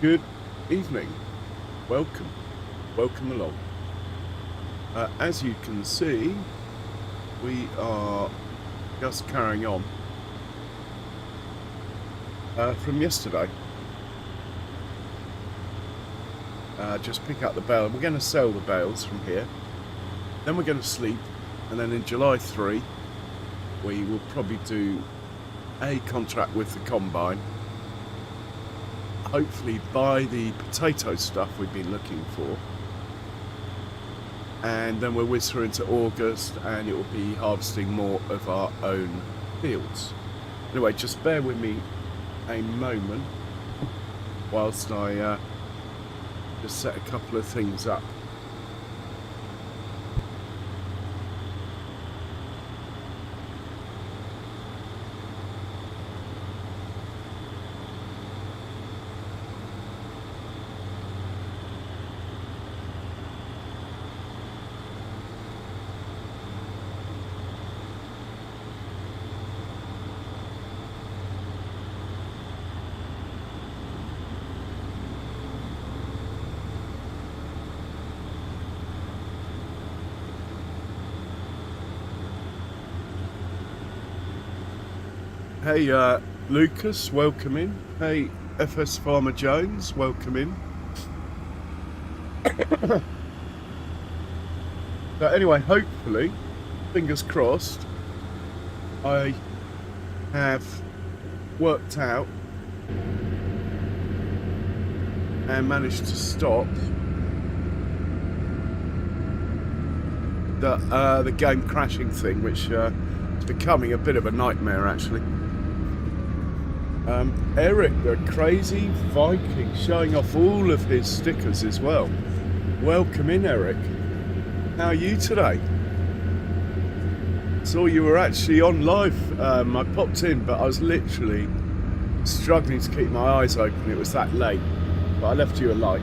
Good evening. Welcome. Welcome along. As you can see, we are just carrying on from yesterday. Just pick up the bale. We're going to sell the bales from here. Then we're going to sleep. And then in July 3, we will probably do a contract with the combine. Hopefully buy the potato stuff we've been looking for, and then we'll whiz through into August and it will be harvesting more of our own fields. Anyway, just bear with me a moment whilst I just set a couple of things up. Hey, Lucas, welcome in. Hey, FS Farmer Jones, welcome in. So anyway, hopefully, fingers crossed, I have worked out and managed to stop the game crashing thing, which is becoming a bit of a nightmare actually. Eric, the crazy Viking, showing off all of his stickers as well. Welcome in, Eric. How are you today? Saw you were actually on live. I popped in, but I was literally struggling to keep my eyes open. It was that late, but I left you a like.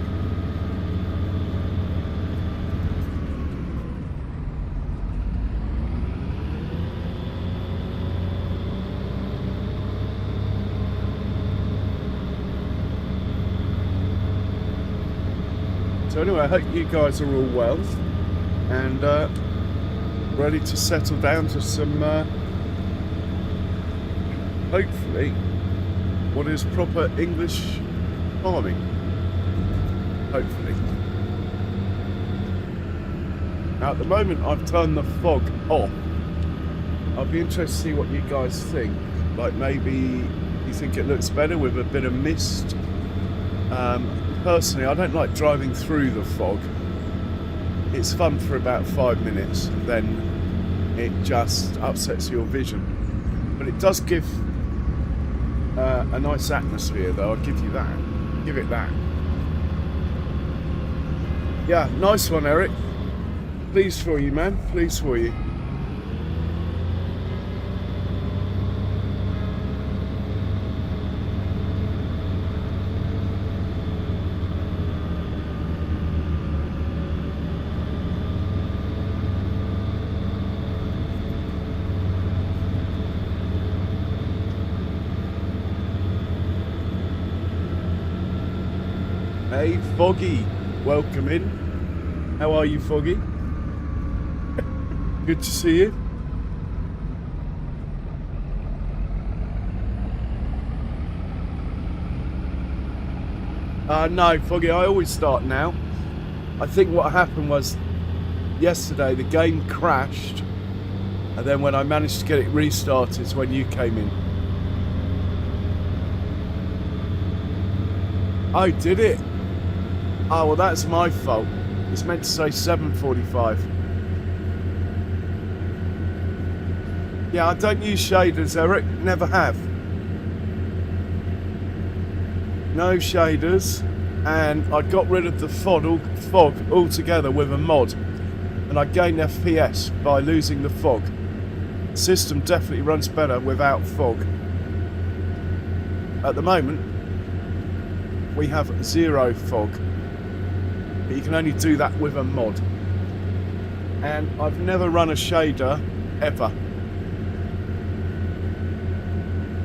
So anyway, I hope you guys are all well and ready to settle down to some, hopefully, what is proper English farming. Hopefully. Now at the moment I've turned the fog off. I'll be interested to see what you guys think. Like maybe you think it looks better with a bit of mist. Personally, I don't like driving through the fog. It's fun for about 5 minutes, and then it just upsets your vision. But it does give a nice atmosphere, though. I'll give you that. Give it that. Yeah, nice one, Eric. Pleased for you, man. Pleased for you. Hey, Foggy, welcome in. How are you, Foggy? Good to see you. No, Foggy, I always start now. I think what happened was yesterday the game crashed, and then when I managed to get it restarted is when you came in. Oh, did it? Oh, well, that's my fault. It's meant to say 7:45. Yeah, I don't use shaders, Eric. Never have. No shaders. And I got rid of the fog altogether with a mod. And I gained FPS by losing the fog. The system definitely runs better without fog. At the moment, we have 0 fog. But you can only do that with a mod. And I've never run a shader ever.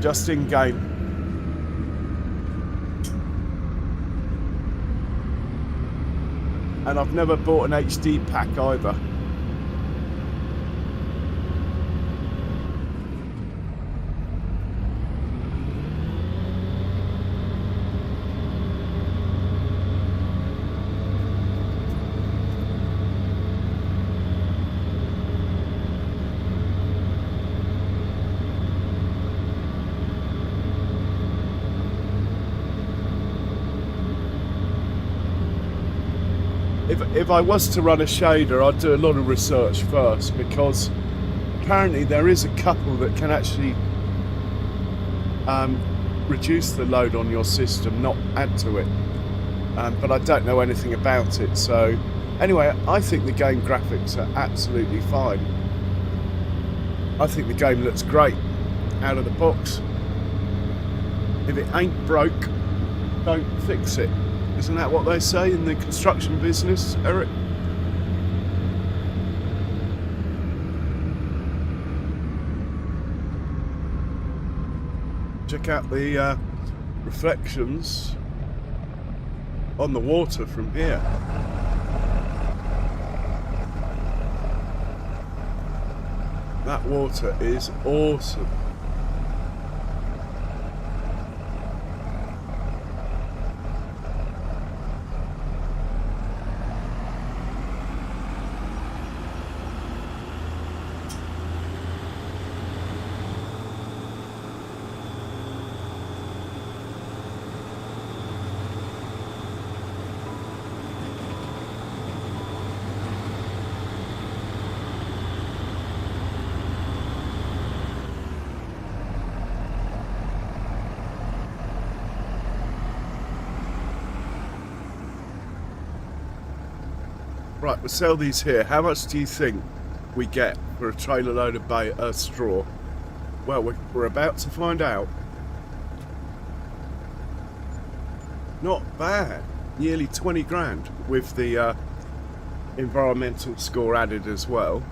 Just in game. and I've never bought an HD pack either. If I was to run a shader, I'd do a lot of research first, because apparently there is a couple that can actually reduce the load on your system, not add to it. But I don't know anything about it. So anyway, I think the game graphics are absolutely fine. I think the game looks great out of the box. If it ain't broke, don't fix it. Isn't that what they say in the construction business, Eric? Check out the reflections on the water from here. That water is awesome. Right, we'll sell these here. How much do you think we get for a trailer load of straw? Well, we're about to find out. Not bad. Nearly 20 grand with the environmental score added as well.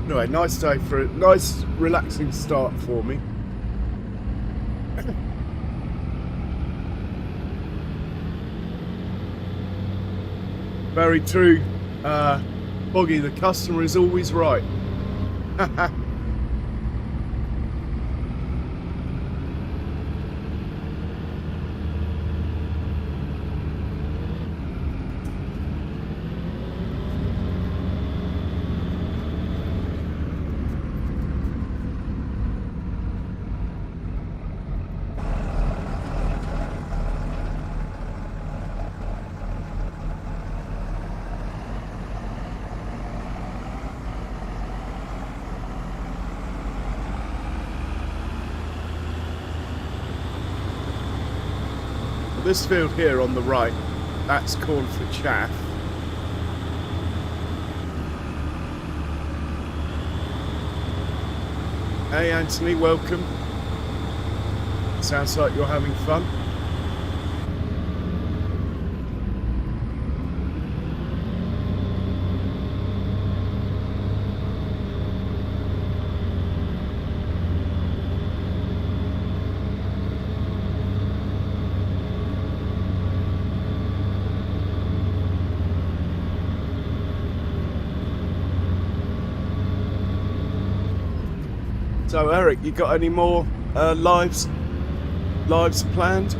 Anyway, nice day for a nice relaxing start for me. Very true. Boggy, the customer is always right. This field here on the right, that's corn for chaff. Hey Anthony, welcome. Sounds like you're having fun. So Eric, you got any more lives planned?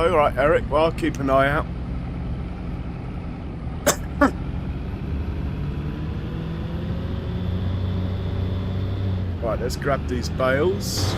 Oh, all right, Eric. Well, I'll keep an eye out. Right, let's grab these bales.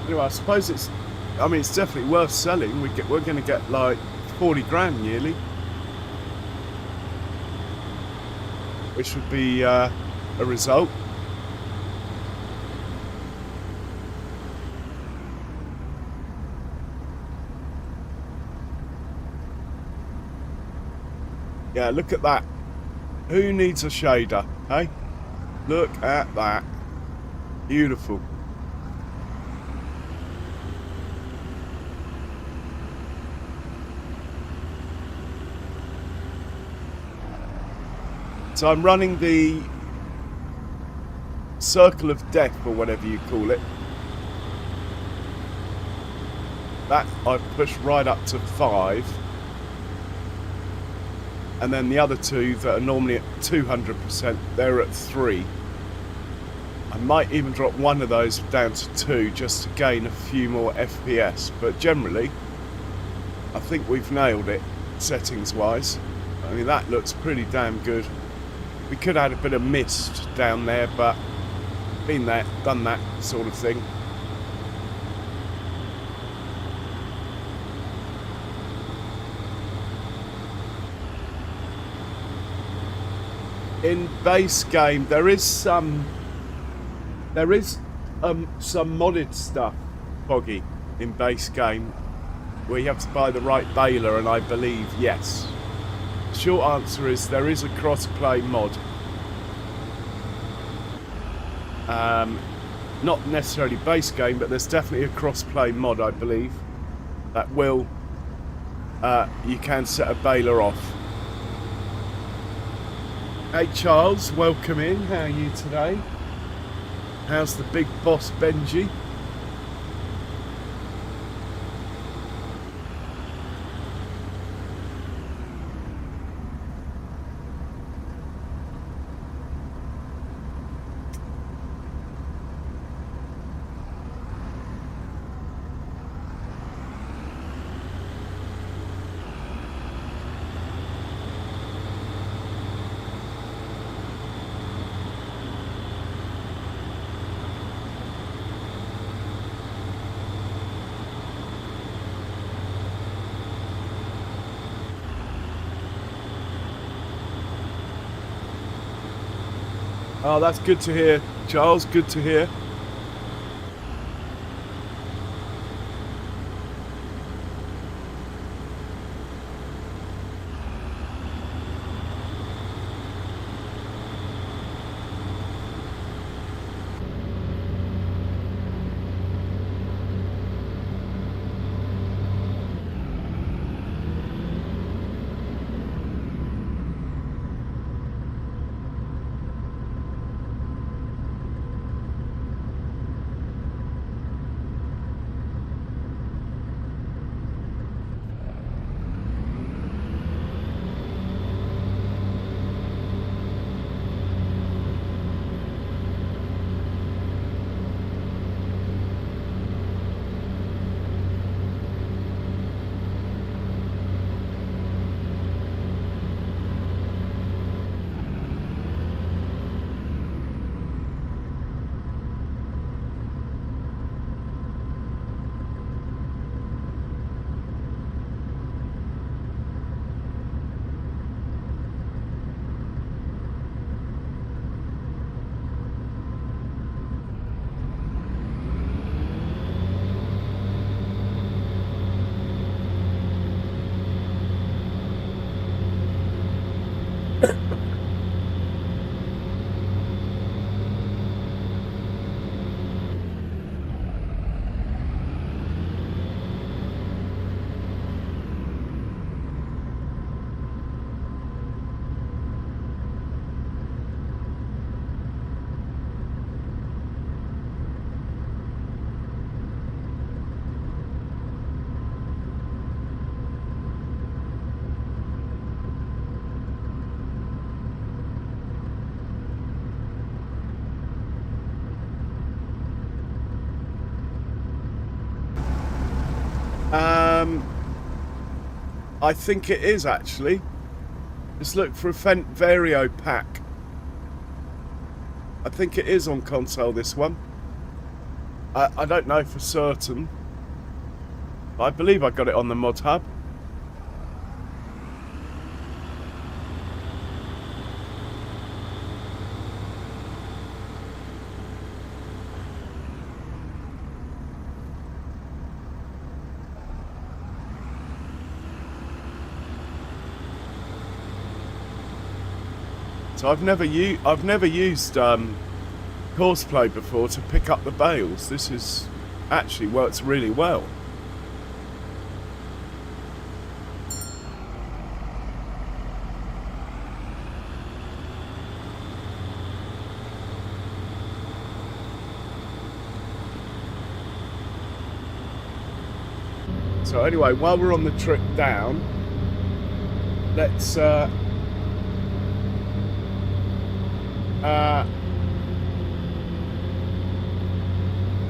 Anyway, I suppose it's definitely worth selling. We're going to get like 40 grand yearly, which would be a result. Yeah, look at that. Who needs a shader, hey? Look at that. Beautiful. So I'm running the circle of death, or whatever you call it. That I've pushed right up to 5. And then the other two that are normally at 200%, they're at 3. I might even drop one of those down to 2 just to gain a few more FPS. But generally, I think we've nailed it, settings-wise. I mean, that looks pretty damn good. We could add a bit of mist down there, but been there, done that sort of thing. In base game, there is some modded stuff, Foggy, in base game, where you have to buy the right baler, and I believe yes. Short answer is there is a cross-play mod. Not necessarily base game, but there's definitely a cross-play mod, I believe, that will you can set a baler off. Hey Charles, welcome in. How are you today? How's the big boss Benji? Oh, that's good to hear, Charles. Good to hear. I think it is actually. Just look for a Fendt Vario pack. I think it is on console, this one. I don't know for certain. But I believe I got it on the mod hub. So I've never used Horseplay before to pick up the bales. This is actually works really well. So anyway, while we're on the trip down, let's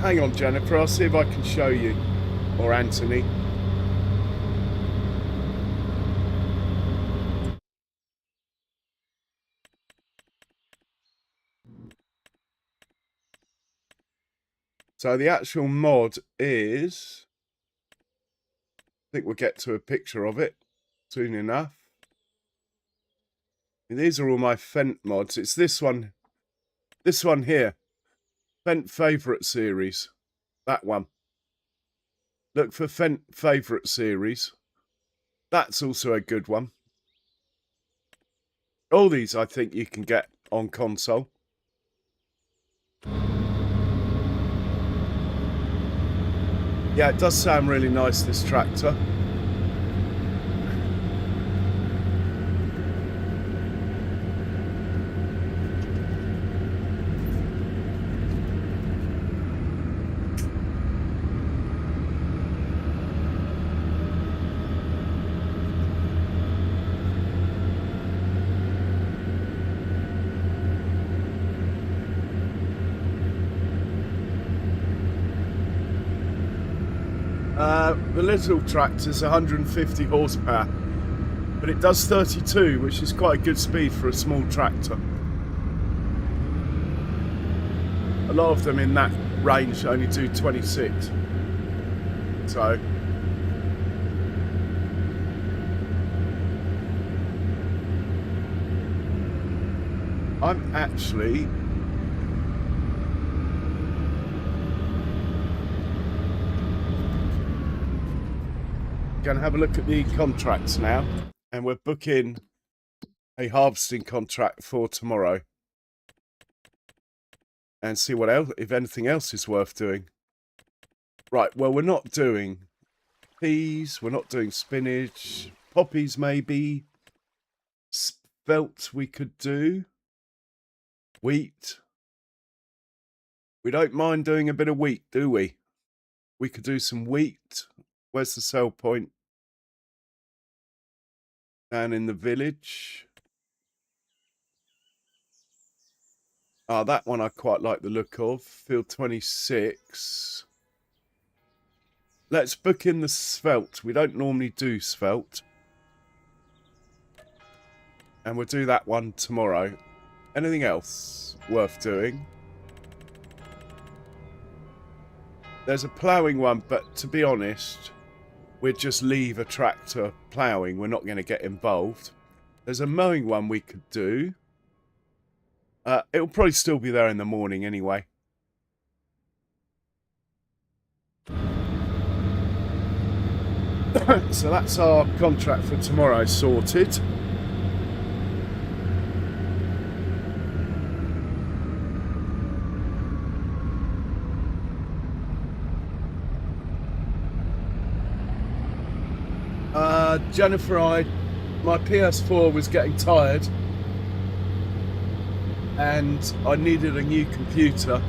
hang on, Jennifer, I'll see if I can show you, or Anthony. So the actual mod is, I think we'll get to a picture of it soon enough. These are all my Fendt mods. It's this one here. Fendt Favourite Series. That one. Look for Fendt Favourite Series. That's also a good one. All these I think you can get on console. Yeah, it does sound really nice, this tractor. The little tractor's 150 horsepower, but it does 32, which is quite a good speed for a small tractor. A lot of them in that range only do 26. So I'm actually going to have a look at the contracts now, and we're booking a harvesting contract for tomorrow and see what else, if anything else is worth doing. Right, well, we're not doing peas, we're not doing spinach, poppies maybe, spelt we could do, wheat. We don't mind doing a bit of wheat, do we? We could do some wheat. Where's the sell point? Down in the village. Ah, that one I quite like the look of. Field 26. Let's book in the svelte. We don't normally do svelte. And we'll do that one tomorrow. Anything else worth doing? There's a ploughing one, but to be honest, we'd just leave a tractor ploughing. We're not going to get involved. There's a mowing one we could do. It'll probably still be there in the morning anyway. So that's our contract for tomorrow sorted. Jennifer, my PS4 was getting tired and I needed a new computer,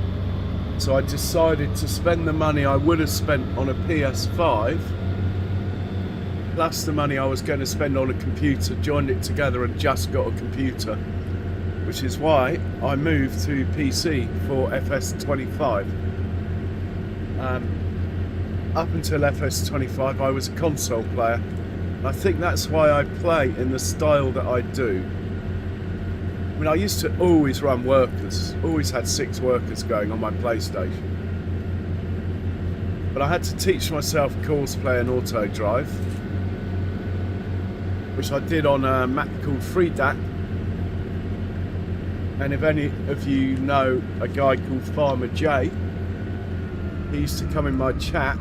so I decided to spend the money I would have spent on a PS5 plus the money I was going to spend on a computer, joined it together and just got a computer, which is why I moved to PC for FS25. up until FS25, I was a console player. And I think that's why I play in the style that I do. I mean, I used to always run workers, always had 6 workers going on my PlayStation. But I had to teach myself course play and auto drive, which I did on a map called FreeDAC. And if any of you know a guy called Farmer J, he used to come in my chat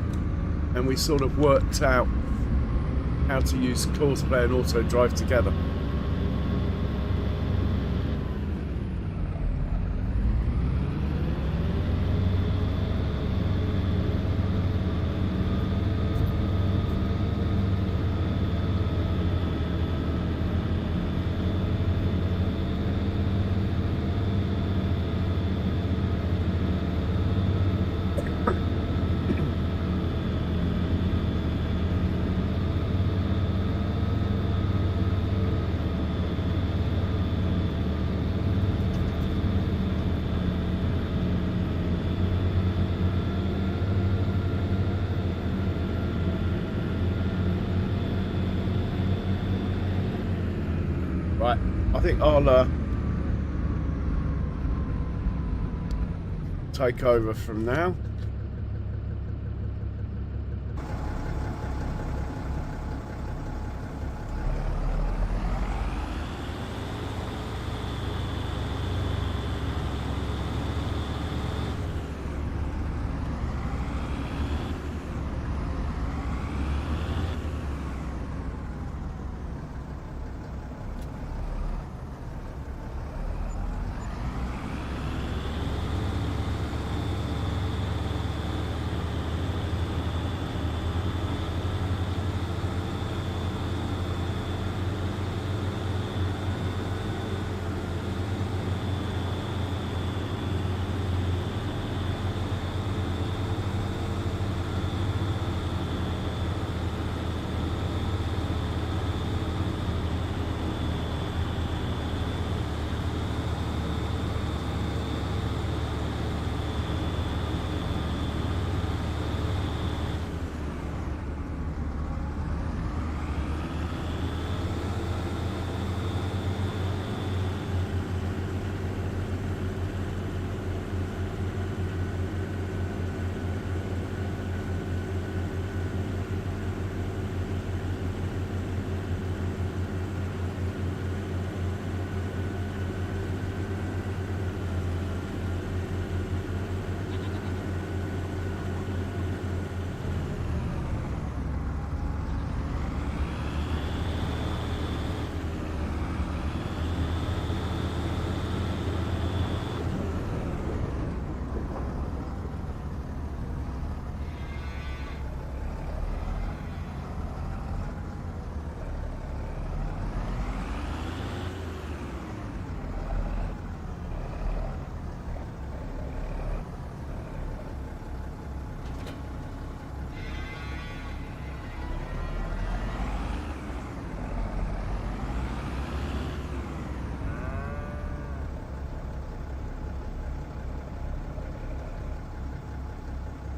and we sort of worked out how to use course play and auto drive together. Right, I think I'll take over from now.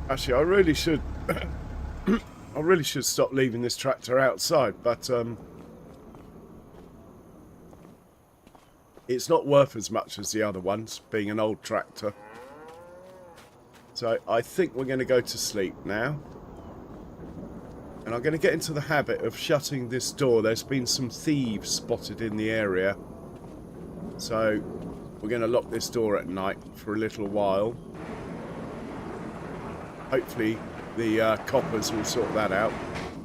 Actually, I really should stop leaving this tractor outside, but it's not worth as much as the other ones, being an old tractor. So I think we're going to go to sleep now. And I'm going to get into the habit of shutting this door. There's been some thieves spotted in the area. So we're going to lock this door at night for a little while. Hopefully the coppers will sort that out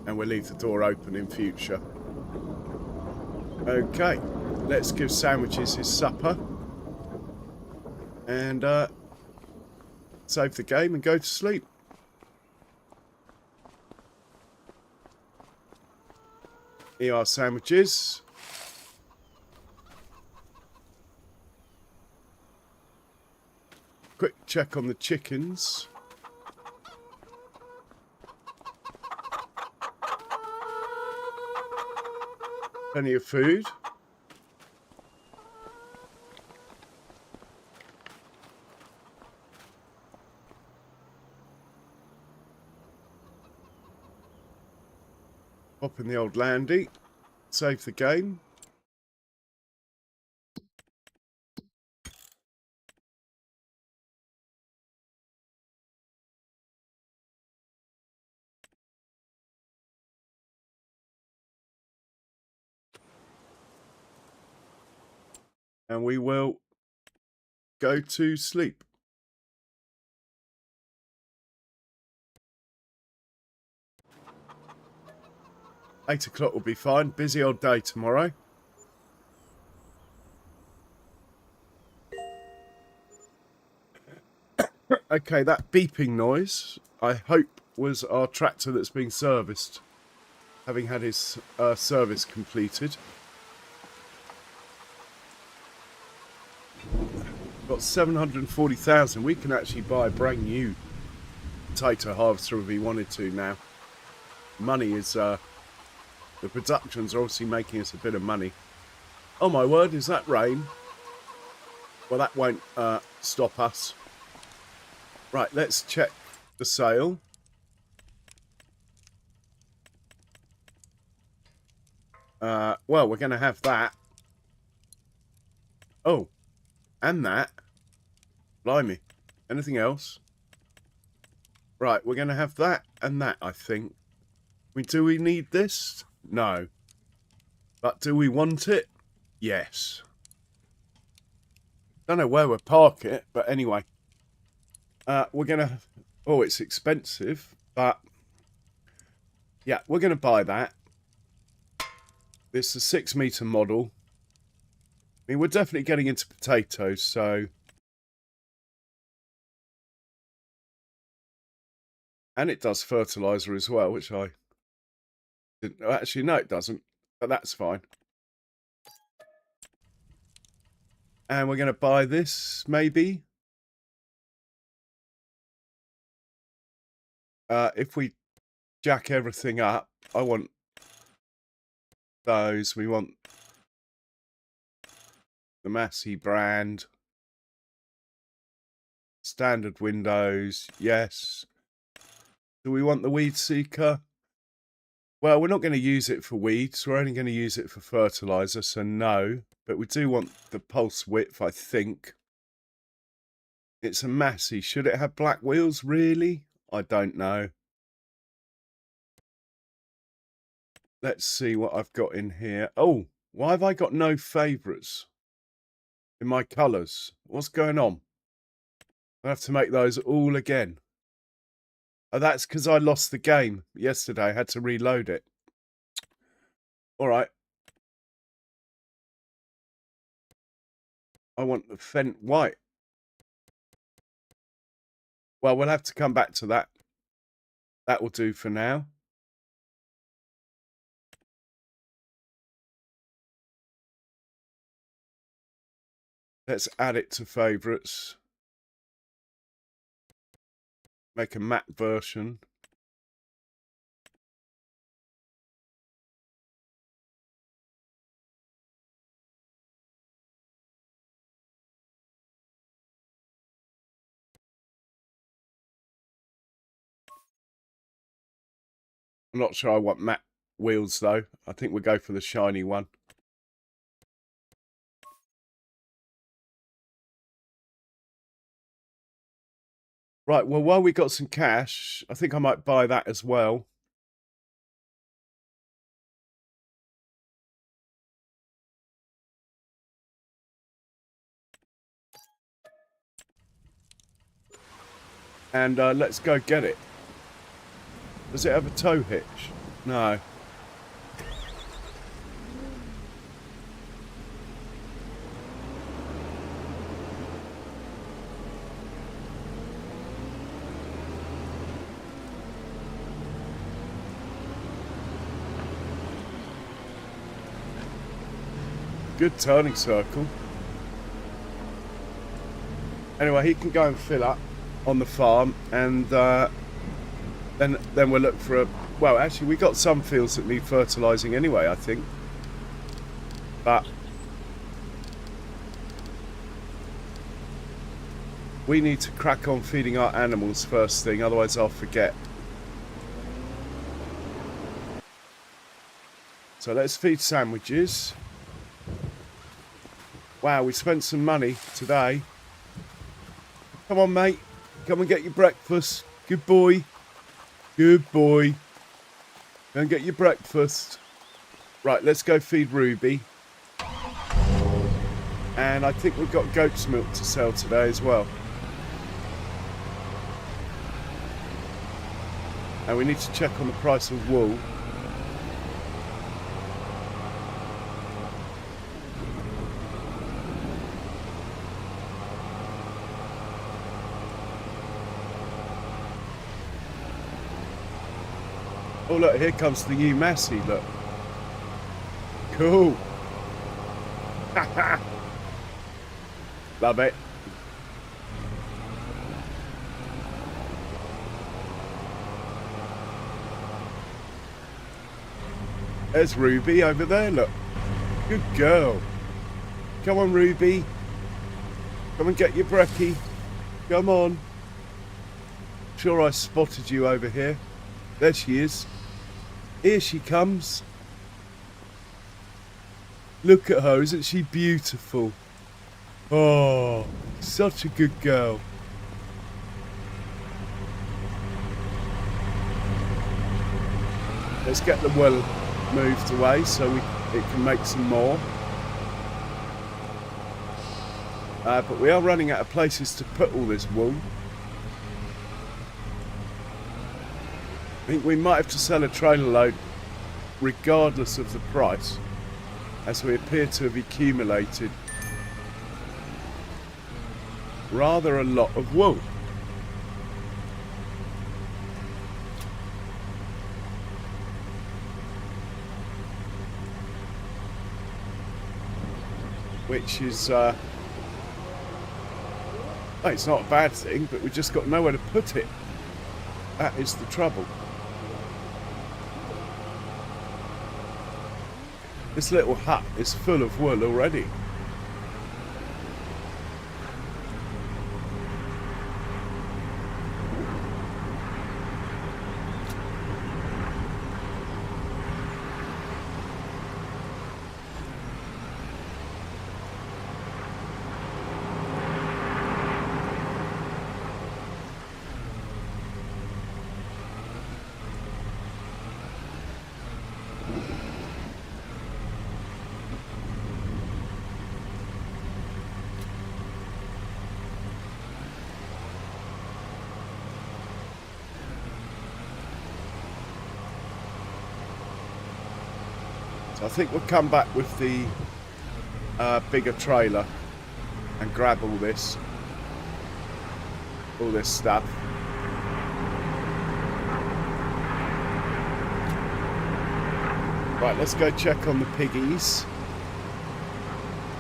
and we'll leave the door open in future. Okay, let's give Sandwiches his supper and save the game and go to sleep. Here are Sandwiches. Quick check on the chickens. Plenty of food. Pop in the old landy. Save the game. And we will go to sleep. 8 o'clock will be fine. Busy old day tomorrow. Okay, that beeping noise, I hope, was our tractor that's being serviced, having had his service completed. Got 740,000. We can actually buy a brand new potato harvester if we wanted to now. Money is, the productions are obviously making us a bit of money. Oh my word, is that rain? Well, that won't stop us. Right, let's check the sale. Well, we're going to have that. Oh, and that. Blimey. Anything else? Right, we're going to have that and that, I think. I mean, do we need this? No. But do we want it? Yes. Don't know where we'll park it, but anyway. We're going to... Oh, it's expensive, but... Yeah, we're going to buy that. It's a 6-metre model. I mean, we're definitely getting into potatoes, so... And it does fertiliser as well, which I didn't... Actually, no, it doesn't. But that's fine. And we're going to buy this, maybe. If we jack everything up, I want those. We want the Massey brand. Standard windows, yes. Do we want the weed seeker? Well, we're not going to use it for weeds. We're only going to use it for fertiliser, so no. But we do want the pulse width, I think. It's a Massey. Should it have black wheels, really? I don't know. Let's see what I've got in here. Oh, why have I got no favourites in my colours? What's going on? I have to make those all again. Oh, that's because I lost the game yesterday. I had to reload it. All right. I want the Fent white. Well, we'll have to come back to that. That will do for now. Let's add it to favourites. Make a matte version. I'm not sure I want matte wheels though. I think we'll go for the shiny one. Right, well, while we got some cash, I think I might buy that as well. And let's go get it. Does it have a tow hitch? No. Good turning circle. Anyway, he can go and fill up on the farm, and then we'll look for a... Well, actually, we got some fields that need fertilising anyway, I think. But we need to crack on feeding our animals first thing, otherwise I'll forget. So let's feed sandwiches. Wow, we spent some money today. Come on, mate. Come and get your breakfast. Good boy. Good boy. Go and get your breakfast. Right, let's go feed Ruby. And I think we've got goat's milk to sell today as well. And we need to check on the price of wool. Oh look, here comes the new Massey, look. Cool. Love it. There's Ruby over there, look. Good girl. Come on, Ruby. Come and get your brekkie. Come on. Sure I spotted you over here. There she is. Here she comes. Look at her, isn't she beautiful? Oh, such a good girl. Let's get the wool moved away so it can make some more. But we are running out of places to put all this wool. I think we might have to sell a trailer load regardless of the price, as we appear to have accumulated rather a lot of wool. Which is, well, it's not a bad thing, but we've just got nowhere to put it. That is the trouble. This little hut is full of wool already. So I think we'll come back with the bigger trailer and grab all this stuff. Right, let's go check on the piggies.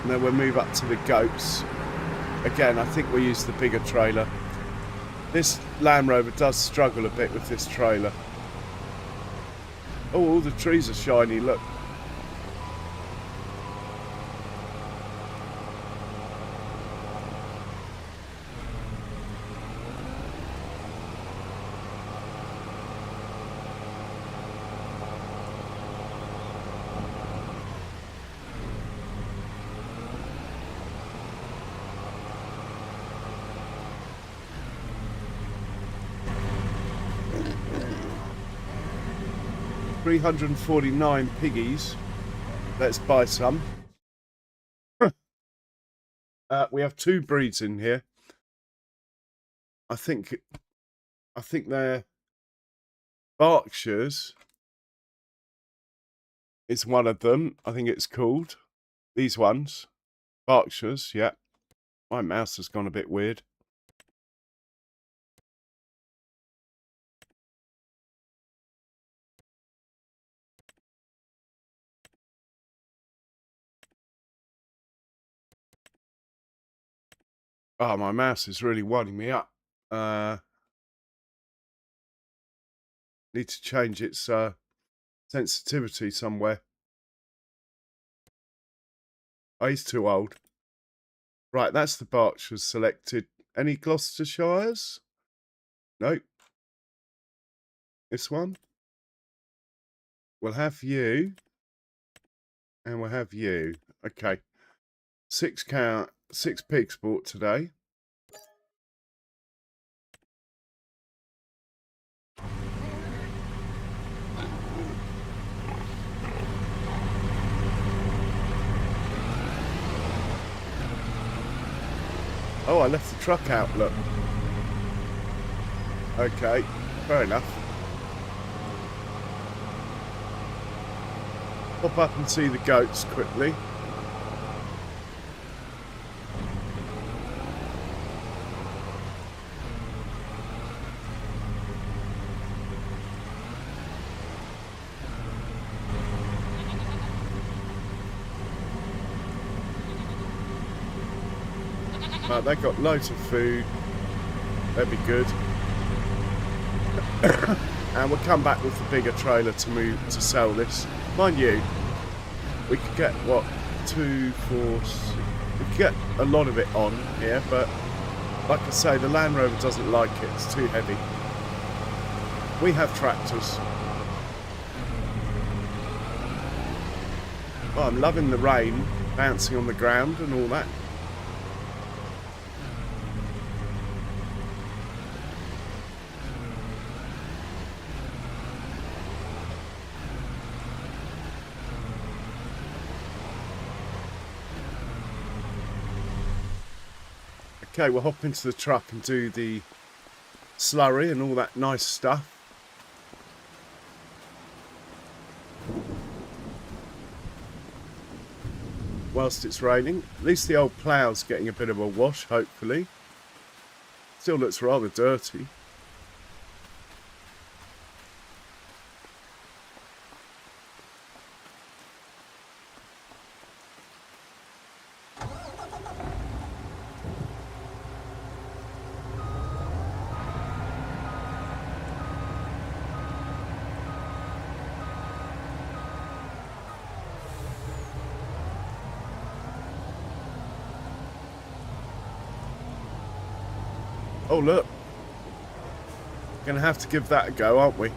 And then we'll move up to the goats. Again, I think we'll use the bigger trailer. This Land Rover does struggle a bit with this trailer. Oh, all the trees are shiny, look. $349 piggies. Let's buy some. We have two breeds in here. I think they're Berkshires is one of them. I think it's called. These ones. Berkshires, yeah. My mouse has gone a bit weird. Oh, my mouse is really winding me up. Need to change its sensitivity somewhere. Oh, he's too old. Right, that's the Berkshires selected. Any Gloucestershires? Nope. This one? We'll have you. And we'll have you. Okay. 6 pigs bought today. Oh, I left the truck out, look. Okay, fair enough. Pop up and see the goats quickly. They've got loads of food. That'd be good. And we'll come back with the bigger trailer to sell this. Mind you, we could get what, 2, 4, 6, we could get a lot of it on here, but like I say, the Land Rover doesn't like it. It's too heavy. We have tractors. Well, I'm loving the rain bouncing on the ground and all that. Okay, we'll hop into the truck and do the slurry and all that nice stuff. Whilst it's raining. At least the old plough's getting a bit of a wash, hopefully. Still looks rather dirty. Oh, look. Gonna have to give that a go, aren't we?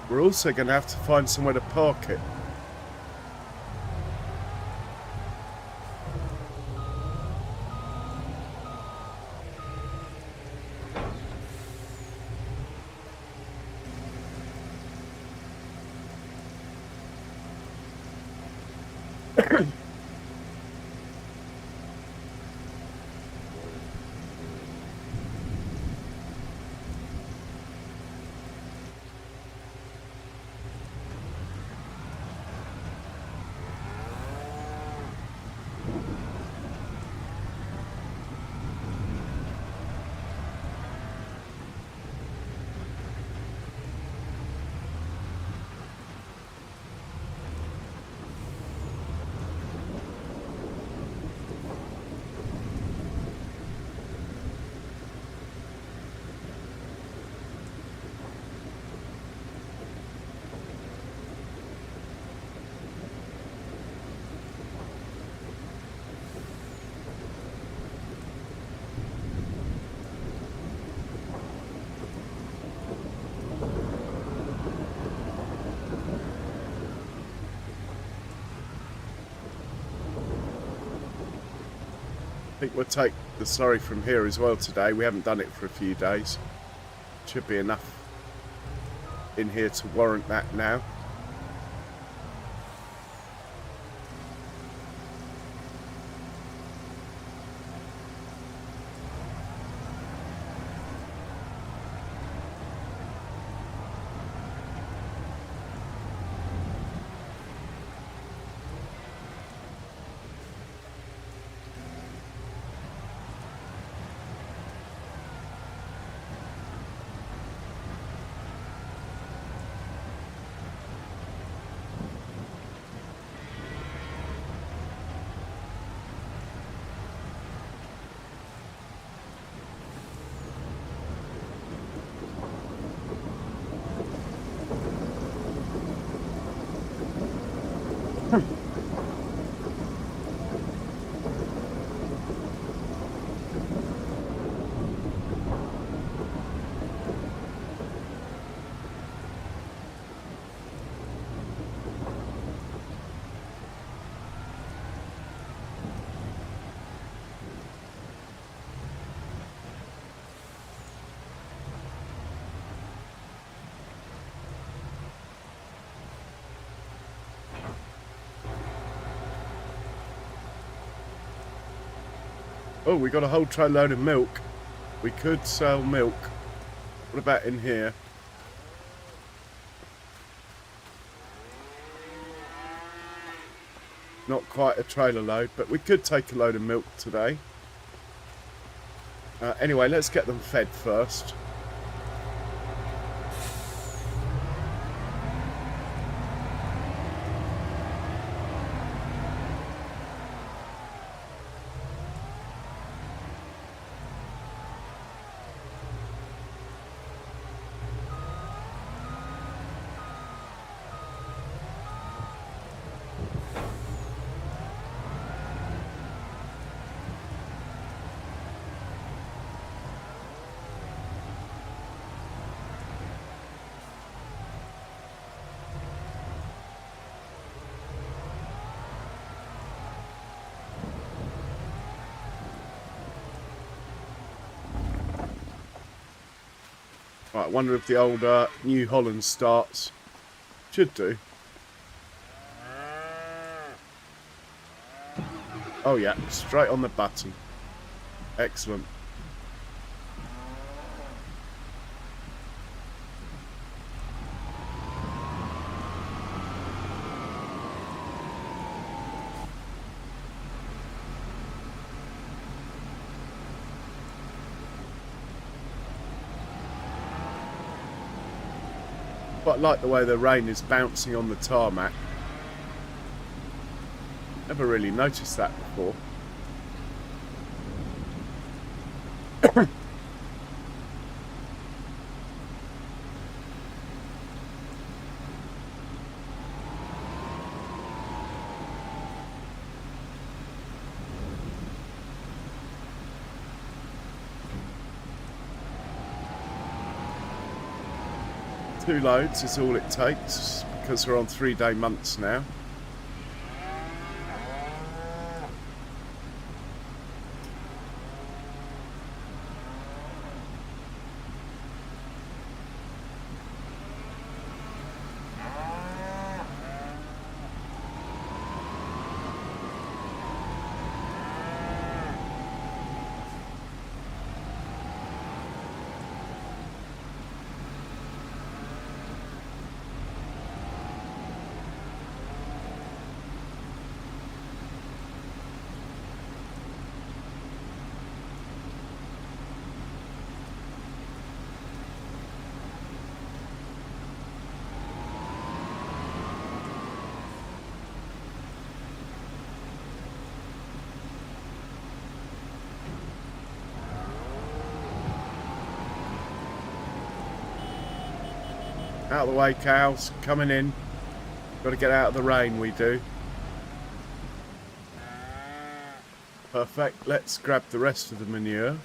We're also gonna have to find somewhere to park it. I think we'll take the slurry from here as well today. We haven't done it for a few days. Should be enough in here to warrant that now. Oh, we got a whole tray load of milk. We could sell milk. What about in here? Not quite a trailer load, but we could take a load of milk today. Anyway, let's get them fed first. Right, I wonder if the old New Holland starts. Should do. Oh yeah, straight on the button. Excellent. Quite like the way the rain is bouncing on the tarmac. Never really noticed that before. Two loads is all it takes because we're on 3-day months now. Out of the way, cows. Coming in. Got to get out of the rain, we do. Perfect. Let's grab the rest of the manure.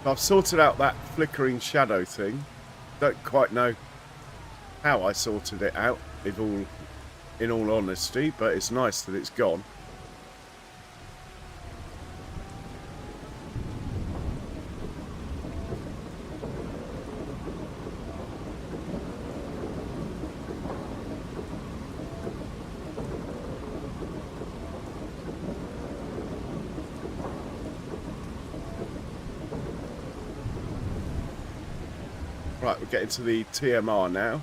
I've sorted out that flickering shadow thing. Don't quite know how I sorted it out, in all honesty, but it's nice that it's gone. Right, we're getting to the TMR now.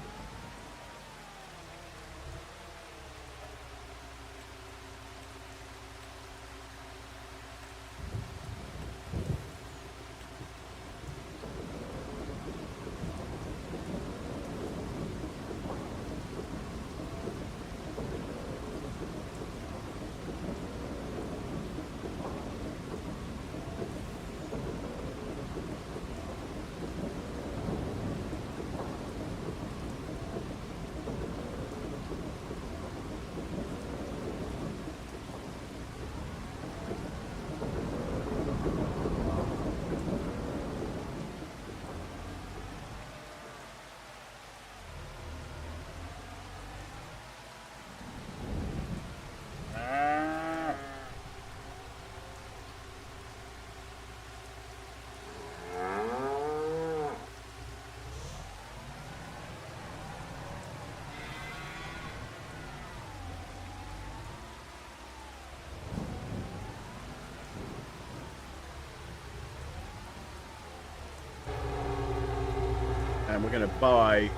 and we're going to buy.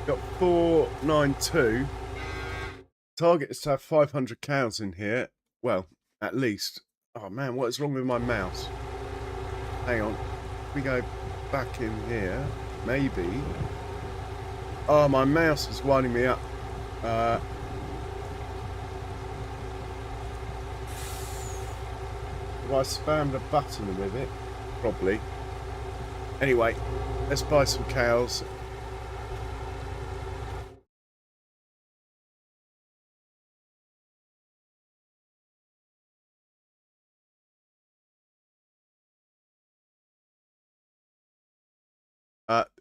Got 492. Target is to have 500 cows in here. Well, at least. Oh man, what is wrong with my mouse? Hang on. If we go back in here, maybe. Oh, my mouse is winding me up. Have I spammed a button with it? Probably. Anyway, let's buy some cows.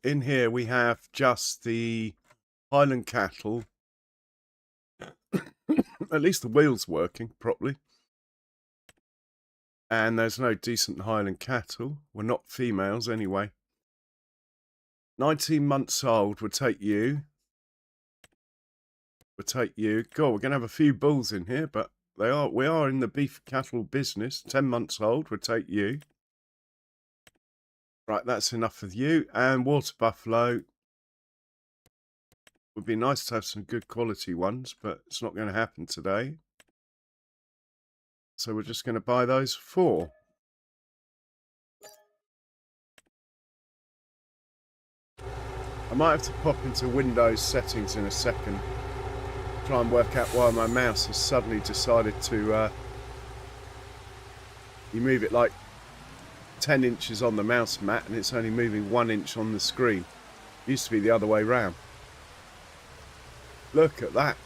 In here we have just the Highland cattle. At least the wheel's working properly. And there's no decent Highland cattle. We're not females anyway. 19 months old would take you. Would take you. God, we're going to have a few bulls in here, but we are in the beef cattle business. 10 months old would take you. Right, that's enough of you. And water buffalo. Would be nice to have some good quality ones, but it's not going to happen today. So we're just going to buy those 4. I might have to pop into Windows settings in a second. Try and work out why my mouse has suddenly decided to... you move it like 10 inches on the mouse mat and it's only moving 1 inch on the screen. It used to be the other way round. Look at that.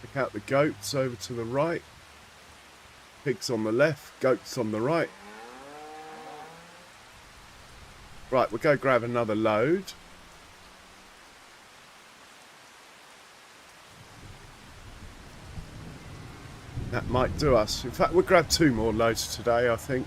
Pick out the goats over to the right. Pigs on the left, goats on the right. Right, we'll go grab another load. That might do us. In fact, we'll grab 2 more loads today, I think.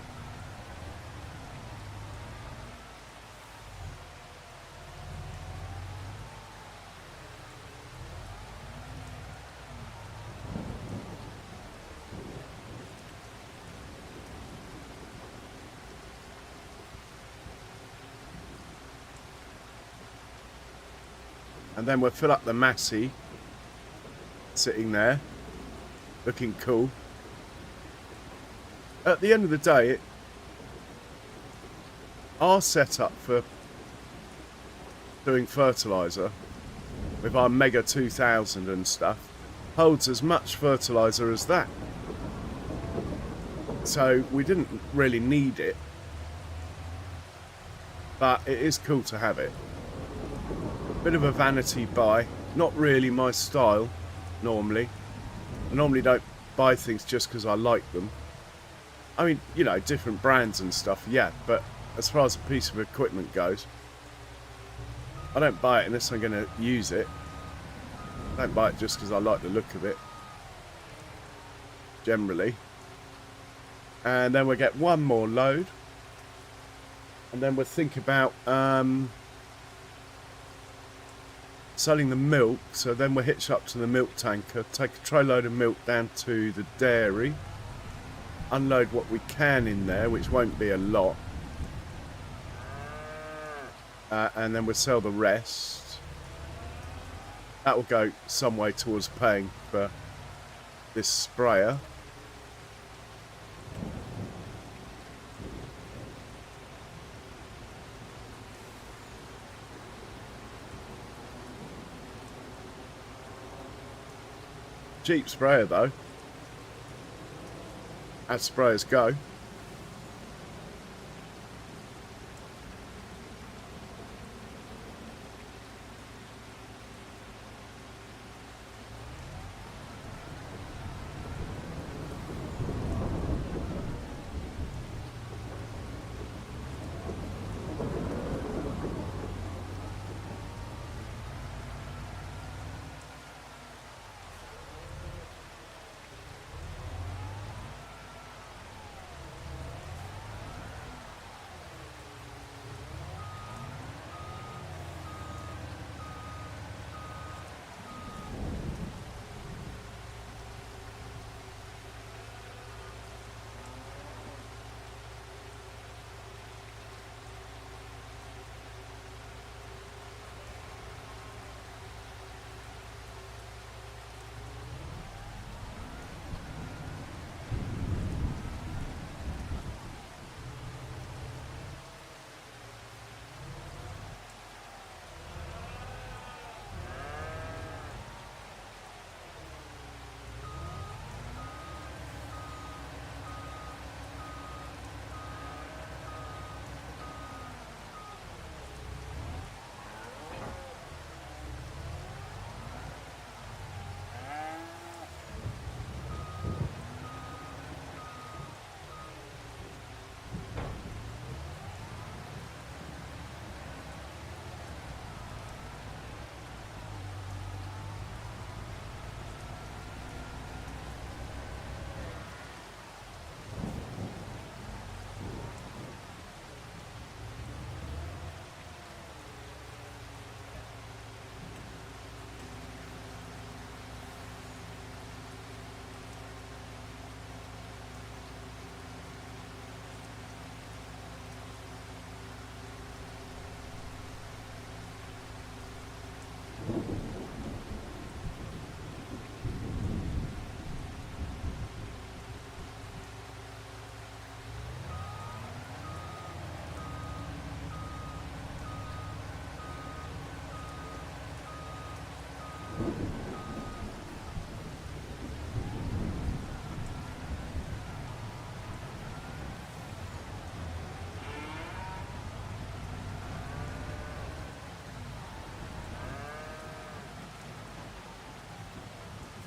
And then we'll fill up the Massey, sitting there, looking cool. At the end of the day, our setup for doing fertiliser, with our Mega 2000 and stuff, holds as much fertiliser as that. So we didn't really need it, but it is cool to have it. Bit of a vanity buy, not really my style normally. I normally don't buy things just because I like them. I mean, you know, different brands and stuff, yeah, but as far as a piece of equipment goes, I don't buy it unless I'm going to use it. I don't buy it just because I like the look of it, generally. And then we'll get 1 more load, and then we'll think about selling the milk. So then we'll hitch up to the milk tanker, take a tray load of milk down to the dairy, unload what we can in there, which won't be a lot, and then we'll sell the rest. That will go some way towards paying for this sprayer. Cheap sprayer though, as sprayers go.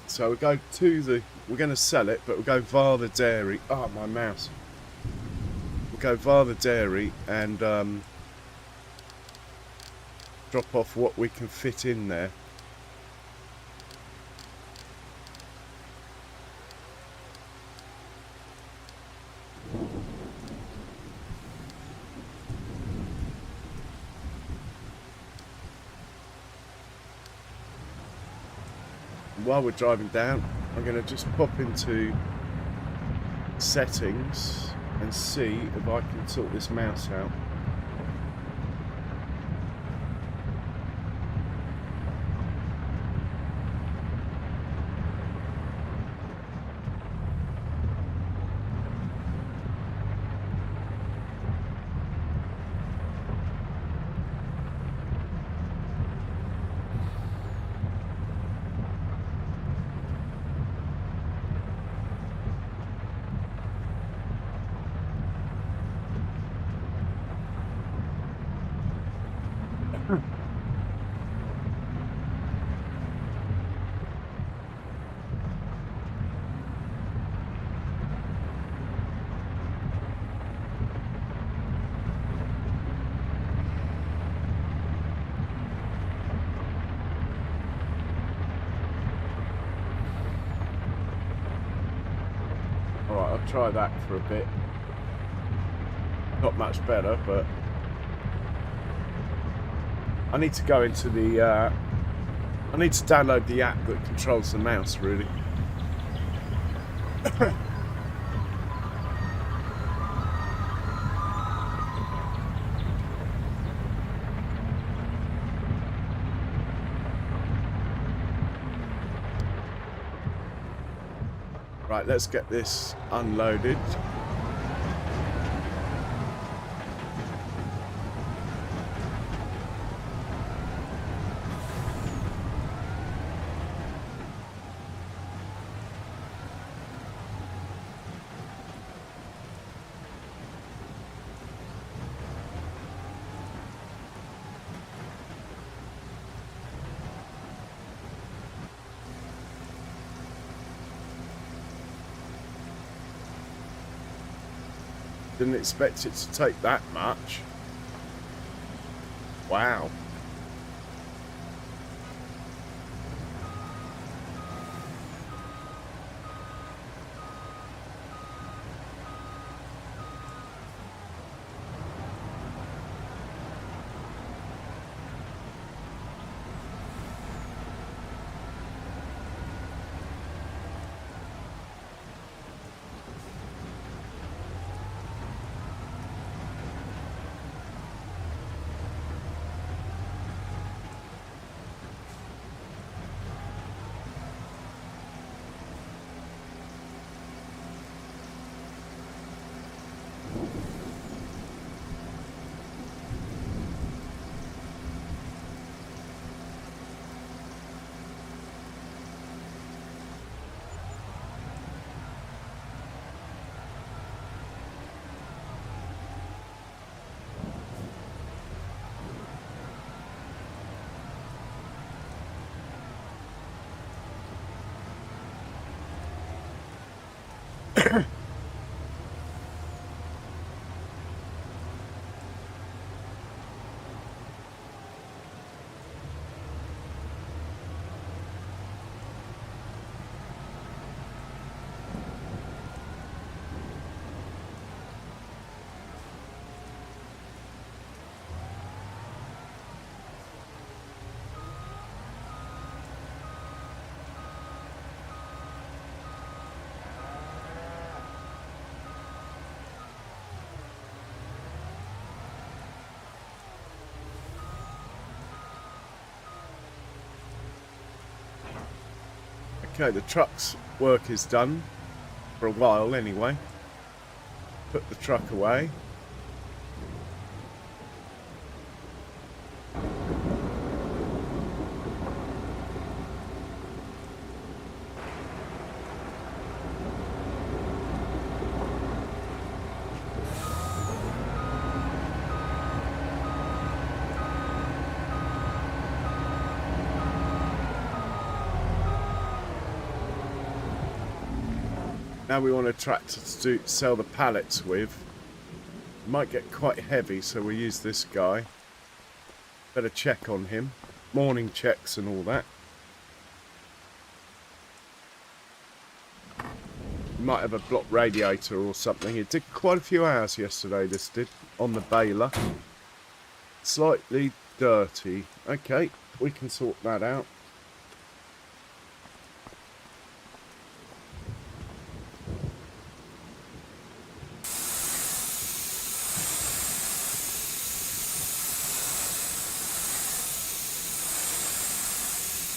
So we go to the, we're going to sell it, but we'll go via the dairy. Oh, my mouse. We'll go via the dairy and drop off what we can fit in there. While we're driving down, I'm going to just pop into settings and see if I can sort this mouse out. Alright, I'll try that for a bit. Not much better, but I need to go into the I need to download the app that controls the mouse, really. Right, let's get this unloaded. Didn't expect it to take that much. Wow. Okay, the truck's work is done. For a while, anyway. Put the truck away. Now we want a tractor to sell the pallets with. It might get quite heavy, so we'll use this guy. Better check on him. Morning checks and all that. Might have a blocked radiator or something. It did quite a few hours yesterday, this did, on the baler. Slightly dirty. Okay, we can sort that out.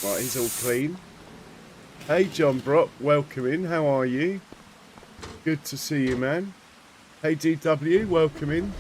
Right, he's all clean. Hey, John Brock, welcome in. How are you? Good to see you, man. Hey, DW, welcome in.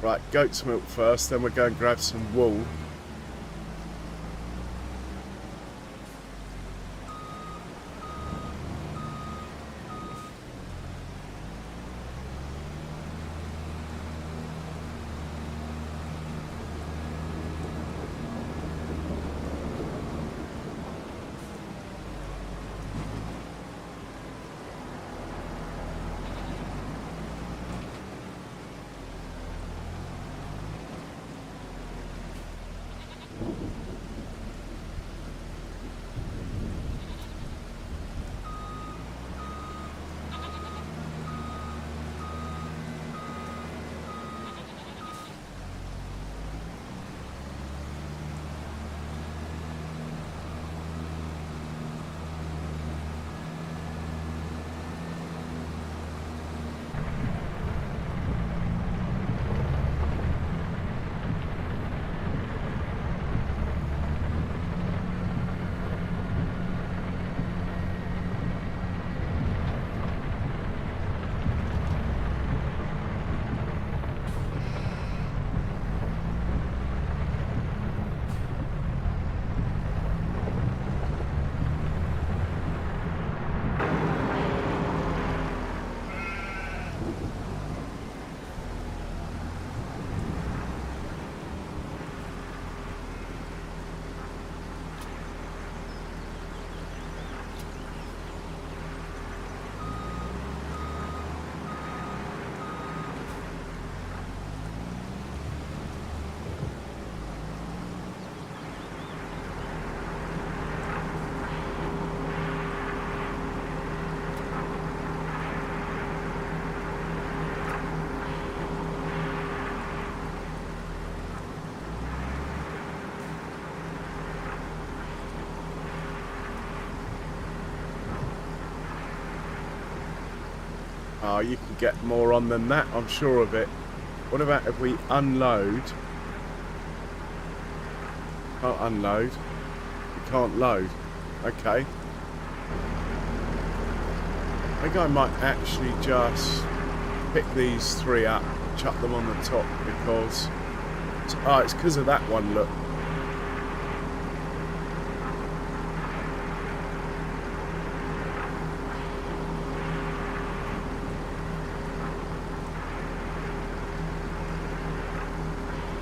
Right, goat's milk first, then we'll go and grab some wool. Oh, you can get more on than that, I'm sure of it. What about if we unload? Can't unload. We can't load. Okay. I think I might actually just pick these three up, chuck them on the top because... Oh, it's because of that one, look.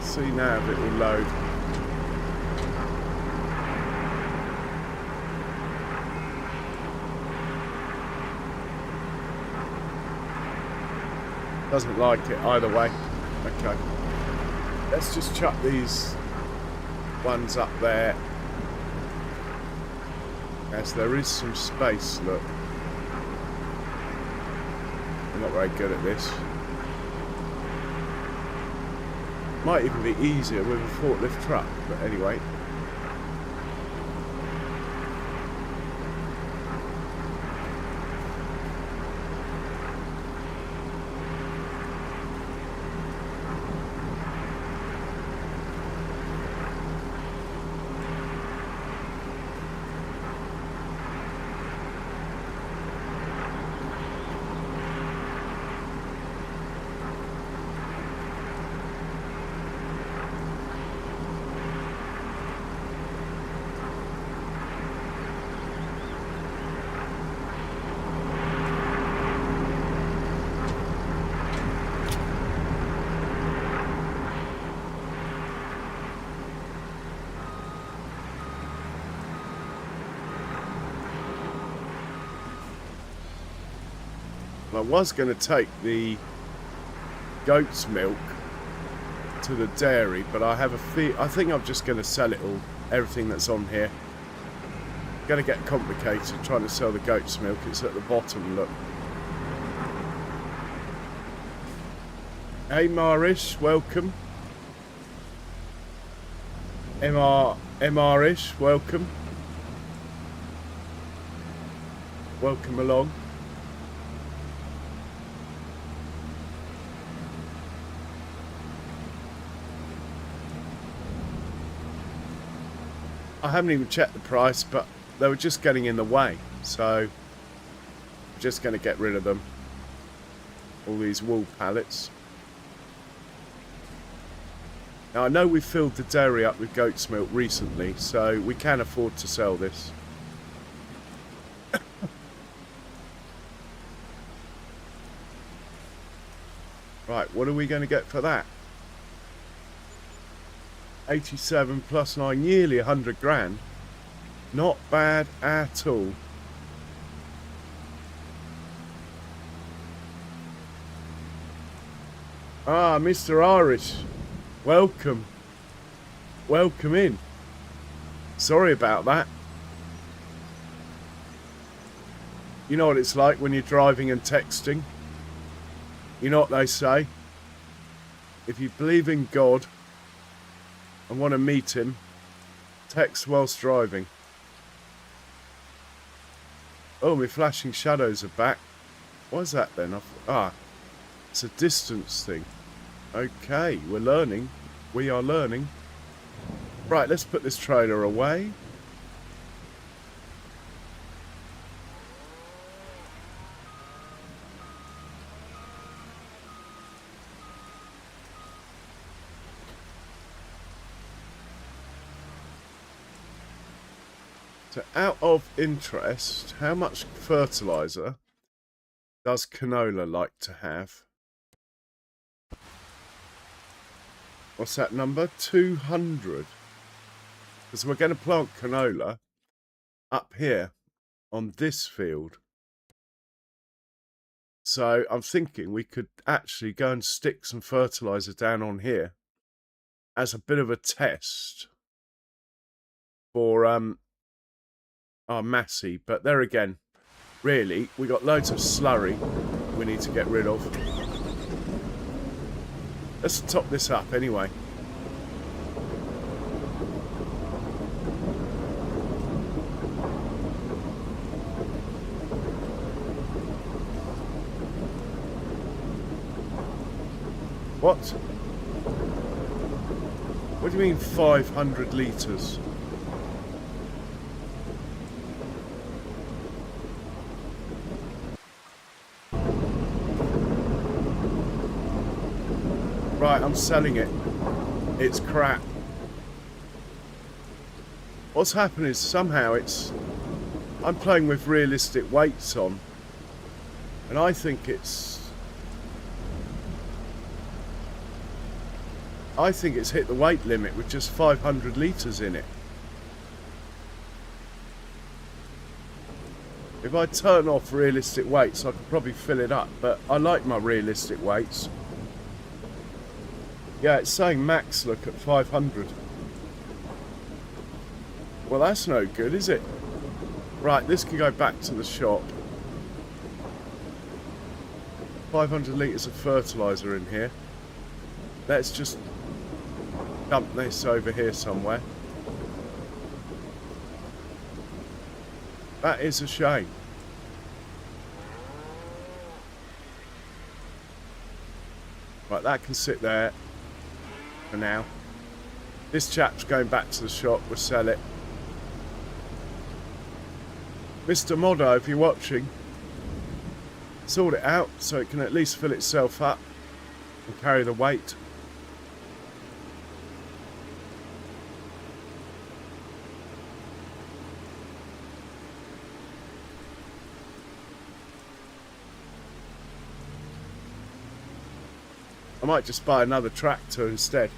See now if it will load. Doesn't like it either way. Okay. Let's just chuck these ones up there. As there is some space, look. And not very good at this. Might even be easier with a forklift truck, but anyway. I was going to take the goat's milk to the dairy, but I have I think I'm just going to sell it all, everything that's on here. Going to get complicated trying to sell the goat's milk. It's at the bottom, look. Hey Marish, welcome. MRish, welcome. Welcome along. I haven't even checked the price, but they were just getting in the way, so I'm just going to get rid of them. All these wool pallets. Now I know we filled the dairy up with goat's milk recently, so we can afford to sell this. Right, what are we going to get for that? 87 plus 9, nearly 100 grand. Not bad at all. Ah, Mr. Irish, welcome. Welcome in. Sorry about that. You know what it's like when you're driving and texting. You know what they say? If you believe in God and want to meet him, text whilst driving. Oh, my flashing shadows are back. What's that then? It's a distance thing. Okay, we're learning. We are learning. Right, let's put this trailer away. So out of interest, how much fertilizer does canola like to have? What's that number? 200. Because we're going to plant canola up here on this field. So I'm thinking we could actually go and stick some fertilizer down on here as a bit of a test for our Massey. But there again, really, we got loads of slurry we need to get rid of. Let's top this up anyway. What? What do you mean 500 litres? Right, I'm selling it. It's crap. What's happened is somehow I'm playing with realistic weights on, and I think it's hit the weight limit with just 500 litres in it. If I turn off realistic weights, I could probably fill it up, but I like my realistic weights. Yeah, it's saying max look at 500. Well, that's no good, is it? Right, this can go back to the shop. 500 litres of fertiliser in here. Let's just dump this over here somewhere. That is a shame. Right, that can sit there for now. This chap's going back to the shop. We'll sell it. Mr. Modder, if you're watching, sort it out so it can at least fill itself up and carry the weight. I might just buy another tractor instead.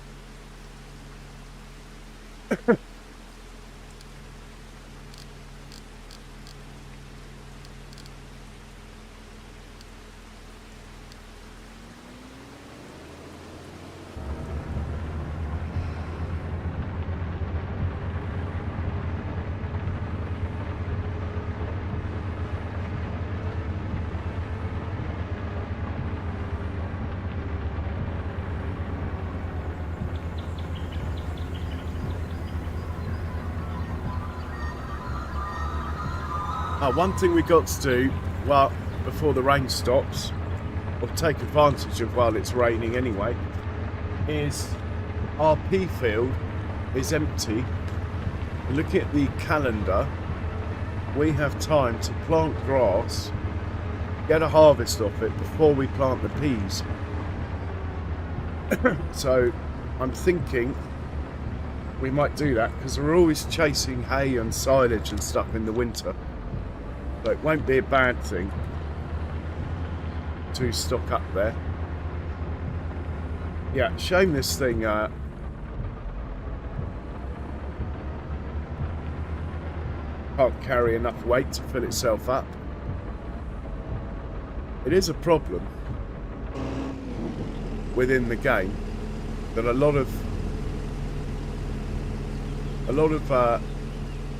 One thing we got to do, well, before the rain stops, or take advantage of while it's raining anyway, is our pea field is empty. Looking at the calendar, we have time to plant grass, get a harvest off it before we plant the peas. So I'm thinking we might do that because we're always chasing hay and silage and stuff in the winter. So it won't be a bad thing to stock up there. Yeah, shame this thing can't carry enough weight to fill itself up. It is a problem within the game that a lot of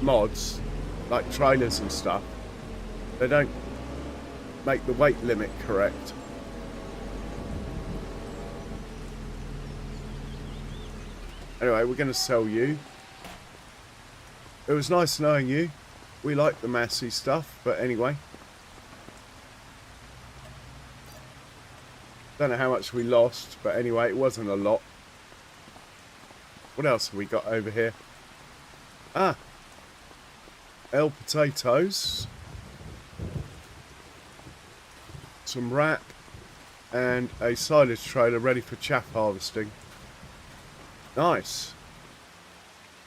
mods, like trailers and stuff, they don't make the weight limit correct. Anyway, we're going to sell you. It was nice knowing you. We like the Massey stuff, but anyway. Don't know how much we lost, but anyway, it wasn't a lot. What else have we got over here? Ah, L potatoes. Some wrap and a silage trailer ready for chaff harvesting. Nice.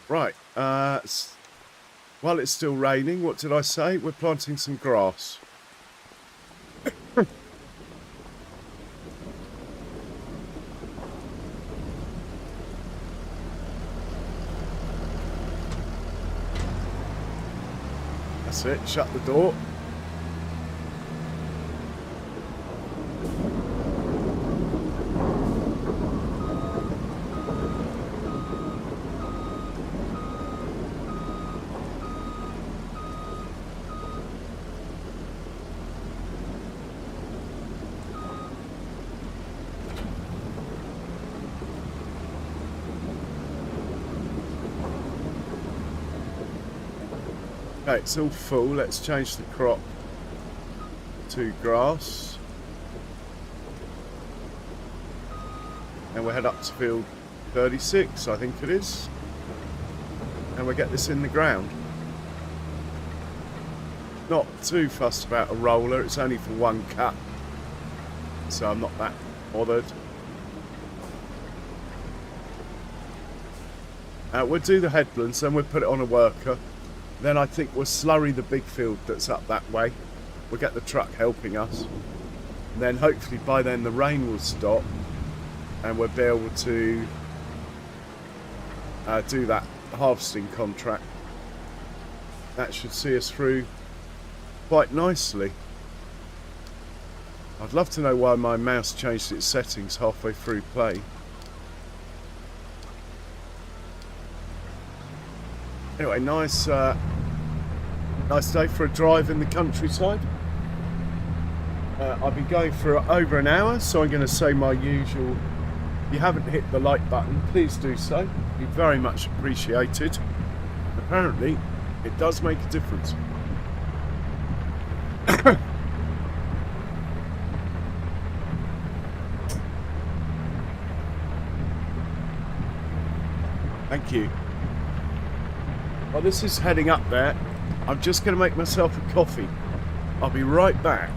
Right, while it's still raining, what did I say? We're planting some grass. That's it, shut the door. Okay, it's all full. Let's change the crop to grass. And we'll head up to field 36, I think it is. And we'll get this in the ground. Not too fussed about a roller, it's only for one cut. So I'm not that bothered. We'll do the headlands, then we'll put it on a worker. Then I think we'll slurry the big field that's up that way. We'll get the truck helping us. And then hopefully by then the rain will stop and we'll be able to do that harvesting contract. That should see us through quite nicely. I'd love to know why my mouse changed its settings halfway through play. Anyway, nice nice day for a drive in the countryside. I've been going for over an hour, so I'm going to say my usual. If you haven't hit the like button, please do so. It'd be very much appreciated. Apparently, it does make a difference. Thank you. Well, this is heading up there. I'm just going to make myself a coffee. I'll be right back.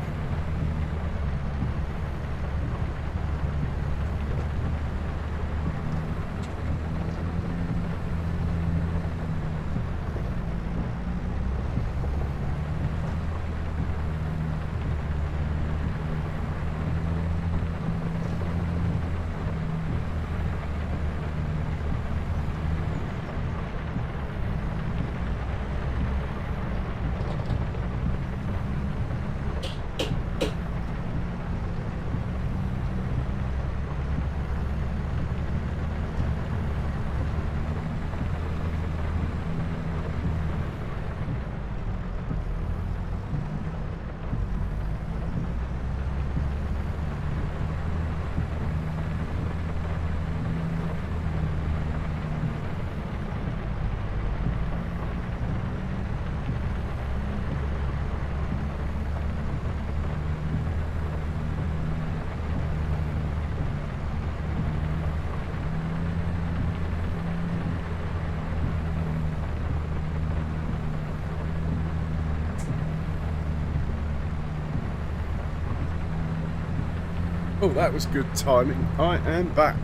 Oh, that was good timing. I am back.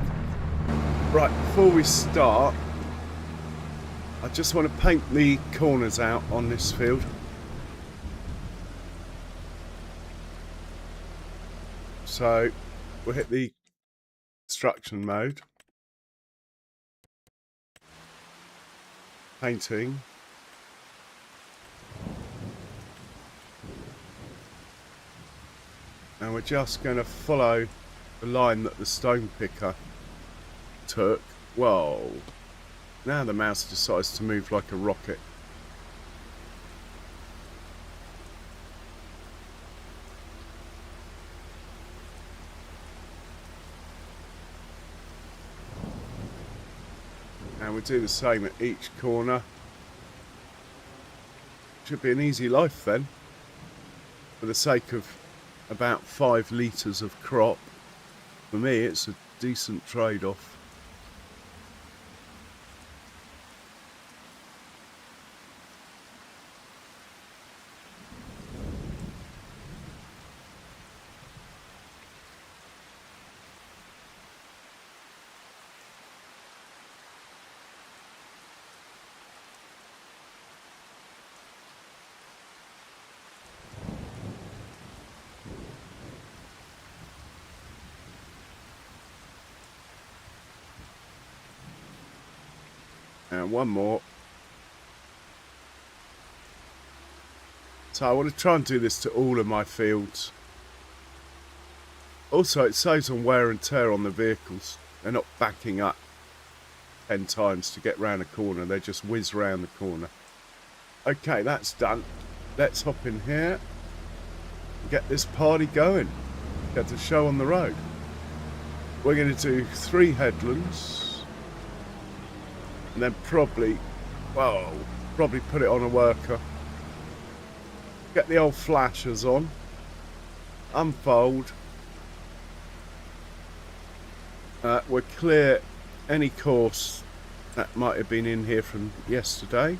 Right, before we start, I just want to paint the corners out on this field. So, we'll hit the construction mode. Painting. And we're just going to follow the line that the stone picker took. Whoa. Now the mouse decides to move like a rocket. And we do the same at each corner. Should be an easy life then, for the sake of about 5 litres of crop. For me, it's a decent trade-off. And one more. So I want to try and do this to all of my fields. Also, it saves on wear and tear on the vehicles. They're not backing up 10 times to get round a corner. They just whiz round the corner. Okay, that's done. Let's hop in here and get this party going. Get the show on the road. We're going to do 3 headlands. And then probably put it on a worker. Get the old flashers on. Unfold. We'll clear any course that might have been in here from yesterday.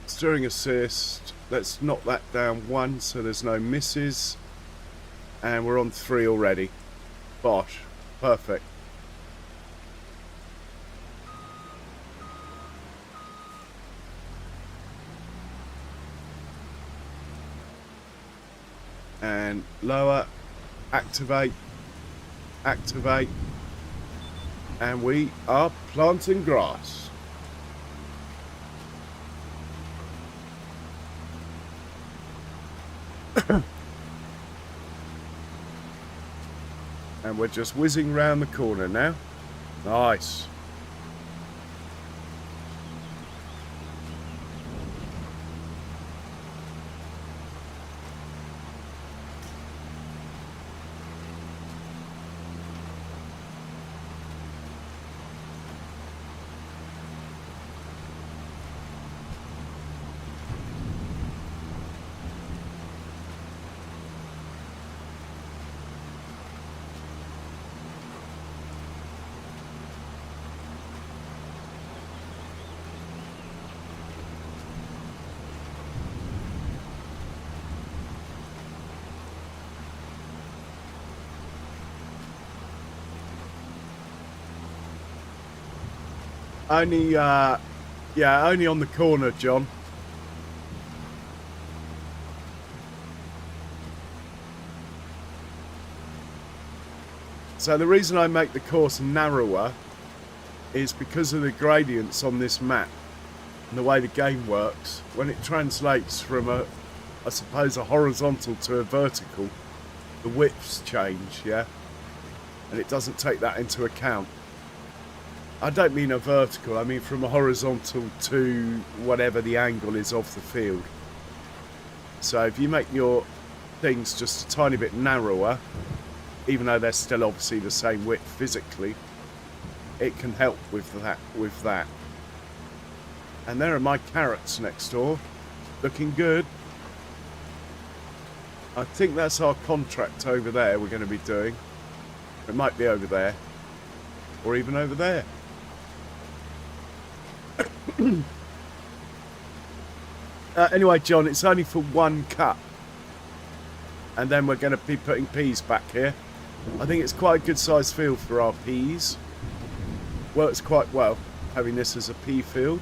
Steering assist. Let's knock that down 1 so there's no misses. And we're on 3 already. Bosh. Perfect. And lower, activate, activate, and we are planting grass. And we're just whizzing round the corner now. Nice. Only, yeah, only on the corner, John. So the reason I make the course narrower is because of the gradients on this map and the way the game works. When it translates from I suppose a horizontal to a vertical, the widths change, yeah? And it doesn't take that into account. I don't mean a vertical, I mean from a horizontal to whatever the angle is of the field. So if you make your things just a tiny bit narrower, even though they're still obviously the same width physically, it can help with that. And there are my carrots next door, looking good. I think that's our contract over there we're going to be doing. It might be over there, or even over there. Anyway, John, it's only for one cut. And then we're going to be putting peas back here. I think it's quite a good sized field for our peas. Works quite well, having this as a pea field.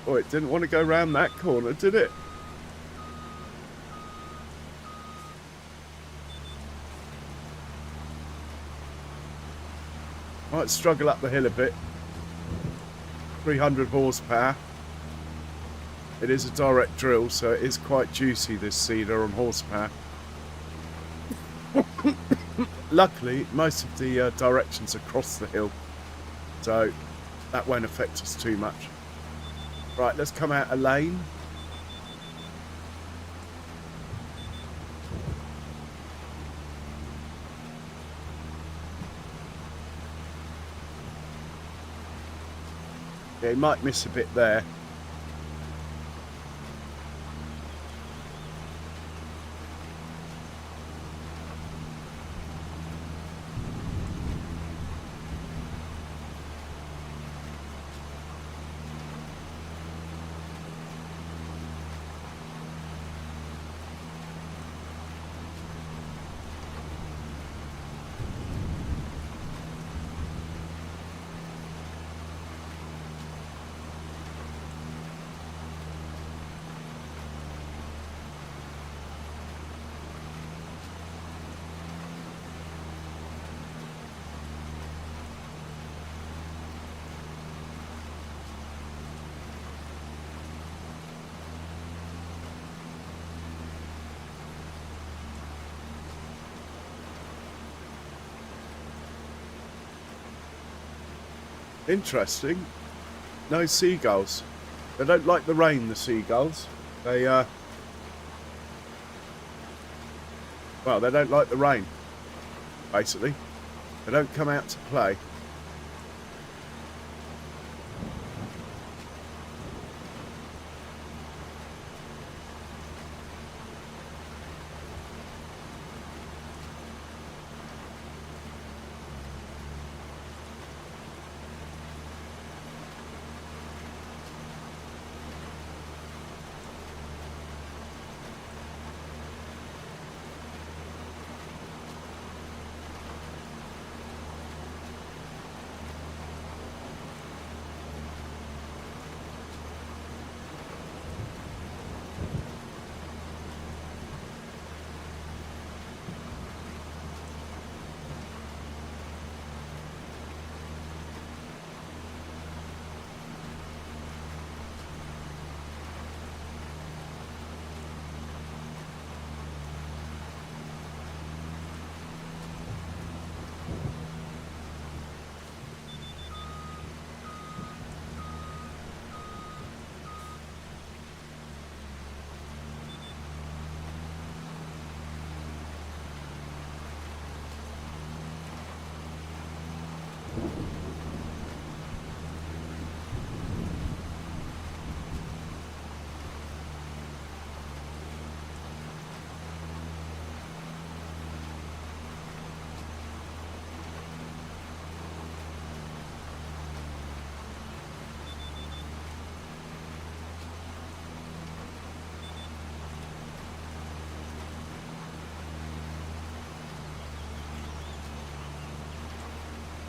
Oh, it didn't want to go round that corner, did it? Might struggle up the hill a bit. 300 horsepower. It is a direct drill, so it is quite juicy, this seeder on horsepower. Luckily, most of the directions across the hill, so that won't affect us too much. Right, let's come out a lane. Yeah, he might miss a bit there. Interesting. No seagulls. They don't like the rain, the seagulls. They, well, they don't like the rain, basically. They don't come out to play.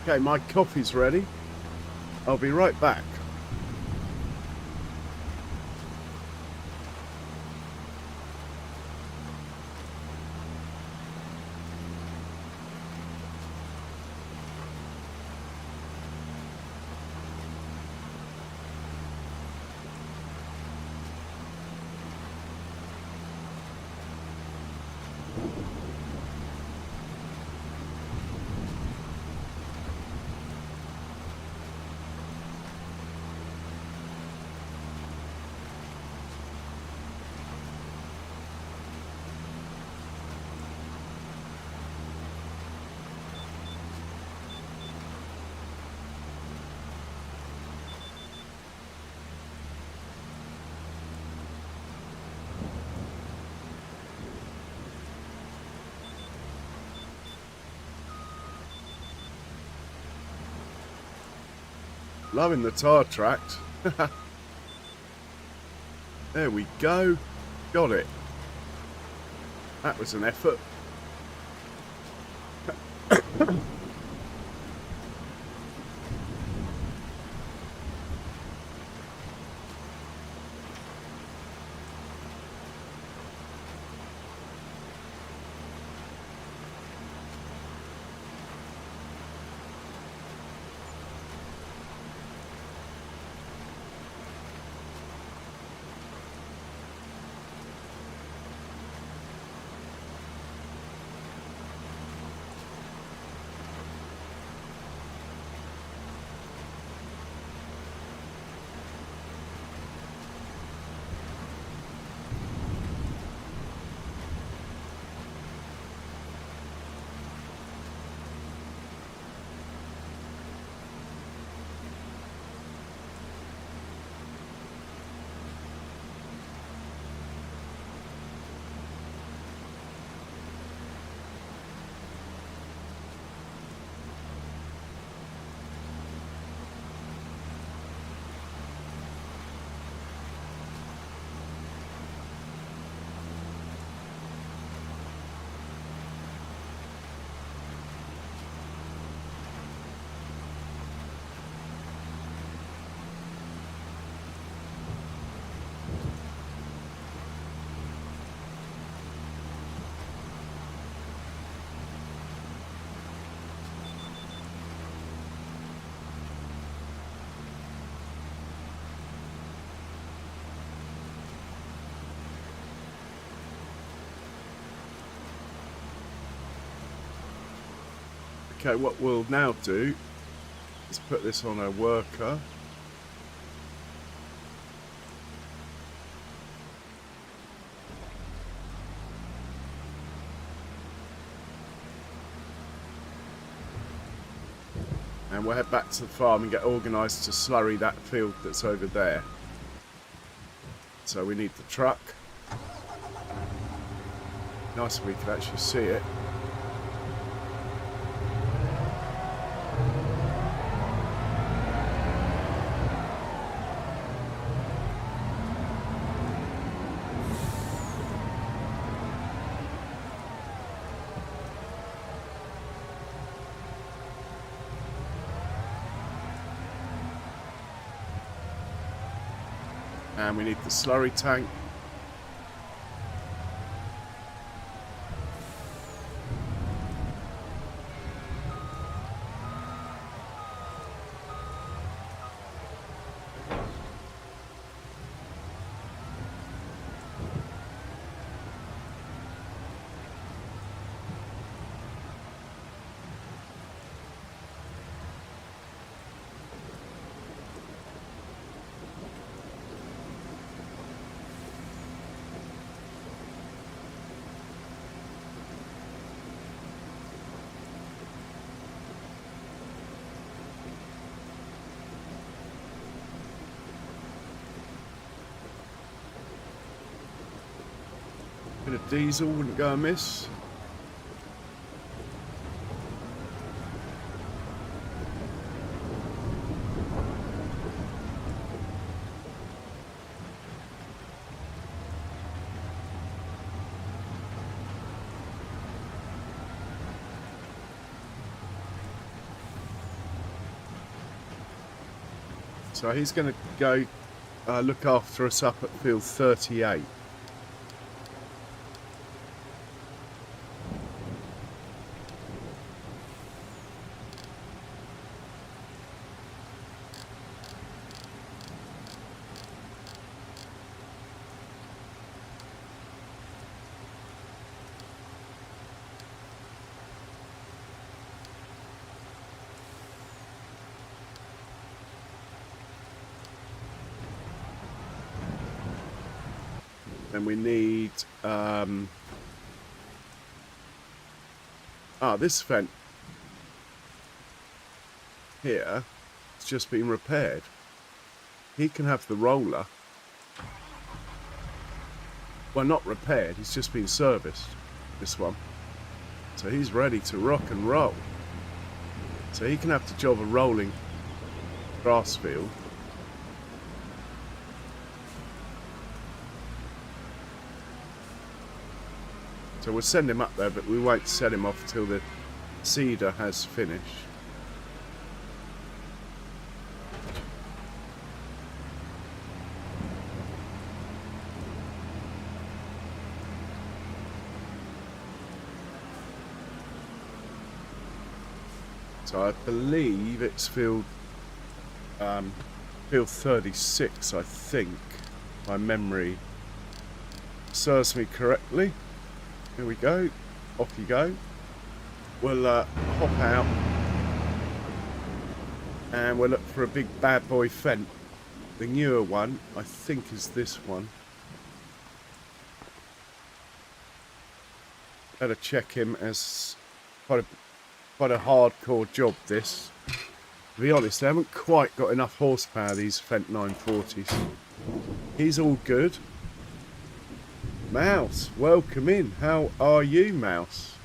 Okay, my coffee's ready. I'll be right back. Loving the tyre tracks. There we go. Got it. That was an effort. Okay, what we'll now do is put this on a worker. And we'll head back to the farm and get organised to slurry that field that's over there. So we need the truck. Nice if we could actually see it. And we need the slurry tank. Bit of diesel wouldn't go amiss. So he's going to go look after us up at field 38. And we need this vent here. It's just been repaired. He can have the roller. Well, not repaired, it's just been serviced, this one. So he's ready to rock and roll. So he can have the job of rolling grass field. So we'll send him up there, but we won't set him off till the seeder has finished. So I believe it's field 36, I think. My memory serves me correctly. Here we go. Off you go. We'll hop out and we'll look for a big bad boy fent. The newer one, I think, is this one. Better check him, as quite a hardcore job this. To be honest, they haven't quite got enough horsepower, these Fent 940s. He's all good. Mouse, welcome in. How are you, Mouse?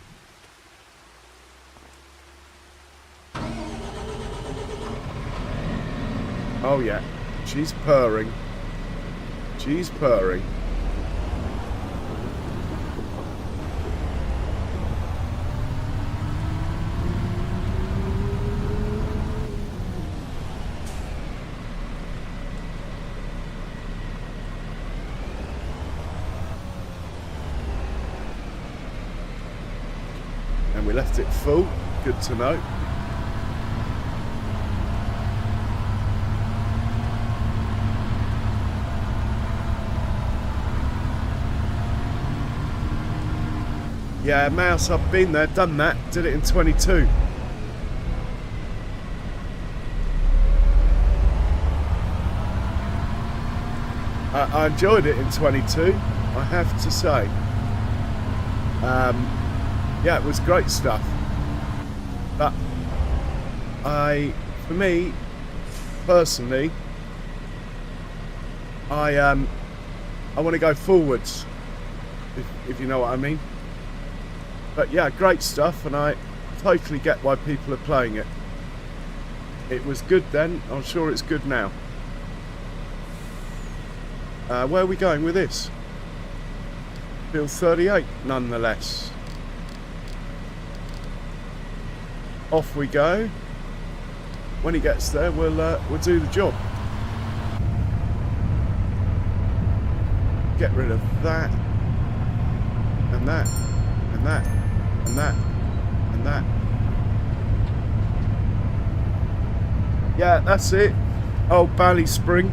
Oh yeah, she's purring. She's purring. And we left it full. Good to know. Yeah, Mouse, I've been there, done that, did it in 22. I enjoyed it in 22, I have to say. Yeah, it was great stuff. But for me, personally, I want to go forwards, if you know what I mean. But yeah, great stuff, and I totally get why people are playing it. It was good then, I'm sure it's good now. Where are we going with this? Field 38, nonetheless. Off we go. When he gets there, we'll do the job. Get rid of that, and that, and that, and that, and that. Yeah, that's it. Old Bally Spring.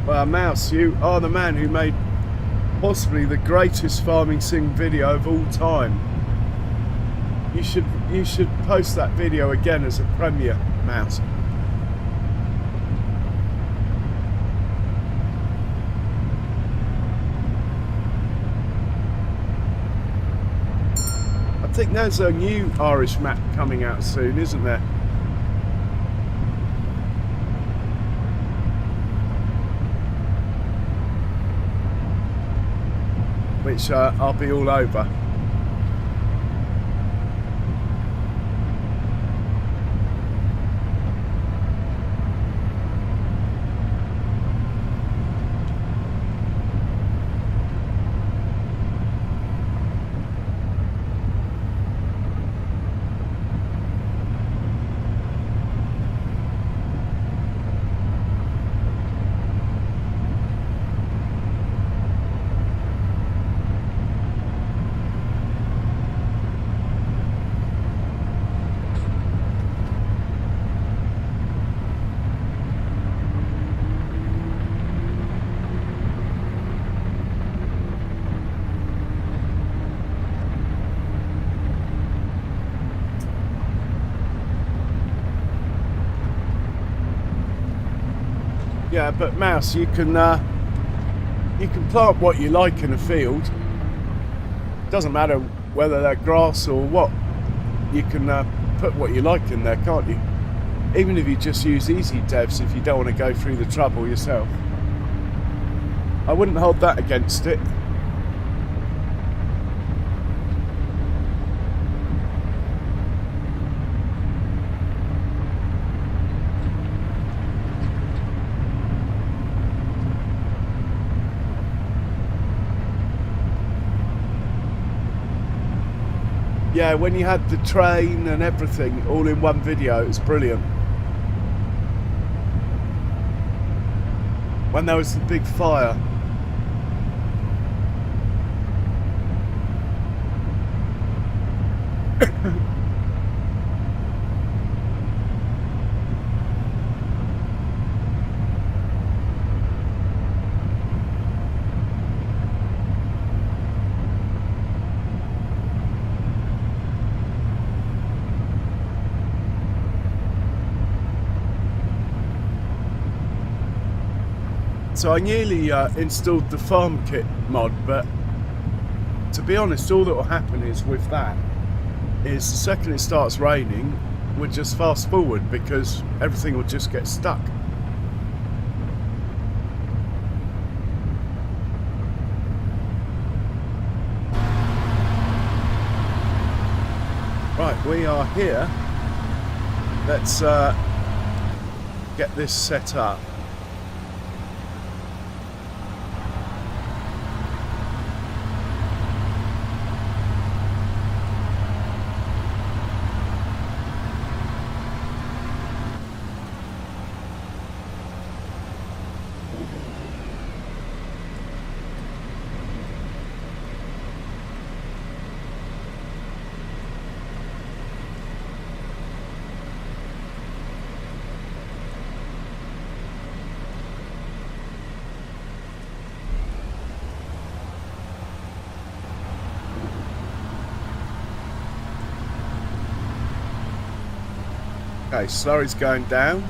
Well, Mouse, you are the man who made possibly the greatest farming sim video of all time. You should post that video again as a premiere, Mouse. I think there's a new Irish map coming out soon, isn't there? Which I'll be all over. Yeah, but Mouse, you can plant what you like in a field. Doesn't matter whether they're grass or what. You can put what you like in there, can't you? Even if you just use easy devs, if you don't want to go through the trouble yourself. I wouldn't hold that against it. Yeah, when you had the train and everything all in one video, it was brilliant. When there was the big fire. So I nearly installed the farm kit mod, but to be honest, all that will happen is with that is the second it starts raining, we'll just fast forward because everything will just get stuck. Right, we are here. Let's get this set up. Okay, slurry's going down.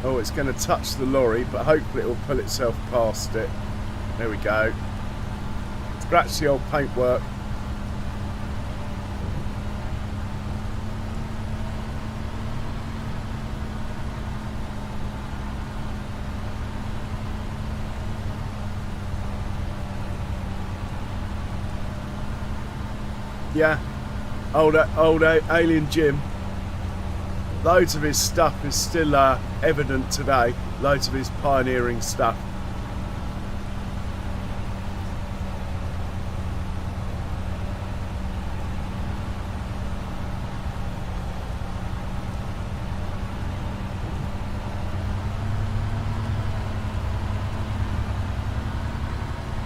Oh, it's going to touch the lorry, but hopefully it will pull itself past it. There we go. Scratch the old paintwork. Yeah, old Alien Jim. Loads of his stuff is still evident today. Loads of his pioneering stuff.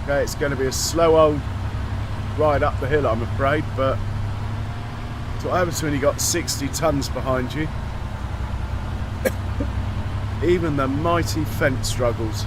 Okay, it's going to be a slow old ride up the hill, I'm afraid, but that's what happens when you got 60 tons behind you. Even the mighty Fent struggles.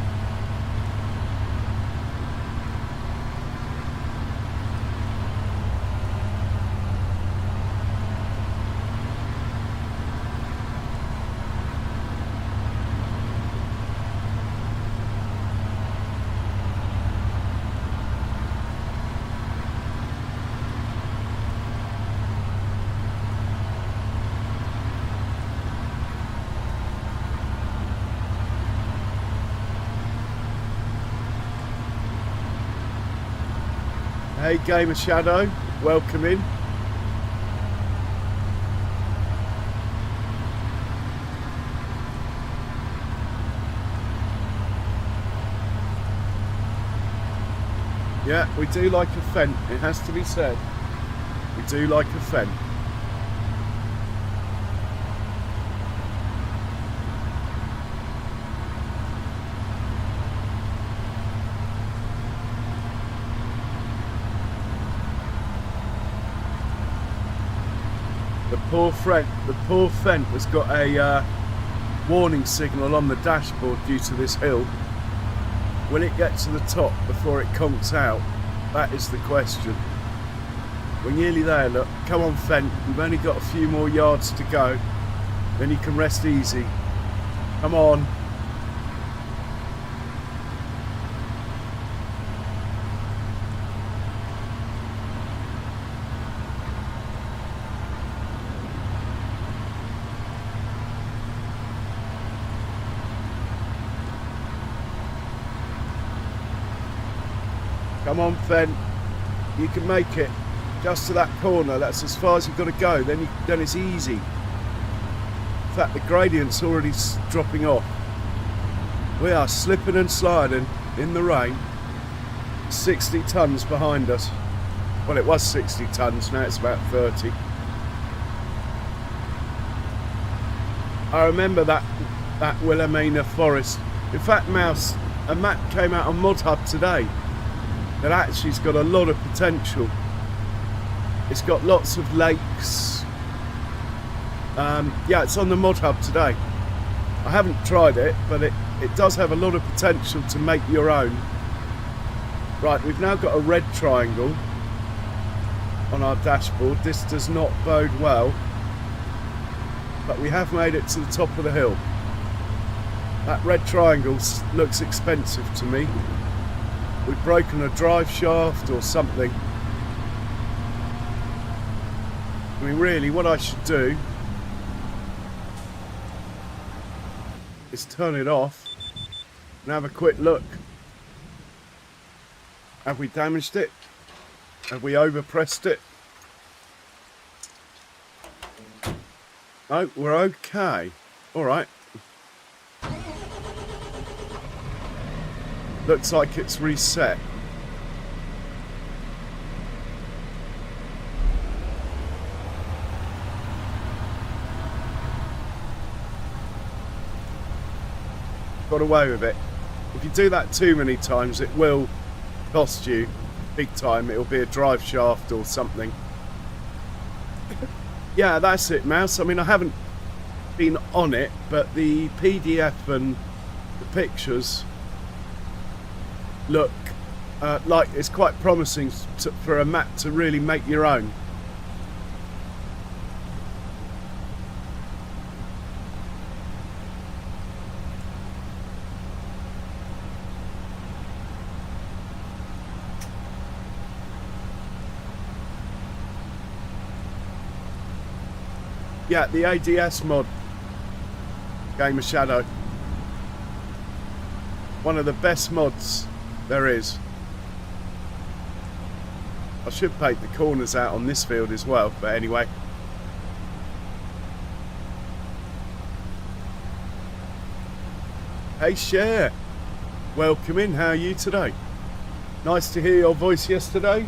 Hey Gamer Shadow, welcome in. Yeah, we do like a Fent, it has to be said. We do like a Fent. The poor Fent has got a warning signal on the dashboard due to this hill. Will it get to the top before it conks out? That is the question. We're nearly there, look. Come on Fent, we've only got a few more yards to go. Then you can rest easy. Come on. Come on, Fen. You can make it. Just to that corner. That's as far as you've got to go. Then it's easy. In fact, the gradient's already dropping off. We are slipping and sliding in the rain. 60 tons behind us. Well, it was 60 tons. Now it's about 30. I remember that Wilhelmina forest. In fact, Mouse, a map came out on Mod Hub today that actually's got a lot of potential. It's got lots of lakes. Yeah, it's on the Mod Hub today. I haven't tried it, but it does have a lot of potential to make your own. Right, we've now got a red triangle on our dashboard. This does not bode well, but we have made it to the top of the hill. That red triangle looks expensive to me. We've broken a drive shaft or something. I mean, really, what I should do is turn it off and have a quick look. Have we damaged it? Have we overpressed it? No, we're okay. All right. Looks like it's reset. Got away with it. If you do that too many times, it will cost you big time. It'll be a drive shaft or something. Yeah, that's it, Mouse. I mean, I haven't been on it, but the PDF and the pictures look like it's quite promising for a map to really make your own. Yeah, the ADS mod, Game of Shadow. One of the best mods there is. I should paint the corners out on this field as well, but anyway. Hey Cher, welcome in, how are you today? Nice to hear your voice yesterday.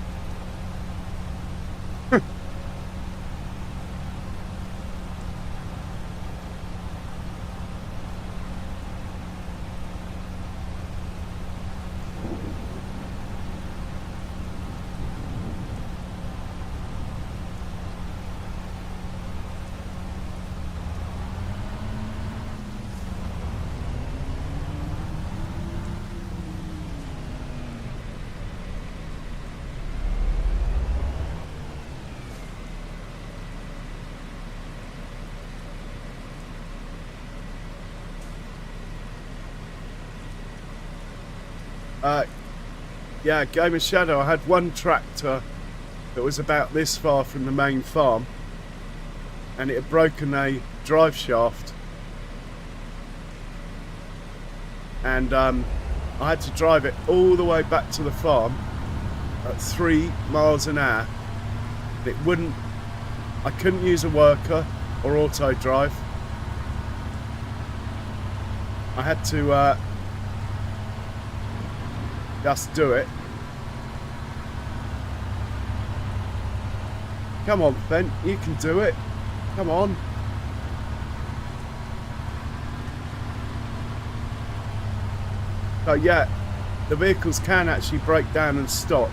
Yeah, Game of Shadow. I had one tractor that was about this far from the main farm, and it had broken a drive shaft, and I had to drive it all the way back to the farm at 3 miles an hour. It wouldn't. I couldn't use a worker or auto drive. I had to just do it. Come on, Ben, you can do it. Come on. So yeah, the vehicles can actually break down and stop.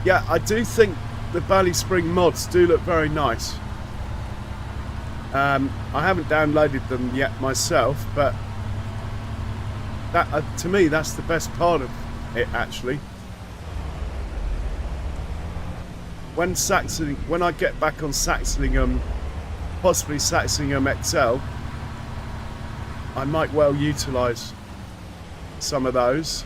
Yeah, I do think the Valley Spring mods do look very nice. I haven't downloaded them yet myself, but that to me that's the best part of it actually. when I get back on Saxoningham, possibly Saxoningham XL, I might well utilise some of those.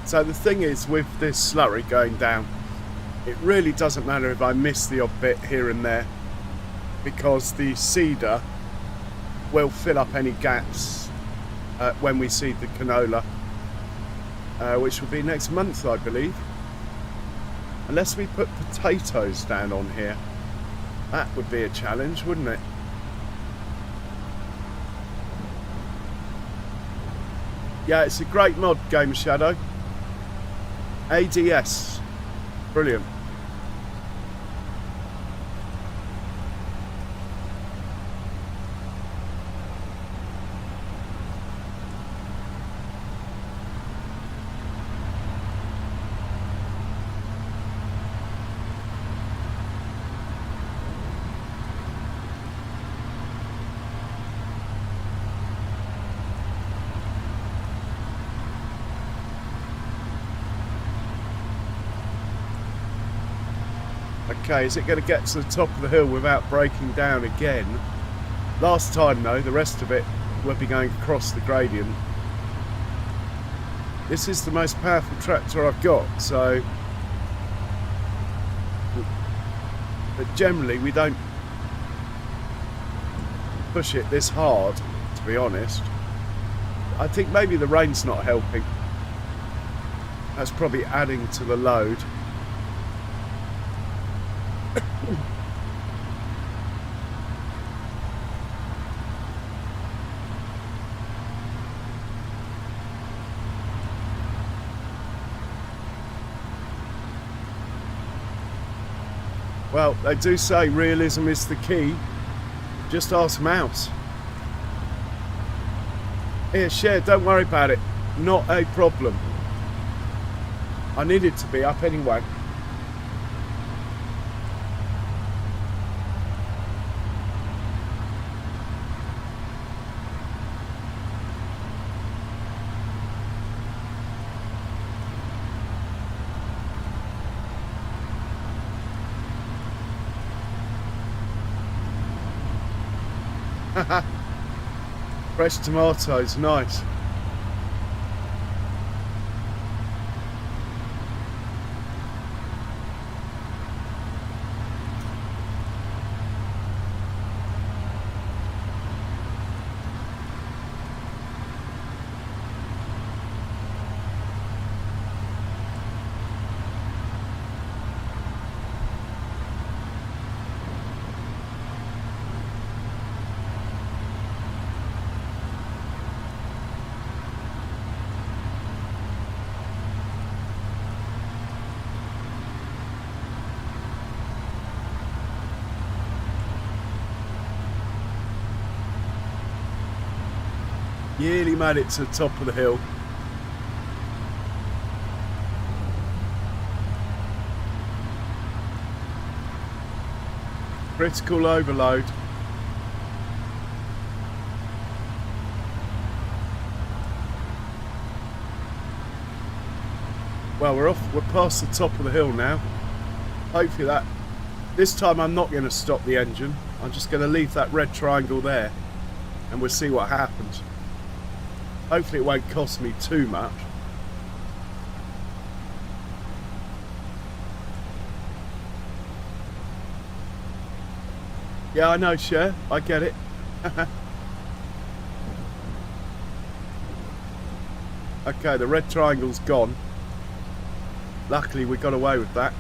So the thing is, with this slurry going down, it really doesn't matter if I miss the odd bit here and there, because the seeder will fill up any gaps when we seed the canola, which will be next month, I believe. Unless we put potatoes down on here, that would be a challenge, wouldn't it? Yeah, it's a great mod, Game Shadow. ADS, brilliant. Okay, is it going to get to the top of the hill without breaking down again? Last time though, the rest of it will be going across the gradient. This is the most powerful tractor I've got, so... But generally we don't push it this hard, to be honest. I think maybe the rain's not helping. That's probably adding to the load. Well, they do say realism is the key. Just ask Mouse. Here, share, don't worry about it. Not a problem. I needed to be up anyway. Fresh tomatoes, nice. Nearly made it to the top of the hill. Critical overload. Well, we're past the top of the hill now. Hopefully this time I'm not going to stop the engine. I'm just going to leave that red triangle there and we'll see what happens. Hopefully it won't cost me too much. Yeah, I know, Cher. I get it. Okay, the red triangle's gone. Luckily we got away with that.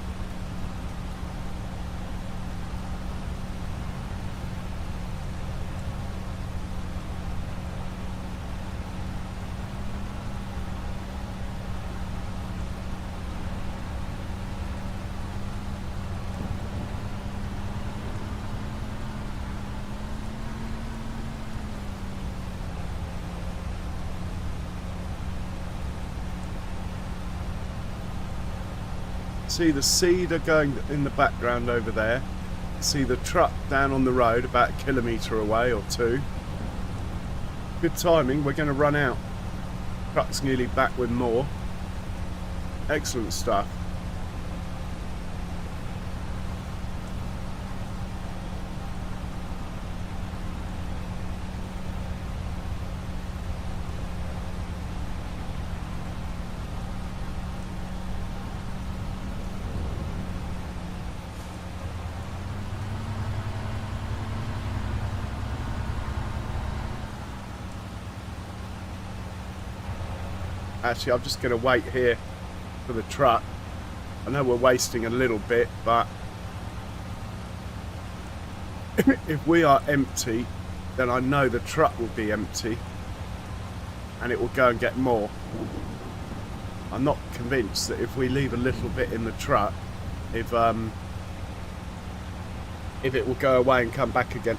See the cedar going in the background over there. See the truck down on the road about a kilometre away or two. Good timing, we're going to run out. Truck's nearly back with more. Excellent stuff. Actually, I'm just going to wait here for the truck. I know we're wasting a little bit, but if we are empty, then I know the truck will be empty and it will go and get more. I'm not convinced that if we leave a little bit in the truck, if it will go away and come back again.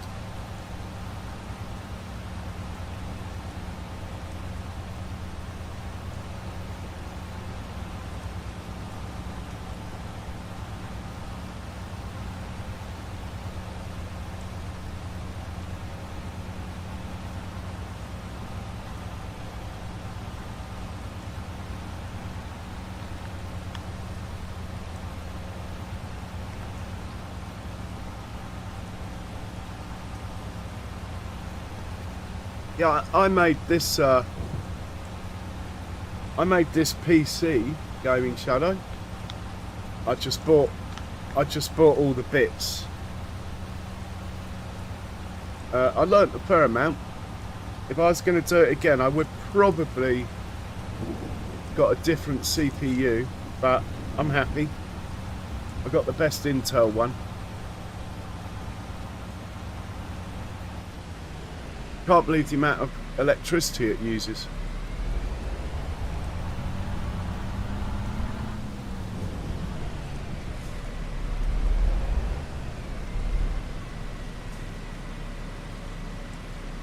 Yeah, I made this PC Gaming Shadow. I just bought all the bits. I learnt a fair amount. If I was going to do it again, I would probably got a different CPU, but I'm happy. I got the best Intel one. Can't believe the amount of electricity it uses.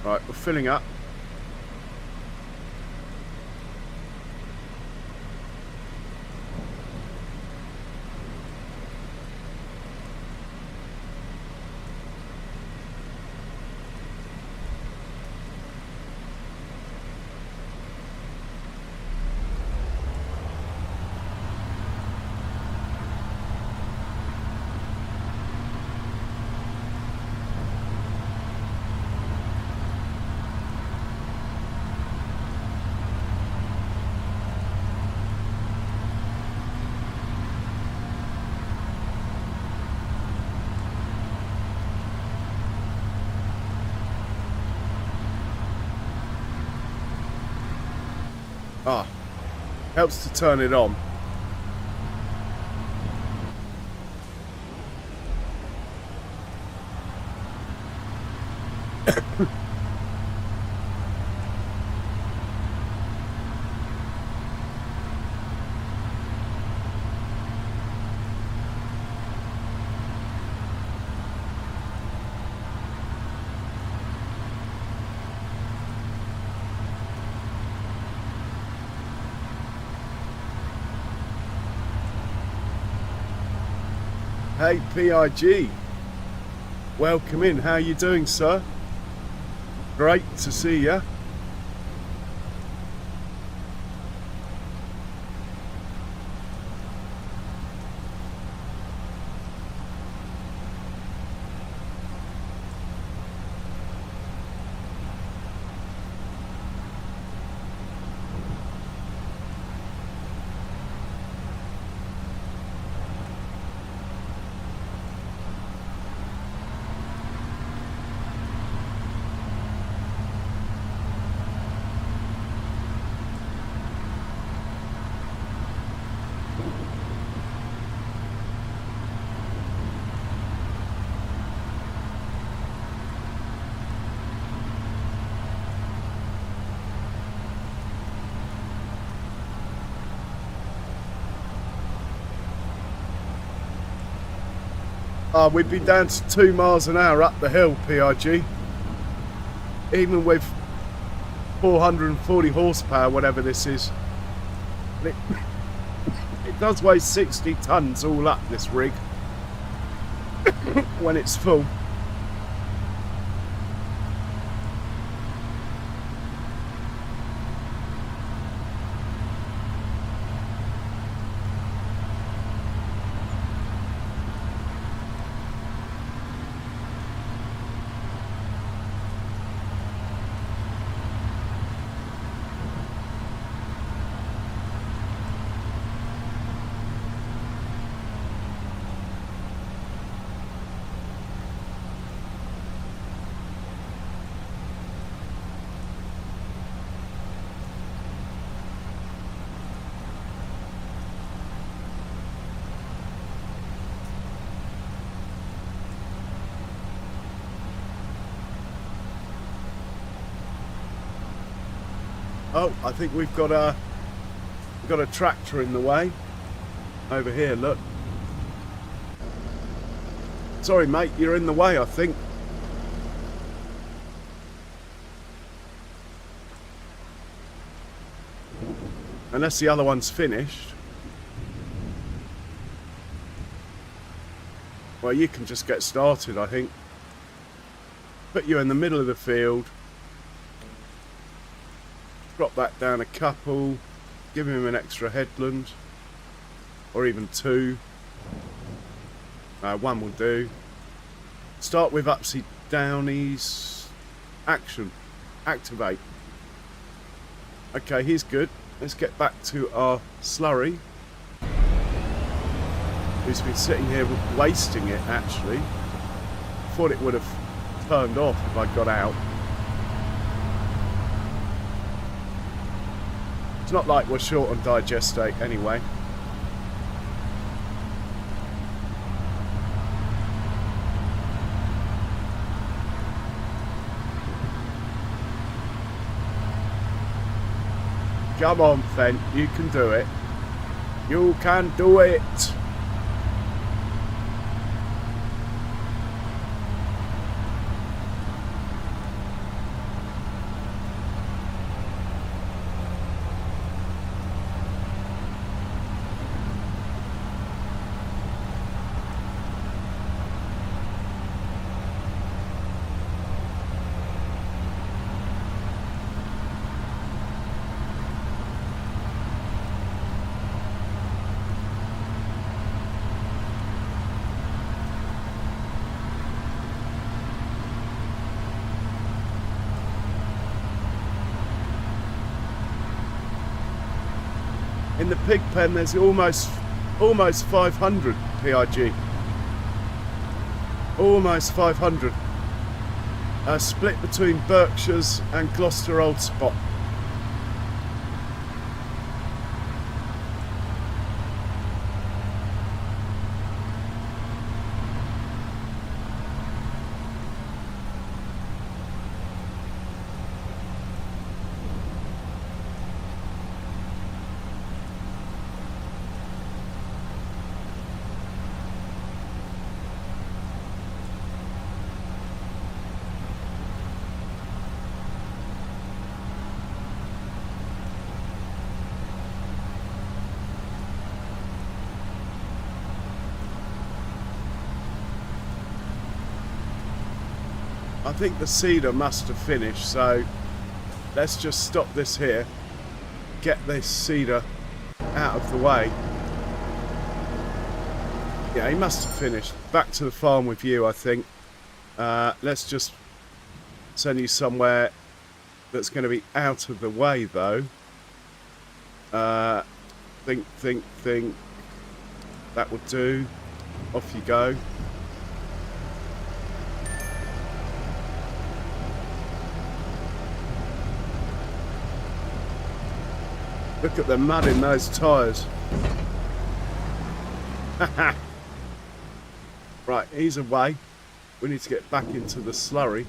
Right, we're filling up. Ah, helps to turn it on. Hey PIG, welcome in. How you doing, sir? Great to see you. We'd be down to 2 miles an hour up the hill, PIG. Even with 440 horsepower, whatever this is. It does weigh 60 tons all up, this rig, when it's full. Oh, I think we've got a tractor in the way. Over here, look. Sorry, mate, you're in the way, I think. Unless the other one's finished. Well, you can just get started, I think. Put you in the middle of the field. Drop that down a couple, give him an extra headland, or even 2. One will do. Start with upsy downies. Action. Activate. Okay, he's good. Let's get back to our slurry, who's been sitting here wasting it, actually. Thought it would have turned off if I got out. It's not like we're short on digestate anyway. Come on, Fent, you can do it. You can do it. In the pig pen, there's almost 500 PIG. Almost 500. Split between Berkshires and Gloucester Old Spot. I think the cedar must have finished, so let's just stop this here, get this cedar out of the way. Yeah, he must have finished. Back to the farm with you, I think. Let's just send you somewhere that's going to be out of the way, though. Think. That will do. Off you go. Look at the mud in those tyres. Right, he's away. We need to get back into the slurry.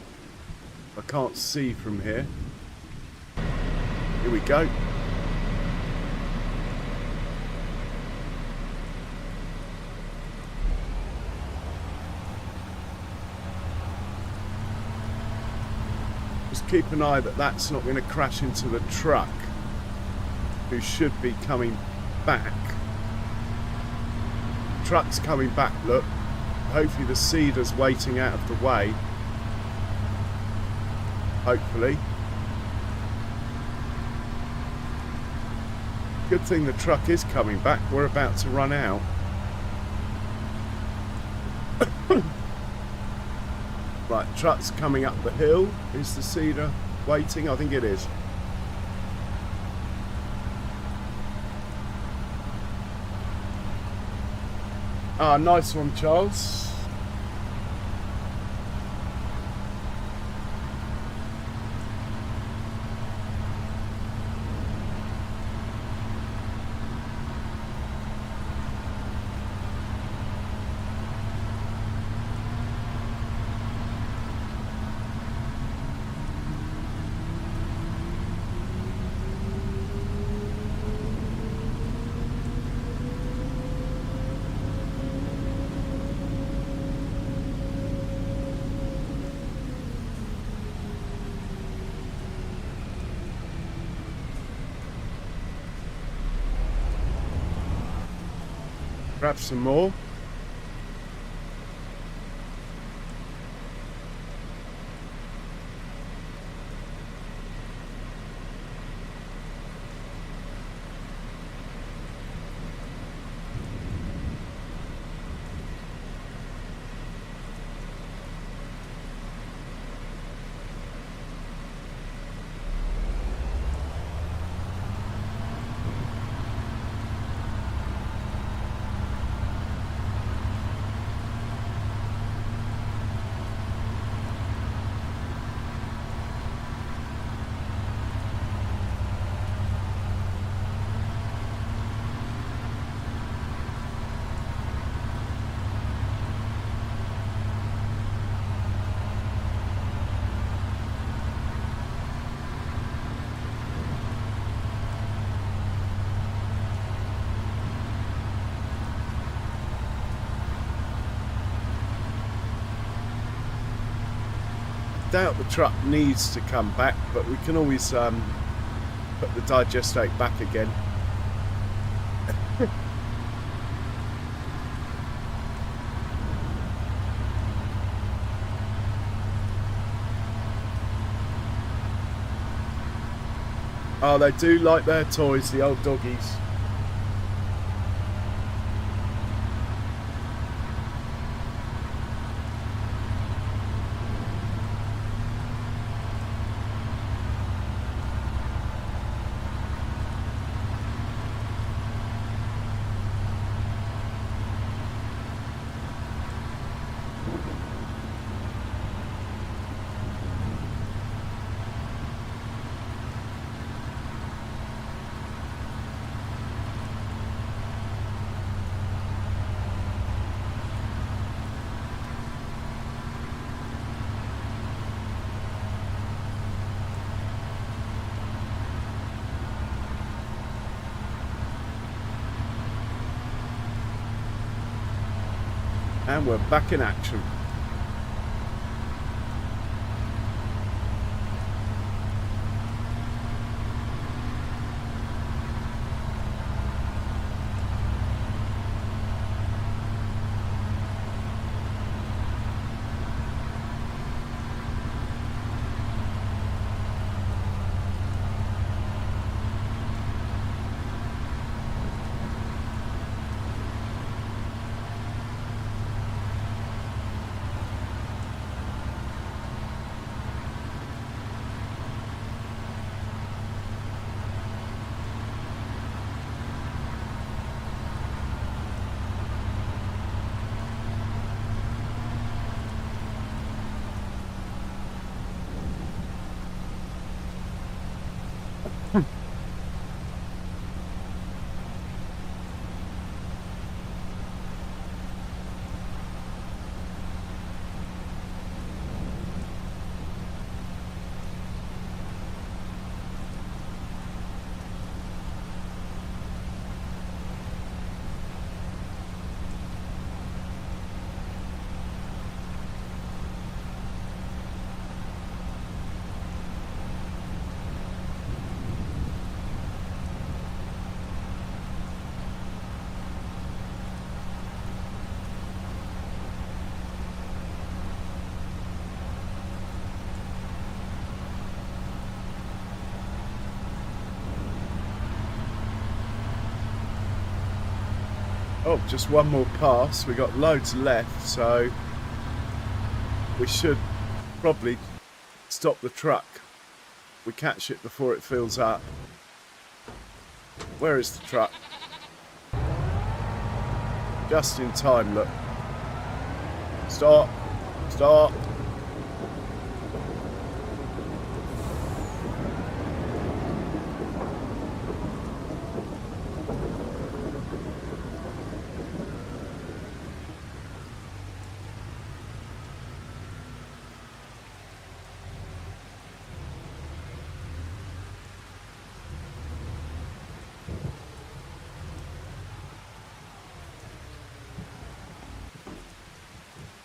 I can't see from here. Here we go. Just keep an eye that that's not going to crash into the truck, who should be coming back. Truck's coming back, look. Hopefully the cedar's waiting out of the way. Hopefully. Good thing the truck is coming back. We're about to run out. Right, truck's coming up the hill. Is the cedar waiting? I think it is. Ah, nice one, Charles. Grab some more. Doubt the truck needs to come back, but we can always put the digestate back again. Oh, they do like their toys, the old doggies. And we're back in action. Oh, just one more pass. We got loads left, so we should probably stop the truck. We catch it before it fills up. Where is the truck? Just in time, look. Stop. Stop.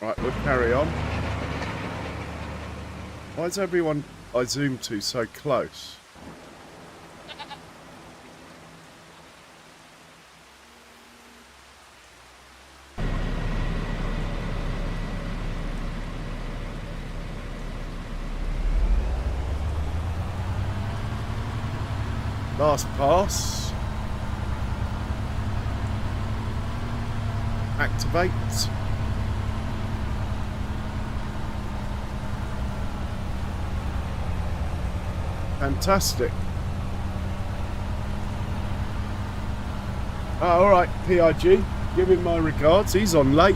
Right, we'll carry on. Why is everyone I zoom to so close? Last pass. Activate. Fantastic. Oh, all right, PIG. Give him my regards. He's on late.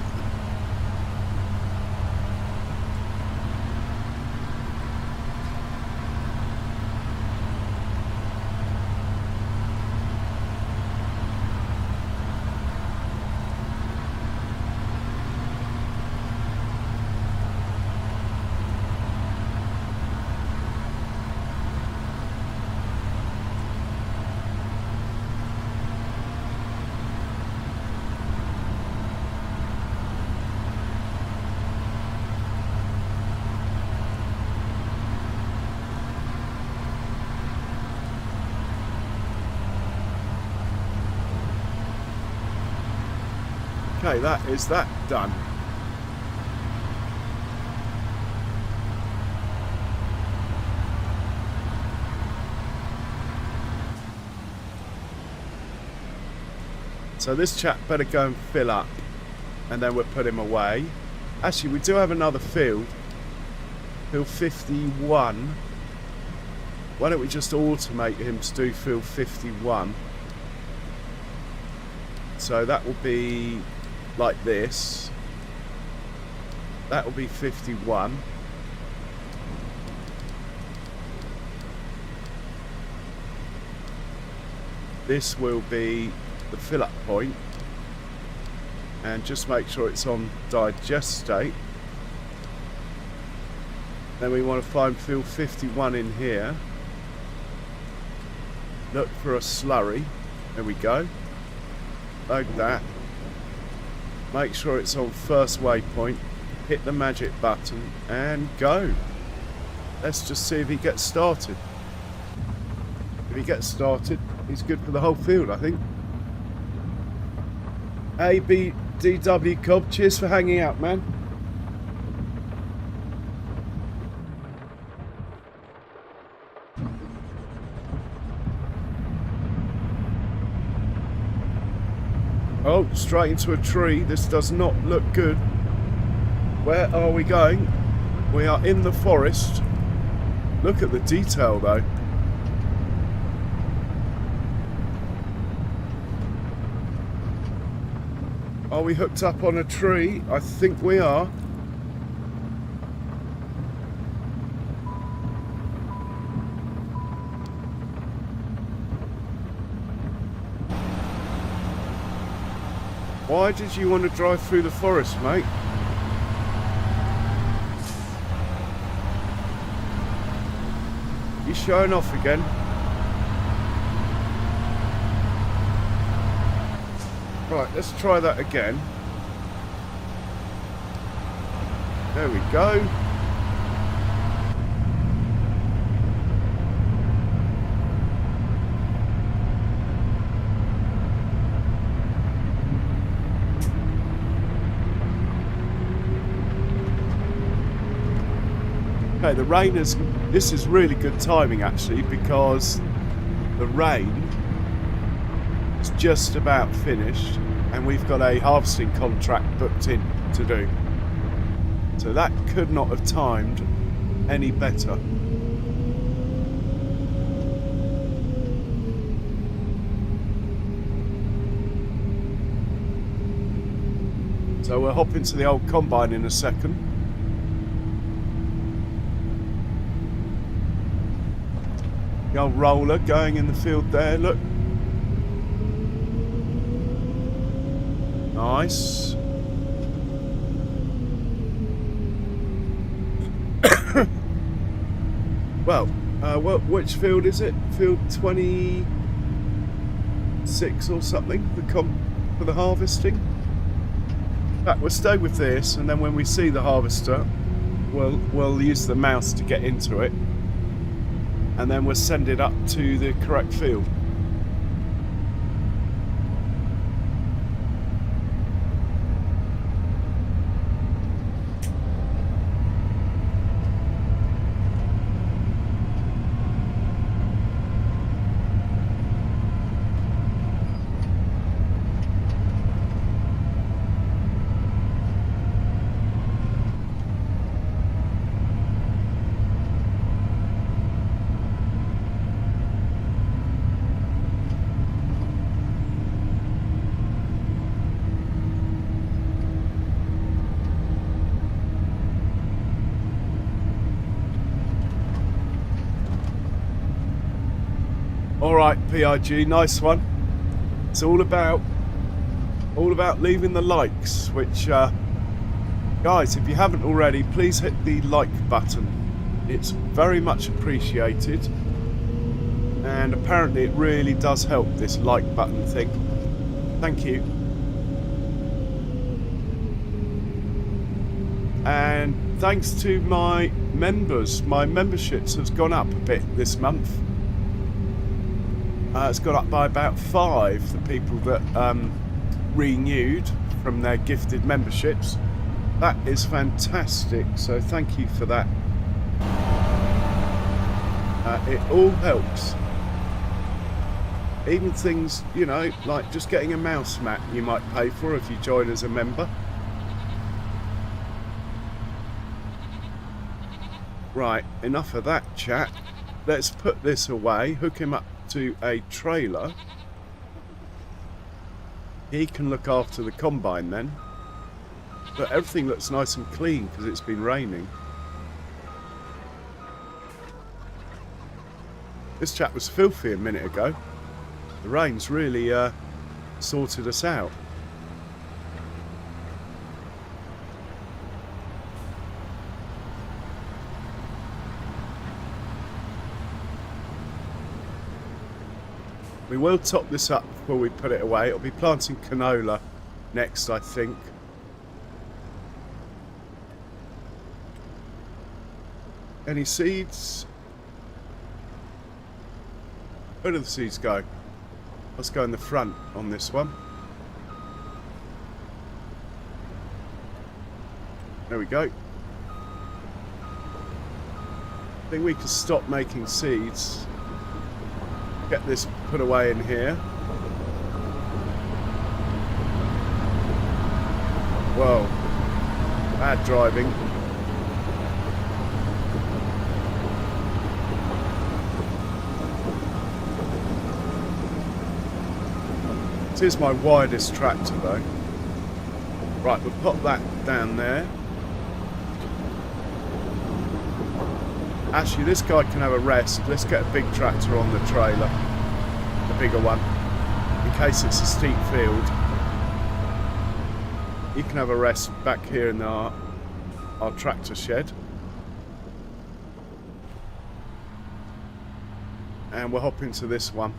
Okay, that is that done. So this chap better go and fill up, and then we'll put him away. Actually, we do have another field. Field 51. Why don't we just automate him to do field 51? So that will be like this. That will be 51. This will be the fill up point, and just make sure it's on digest state. Then we want to find field 51 in here. Look for a slurry. There we go. Load that. Make sure it's on first waypoint. Hit the magic button and go. Let's just see if he gets started. If he gets started, he's good for the whole field, I think. ABDW Cobb, cheers for hanging out, man. Oh, straight into a tree. This does not look good. Where are we going? We are in the forest. Look at the detail, though. Are we hooked up on a tree? I think we are. Why did you want to drive through the forest, mate? You showing off again? Right, let's try that again. There we go. Okay, the rain is... This is really good timing, actually, because the rain is just about finished, and we've got a harvesting contract booked in to do. So that could not have timed any better. So we'll hop into the old combine in a second. The old roller going in the field there, look. Nice. Well, which field is it? Field 26 or something for the harvesting? But we'll stay with this, and then when we see the harvester, we'll use the mouse to get into it, and then we'll send it up to the correct field. Alright, PIG, nice one. It's all about leaving the likes, which guys, if you haven't already, please hit the like button. It's very much appreciated, and apparently it really does help, this like button thing. Thank you. And thanks to my members, my memberships has gone up a bit this month. It's gone up by about 5, the people that renewed from their gifted memberships. That is fantastic, so thank you for that. It all helps. Even things, you know, like just getting a mouse mat you might pay for if you join as a member. Right, enough of that chat. Let's put this away, hook him up to a trailer. He can look after the combine then. But everything looks nice and clean because it's been raining. This chat was filthy a minute ago. The rain's really sorted us out. We will top this up before we put it away. It'll be planting canola next, I think. Any seeds? Where do the seeds go? Let's go in the front on this one. There we go. I think we can stop making seeds. Get this put away in here. Whoa. Bad driving. This is my widest tractor though. Right, we'll pop that down there. Actually, this guy can have a rest. Let's get a big tractor on the trailer. The bigger one. In case it's a steep field. You can have a rest back here in our tractor shed. And we'll hop into this one.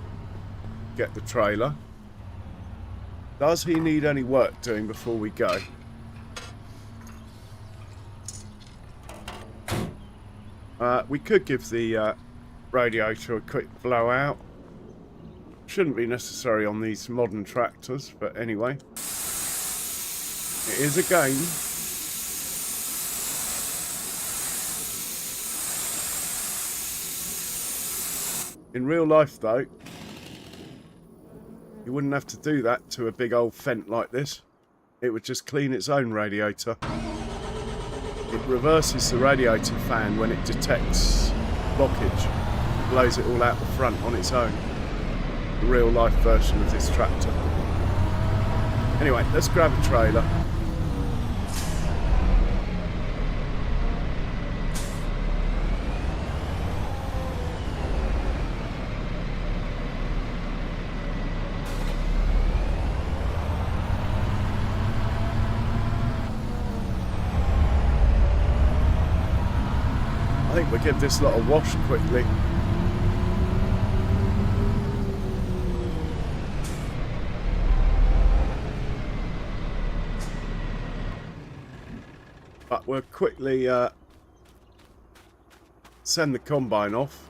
Get the trailer. Does he need any work doing before we go? We could give the radiator a quick blowout. Shouldn't be necessary on these modern tractors, but anyway. It is a game. In real life though, You wouldn't have to do that to a big old Fent like this. It would just clean its own radiator. It reverses the radiator fan when it detects blockage. Blows it all out the front on its own. The real life version of this tractor. Anyway, let's grab a trailer. I think we'll give this lot a wash quickly. But we'll quickly send the combine off.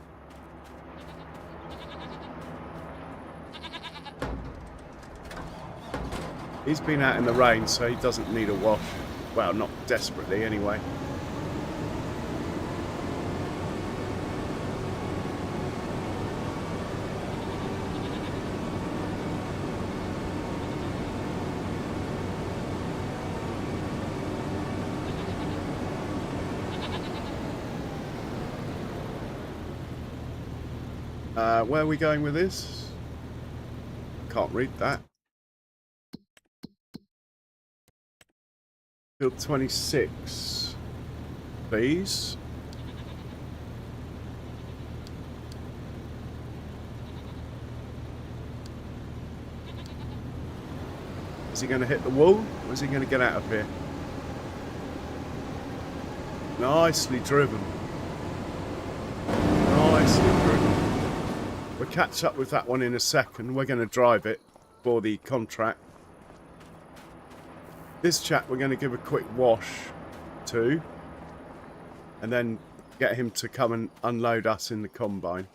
He's been out in the rain, so he doesn't need a wash. Well, not desperately anyway. Where are we going with this? Can't read that. Field 26, please. Is he going to hit the wall, or is he going to get out of here? Nicely driven. Nicely driven. We'll catch up with that one in a second. We're going to drive it for the contract. This chap we're going to give a quick wash to, and then get him to come and unload us in the combine.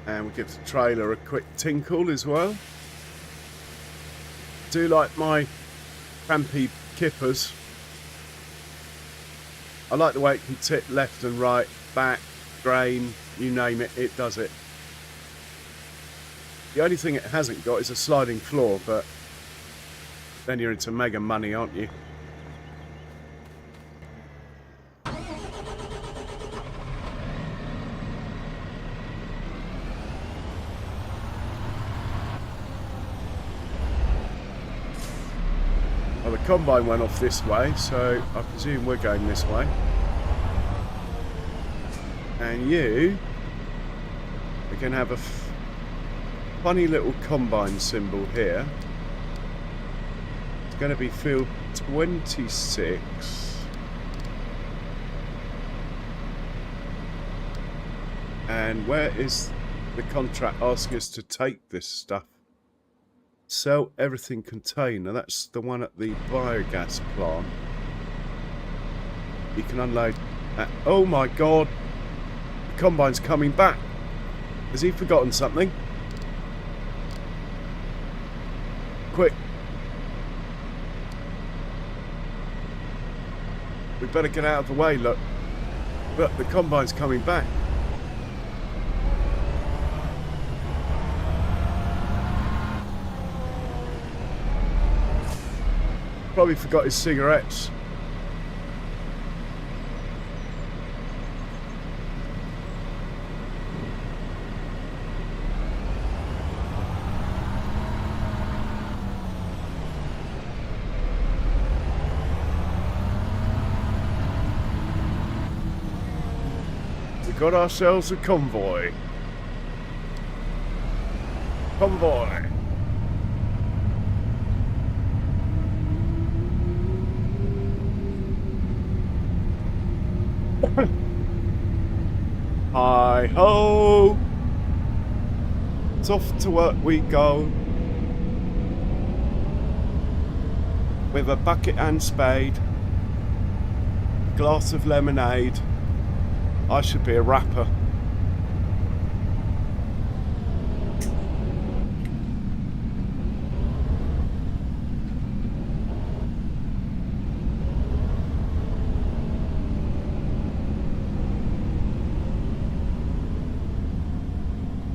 And we'll give the trailer a quick tinkle as well. Do like my crampy kippers. I like the way it can tip left and right, back, grain, you name it, it does it. The only thing it hasn't got is a sliding floor, but then you're into mega money, aren't you? Well, the combine went off this way, so I presume we're going this way. And you are going to have a funny little combine symbol here. It's going to be field 26. And where is the contract asking us to take this stuff? Sell everything container. That's the one at the biogas plant. You can unload that. Oh my god! The combine's coming back. Has he forgotten something? Quick! We better get out of the way, look. Look, the combine's coming back. Probably forgot his cigarettes. We got ourselves a convoy. Convoy. Hi ho! It's off to work we go. with a bucket and spade, glass of lemonade, I should be a rapper.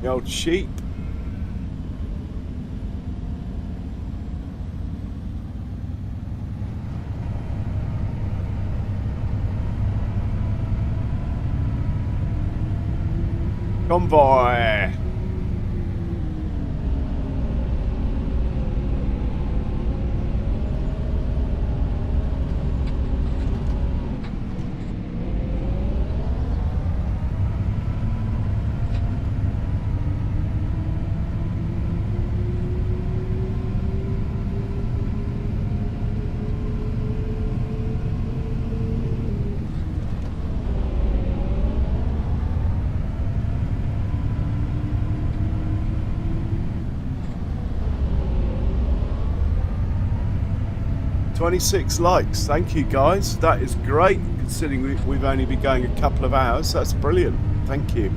The old sheep. Convoy. "26 likes, thank you guys, that is great considering we've only been going a couple of hours. That's brilliant, thank you."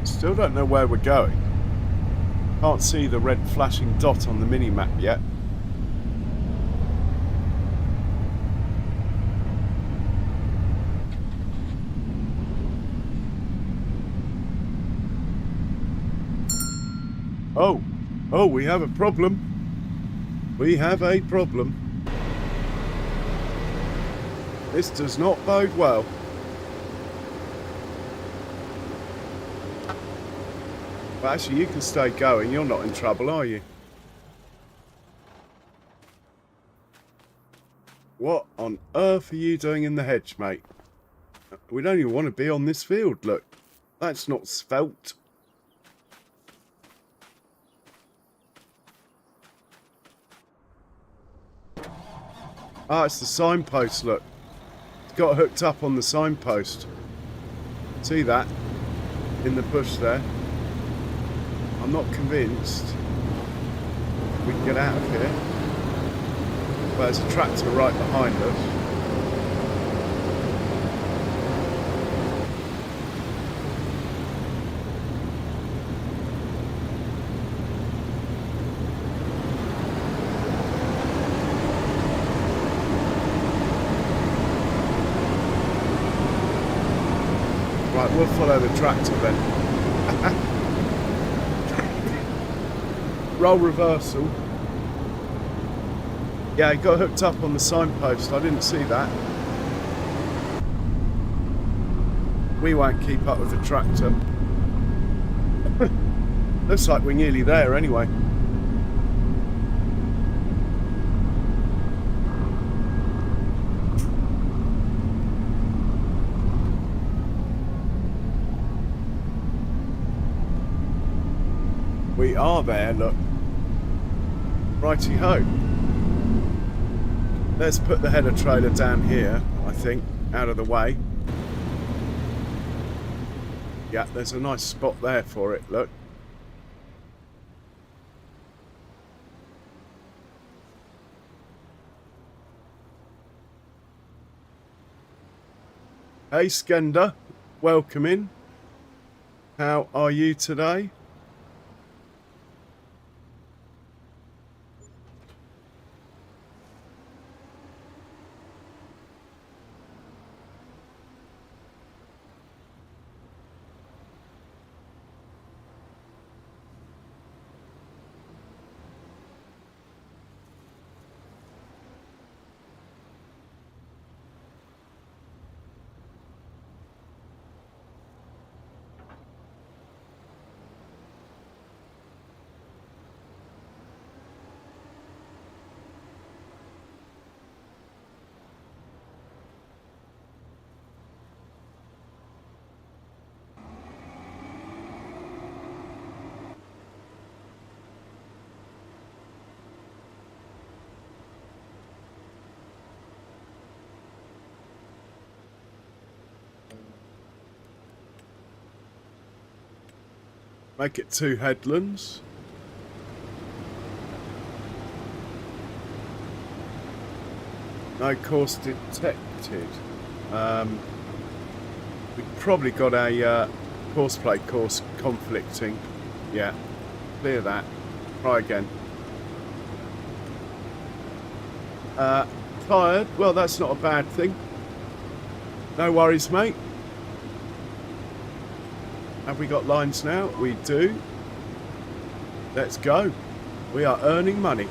Still don't know where we're going. Can't see the red flashing dot on the mini-map yet. Oh, we have a problem. We have a problem. This does not bode well. But actually, you can stay going. You're not in trouble, are you? What on earth are you doing in the hedge, mate? We don't even want to be on this field, look. That's not svelte. Ah, it's the signpost, look. It's got hooked up on the signpost. See that? In the bush there. I'm not convinced we can get out of here. Well, there's a tractor right behind us. Right, we'll follow the tractor then. Roll reversal. Yeah, it got hooked up on the signpost. I didn't see that. We won't keep up with the tractor. Looks like we're nearly there anyway. We are there, look. Righty-ho. Let's put the header trailer down here, I think, out of the way. Yeah, there's a nice spot there for it, look. Hey, Skender. Welcome in. How are you today? Make it 2 headlands. No course detected. We've probably got a course plate course conflicting. Yeah, clear that. Try again. Tired? Well, that's not a bad thing. No worries, mate. Have we got lines now? We do. Let's go. We are earning money.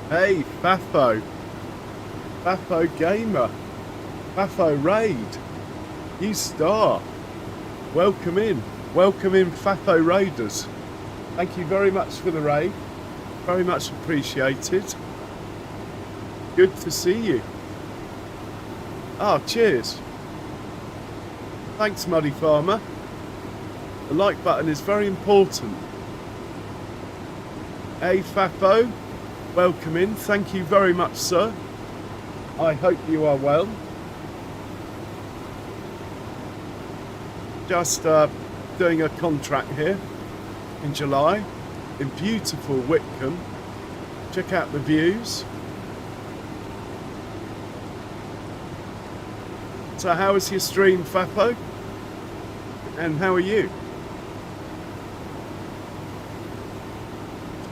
Hey, Fafo. Fafo Gamer. Fafo Raid. You star. Welcome in. Welcome in, Fafo Raiders. Thank you very much for the raid. Very much appreciated. Good to see you. Oh, cheers. Thanks, Muddy Farmer. The like button is very important. Hey, Fafo. Welcome in. Thank you very much, sir. I hope you are well. Just doing a contract here in July in beautiful Witcombe. Check out the views. So how was your stream, Fafo? And how are you?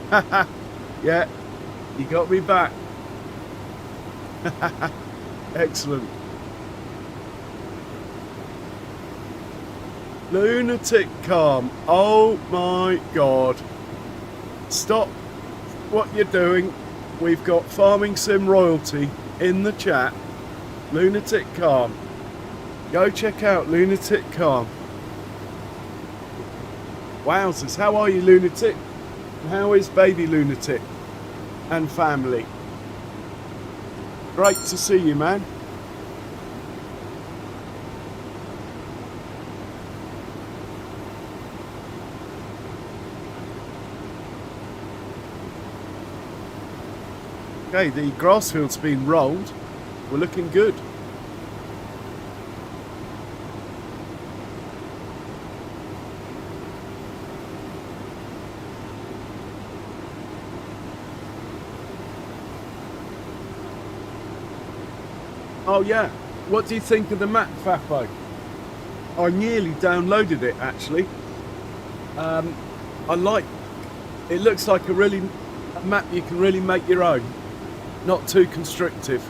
Haha, yeah. You got me back. Excellent. Lunatic calm. Oh my god. Stop what you're doing. We've got Farming Sim royalty in the chat. Lunatic calm. Go check out Lunatic calm. Wowzers. How are you, Lunatic? How is baby Lunatic? And family. Great to see you, man. Okay, the grass field's been rolled. We're looking good. Oh yeah, what do you think of the map, Fafo? I nearly downloaded it actually. I like, it looks like a map you can really make your own. Not too constrictive.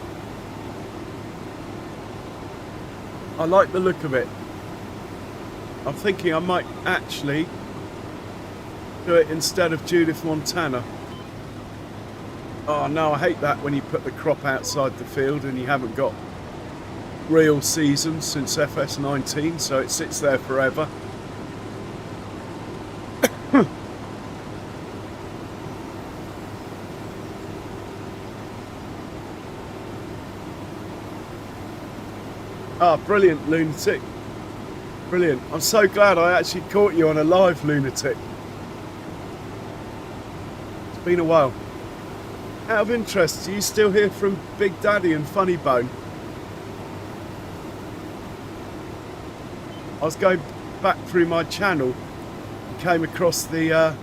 I like the look of it. I'm thinking I might actually do it instead of Judith Montana. Oh no, I hate that when you put the crop outside the field and you haven't got real seasons since FS19, so it sits there forever. Ah, brilliant, Lunatic. Brilliant. I'm so glad I actually caught you on a live, Lunatic. It's been a while. Out of interest, do you still hear from Big Daddy and Funny Bone? I was going back through my channel and came across the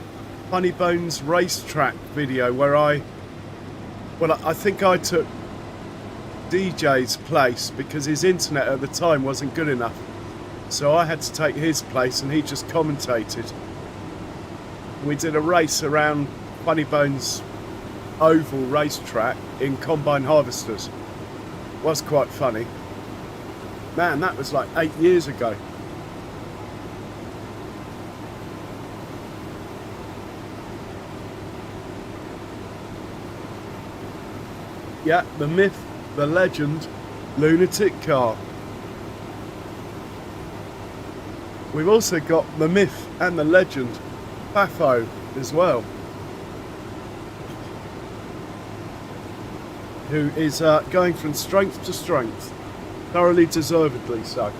Funny Bones racetrack video where I think I took DJ's place because his internet at the time wasn't good enough. So I had to take his place and he just commentated. We did a race around Funny Bones oval racetrack in combine harvesters. It was quite funny. Man, that was like 8 years ago. Yeah, the myth, the legend, Lunatic car. We've also got the myth and the legend, Baffo, as well, who is going from strength to strength, thoroughly deservedly so.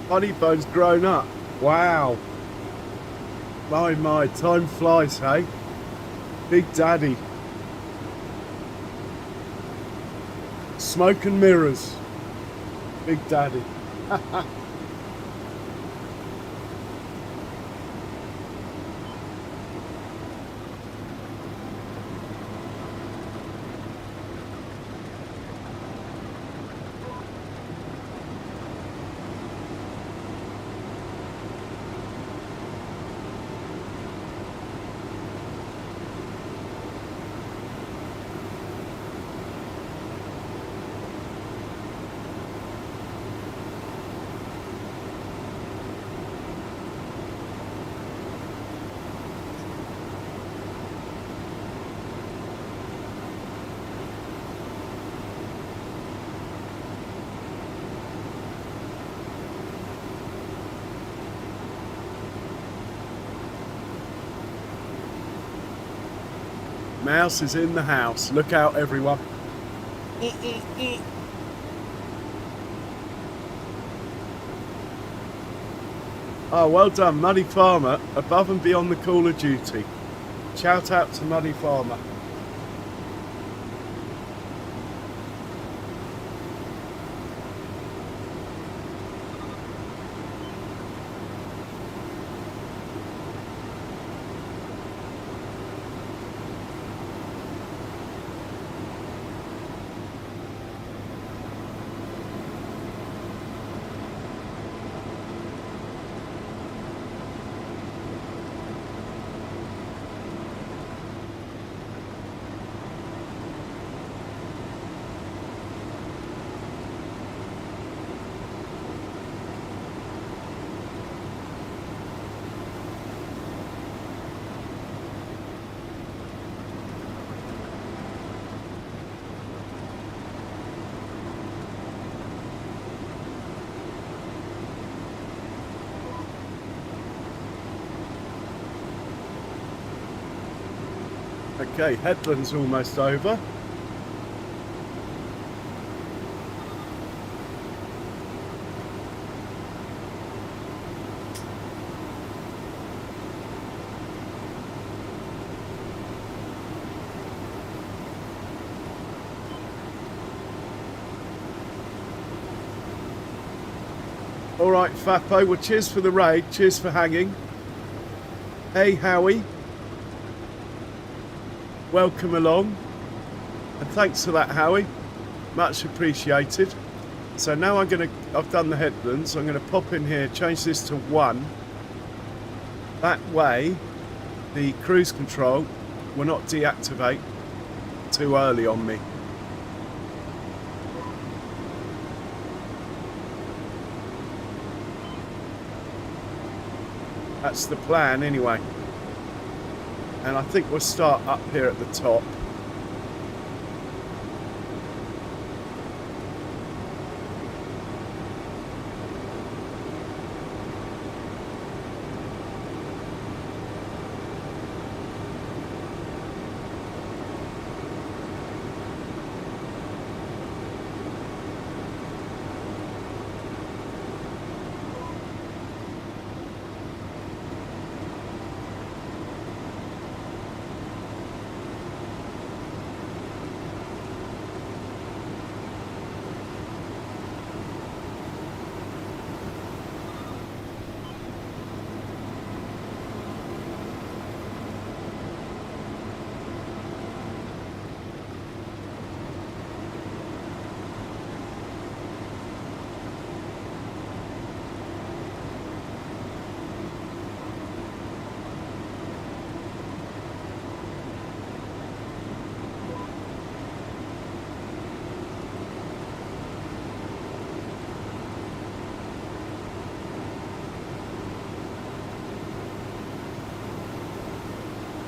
Funny Bone's grown up. Wow. My, time flies, hey? Big Daddy. Smoke and mirrors. Big Daddy. Mouse is in the house. Look out, everyone. Oh, well done, Muddy Farmer, above and beyond the call of duty. Shout out to Muddy Farmer. Okay, headland's almost over. All right, Fappo. Well, cheers for the raid. Cheers for hanging. Hey, Howie. Welcome along. And thanks for that, Howie. Much appreciated. So now I've done the headlands. I'm going to pop in here, change this to 1. That way, the cruise control will not deactivate too early on me. That's the plan anyway. And I think we'll start up here at the top.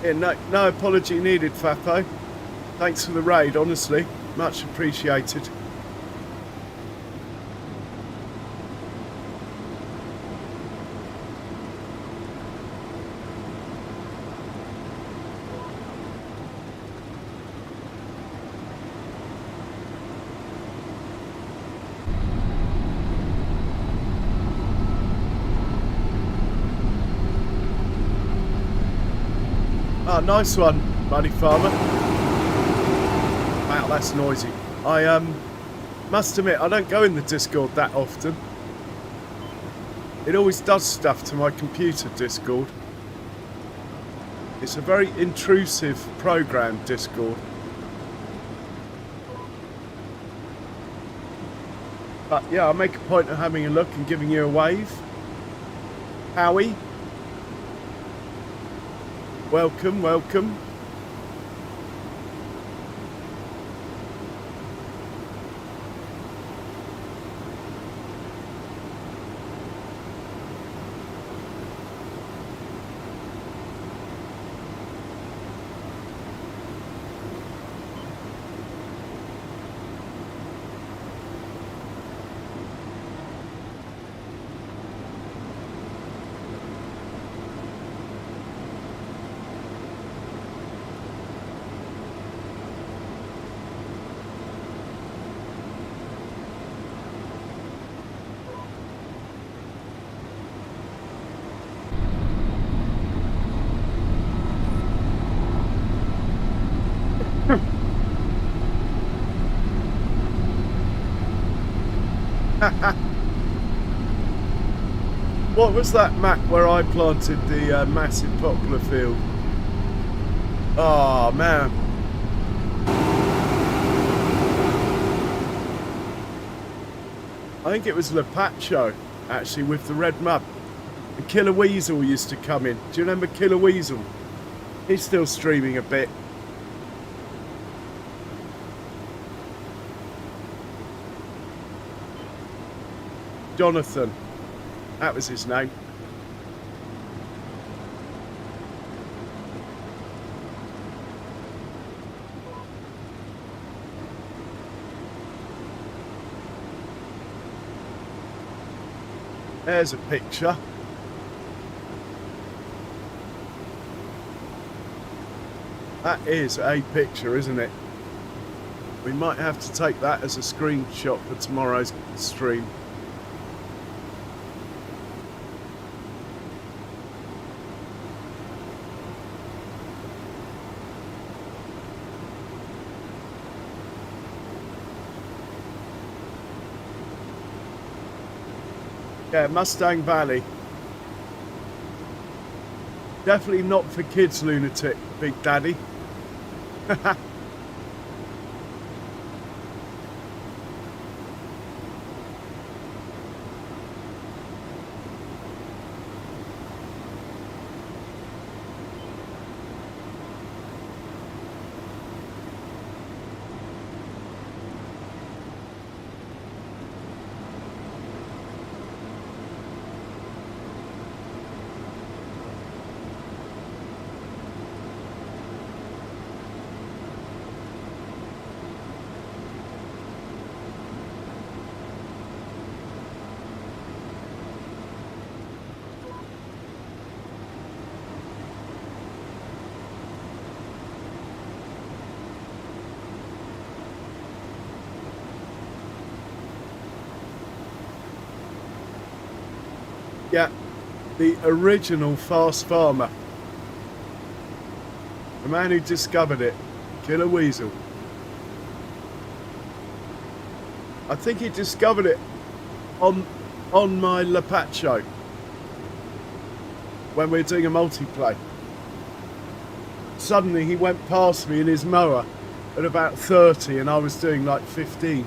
Yeah, no apology needed, Fappo. Thanks for the raid, honestly. Much appreciated. Oh, nice one, buddy farmer. Wow, that's noisy. I must admit, I don't go in the Discord that often. It always does stuff to my computer, Discord. It's a very intrusive program, Discord. But yeah, I'll make a point of having a look and giving you a wave. Howie. Welcome, welcome. What was that map where I planted the massive poplar field? Oh man. I think it was Lepacho, actually, with the red mud. And Killer Weasel used to come in. Do you remember Killer Weasel? He's still streaming a bit. Jonathan. That was his name. There's a picture. That is a picture, isn't it? We might have to take that as a screenshot for tomorrow's stream. Yeah, Mustang Valley. Definitely not for kids, lunatic, Big Daddy. Yeah, the original fast farmer. The man who discovered it, Killer Weasel. I think he discovered it on my Lapacho when we were doing a multiplay. Suddenly he went past me in his mower at about 30 and I was doing like 15.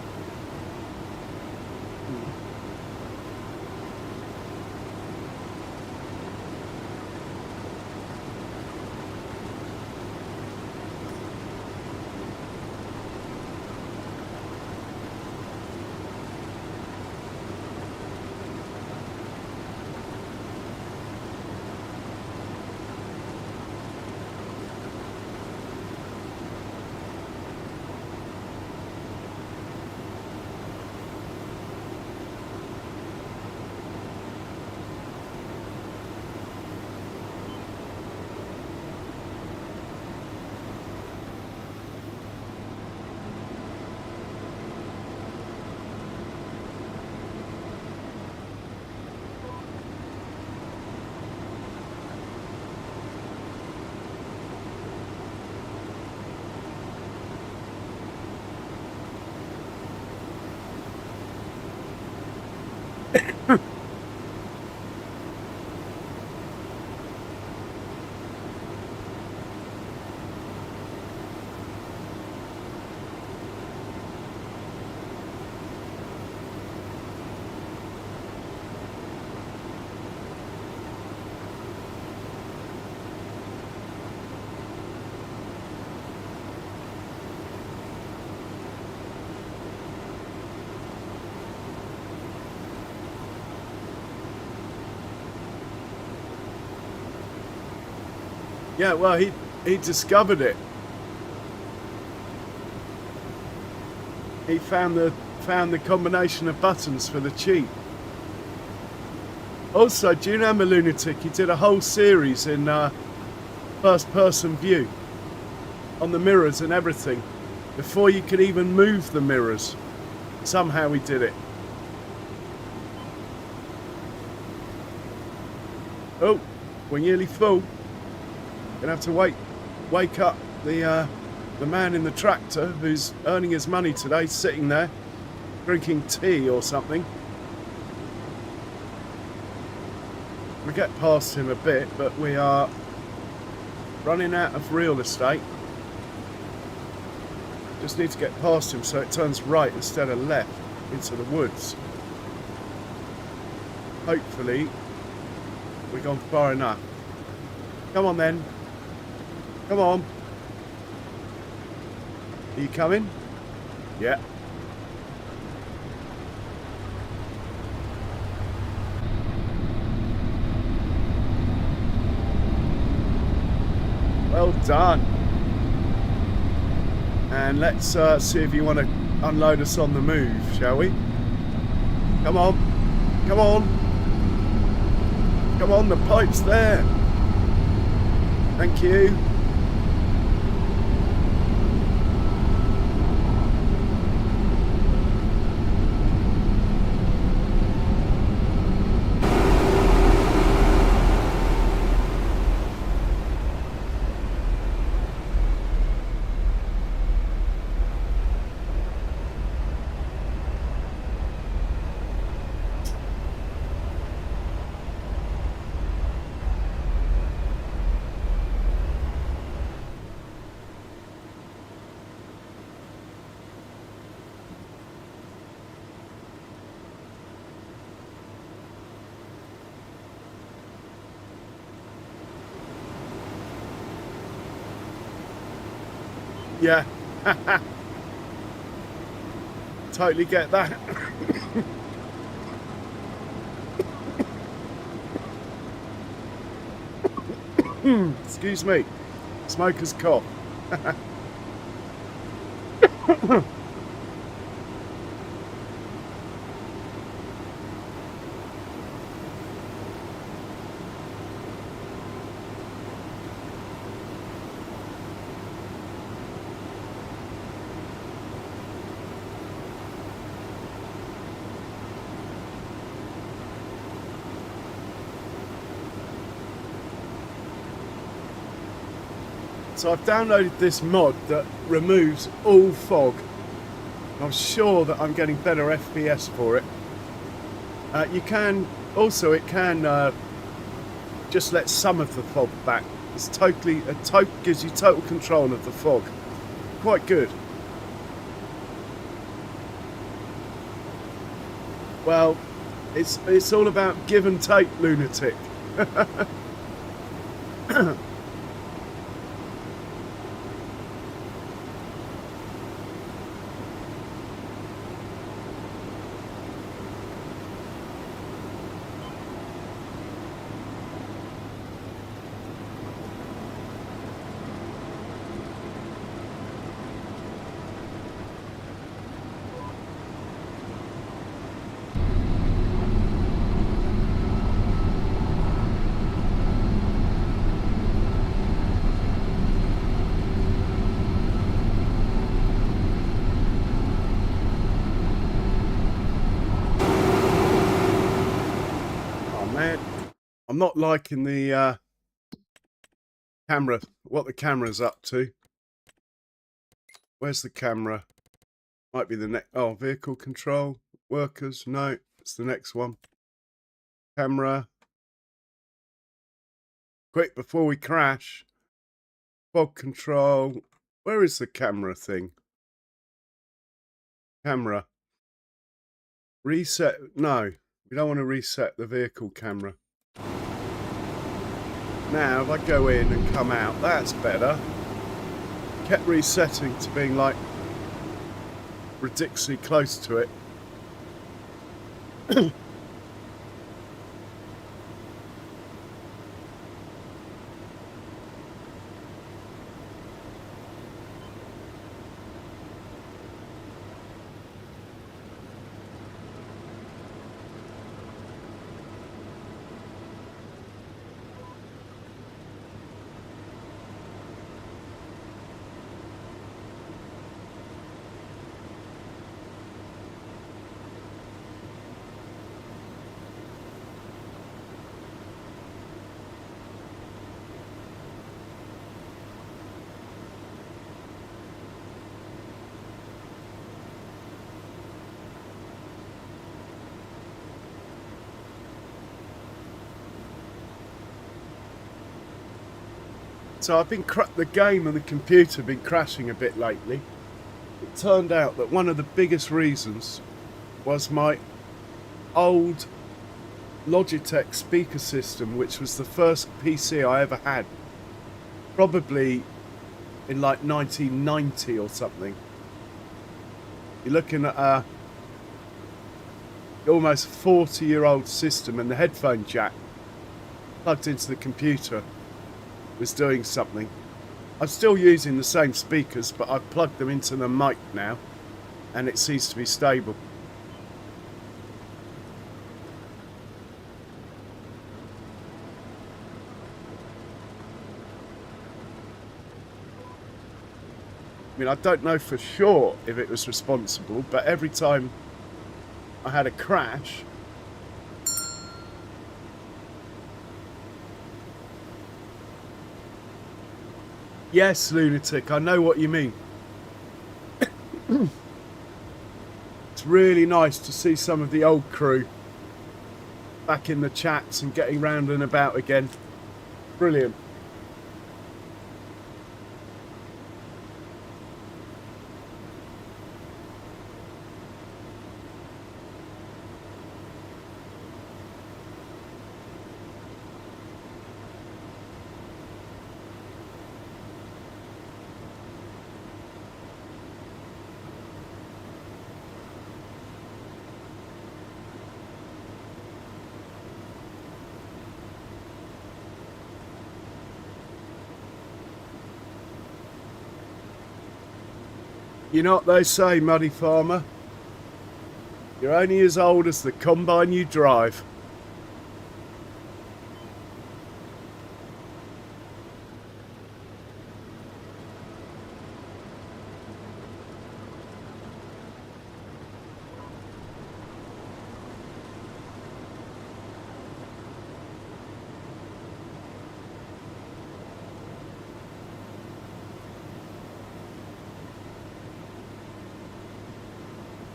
Yeah, well, he discovered it. He found the combination of buttons for the cheat. Also, do you remember, Lunatic? He did a whole series in first-person view on the mirrors and everything before you could even move the mirrors. Somehow he did it. Oh, we're nearly full. Gonna have to wake up the man in the tractor who's earning his money today, sitting there drinking tea or something. We get past him a bit, but we are running out of real estate. Just need to get past him so it turns right instead of left into the woods. Hopefully we've gone far enough. Come on then. Come on. Are you coming? Yeah. Well done. And let's see if you want to unload us on the move, shall we? Come on. Come on. Come on, the pipe's there. Thank you. Yeah. Totally get that. Excuse me. Smoker's cough. So I've downloaded this mod that removes all fog. I'm sure that I'm getting better FPS for it. You can also, it can just let some of the fog back. It's totally, gives you total control of the fog. Quite good. Well, it's all about give and take, lunatic. I'm not liking the camera, what the camera's up to. Where's the camera? Might be the next. Oh, vehicle control, workers. No, it's the next one. Camera. Quick, before we crash. Fog control. Where is the camera thing? Camera. Reset. No, we don't want to reset the vehicle camera. Now, if I go in and come out, that's better. Kept resetting to being like ridiculously close to it. So I've been the game and the computer have been crashing a bit lately. It turned out that one of the biggest reasons was my old Logitech speaker system, which was the first PC I ever had, probably in like 1990 or something. You're looking at a almost 40-year-old system, and the headphone jack plugged into the computer was doing something. I'm still using the same speakers, but I've plugged them into the mic now, and it seems to be stable. I mean, I don't know for sure if it was responsible, but every time I had a crash, yes, lunatic, I know what you mean. It's really nice to see some of the old crew back in the chats and getting round and about again. Brilliant. You know what they say, Muddy Farmer? You're only as old as the combine you drive.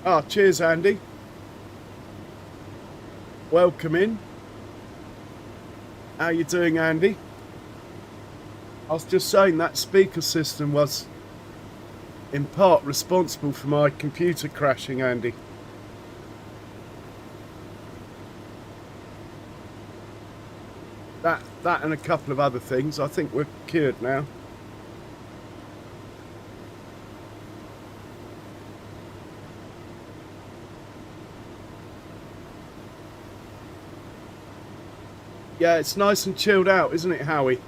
Ah, cheers, Andy. Welcome in. How you doing, Andy? I was just saying that speaker system was in part responsible for my computer crashing, Andy. That and a couple of other things. I think we're cured now. Yeah, it's nice and chilled out, isn't it, Howie?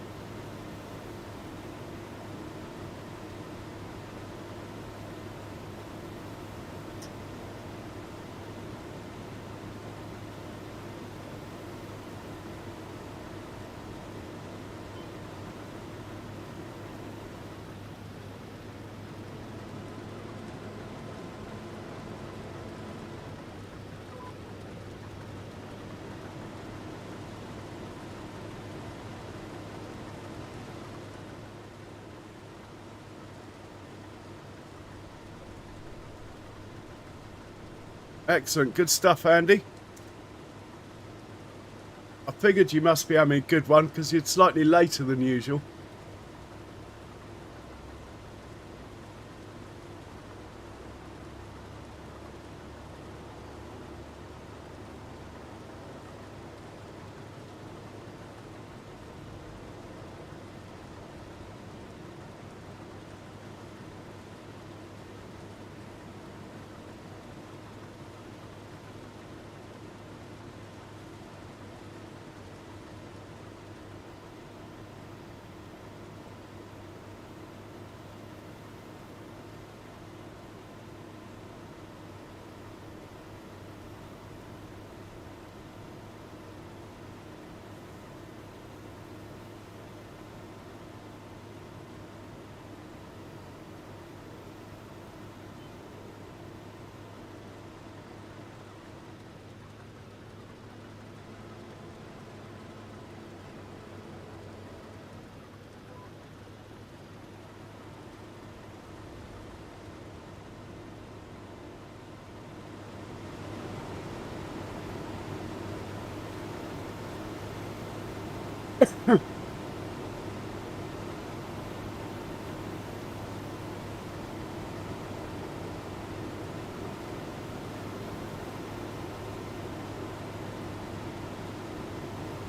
Excellent, good stuff, Andy. I figured you must be having a good one because you're slightly later than usual.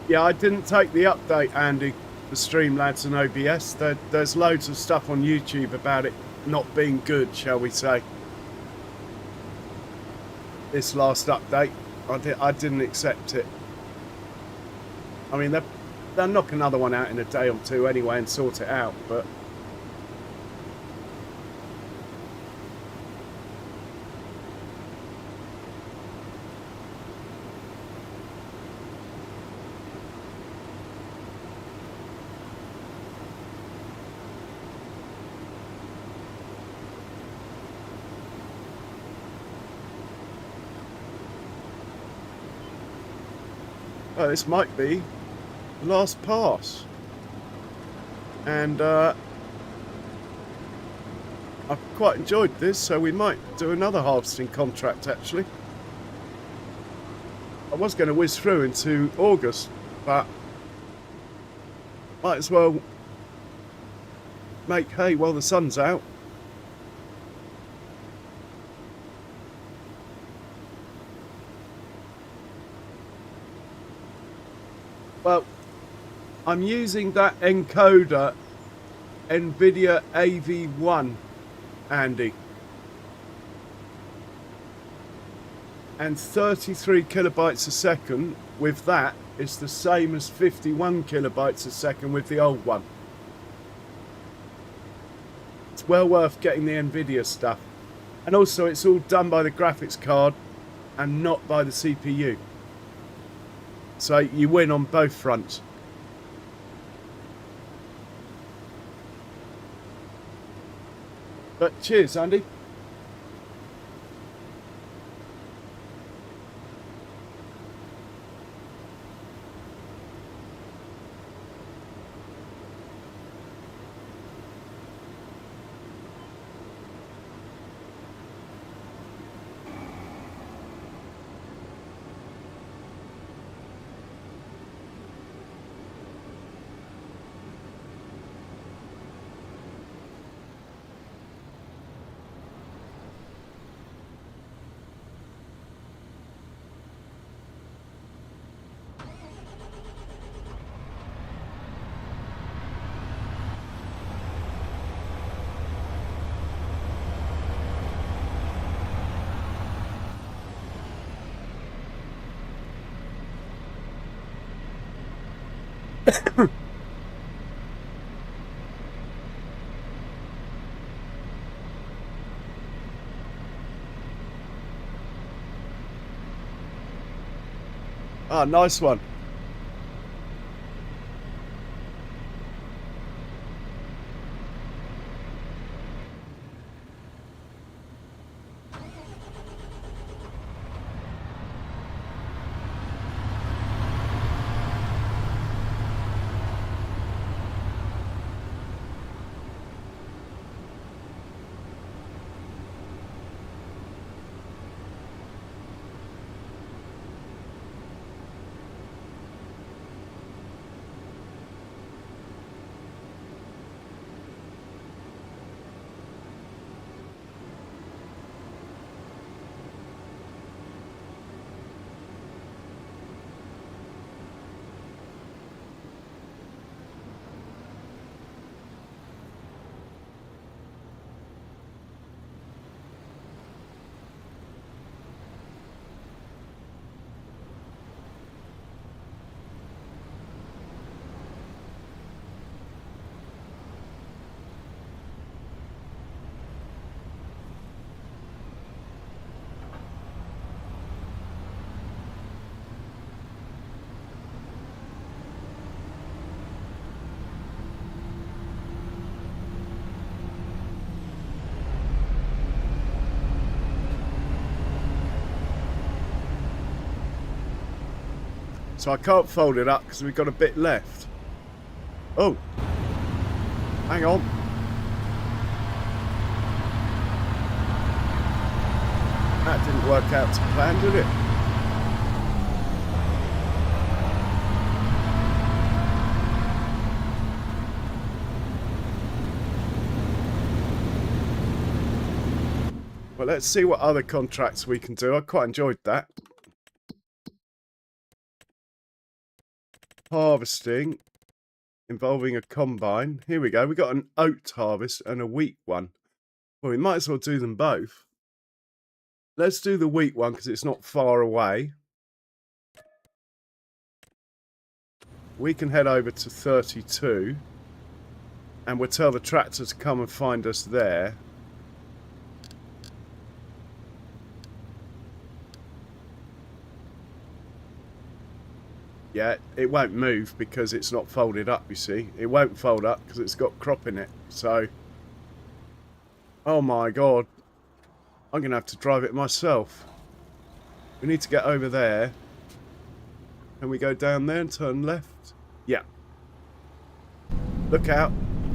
Yeah, I didn't take the update, Andy, for Streamlabs and OBS. There's loads of stuff on YouTube about it not being good, shall we say. This last update, I didn't accept it. I mean, they'll knock another one out in a day or two anyway and sort it out, but... Oh, this might be the last pass. And I've quite enjoyed this, so we might do another harvesting contract actually. I was going to whiz through into August, but might as well make hay while the sun's out. Well, I'm using that encoder NVIDIA AV1, Andy. And 33 kilobytes a second with that is the same as 51 kilobytes a second with the old one. It's well worth getting the NVIDIA stuff. And also it's all done by the graphics card and not by the CPU. So you win on both fronts. But cheers, Andy. Ah, nice one. So I can't fold it up because we've got a bit left. Oh, hang on. That didn't work out to plan, did it? Well, let's see what other contracts we can do. I quite enjoyed that. Harvesting involving a combine. Here we go. We got an oat harvest and a wheat one. Well, we might as well do them both. Let's do the wheat one because it's not far away. We can head over to 32 and we'll tell the tractor to come and find us there. Yeah, it won't move because it's not folded up, you see. It won't fold up because it's got crop in it. So, oh my God. I'm going to have to drive it myself. We need to get over there. Can we go down there and turn left? Yeah. Look out.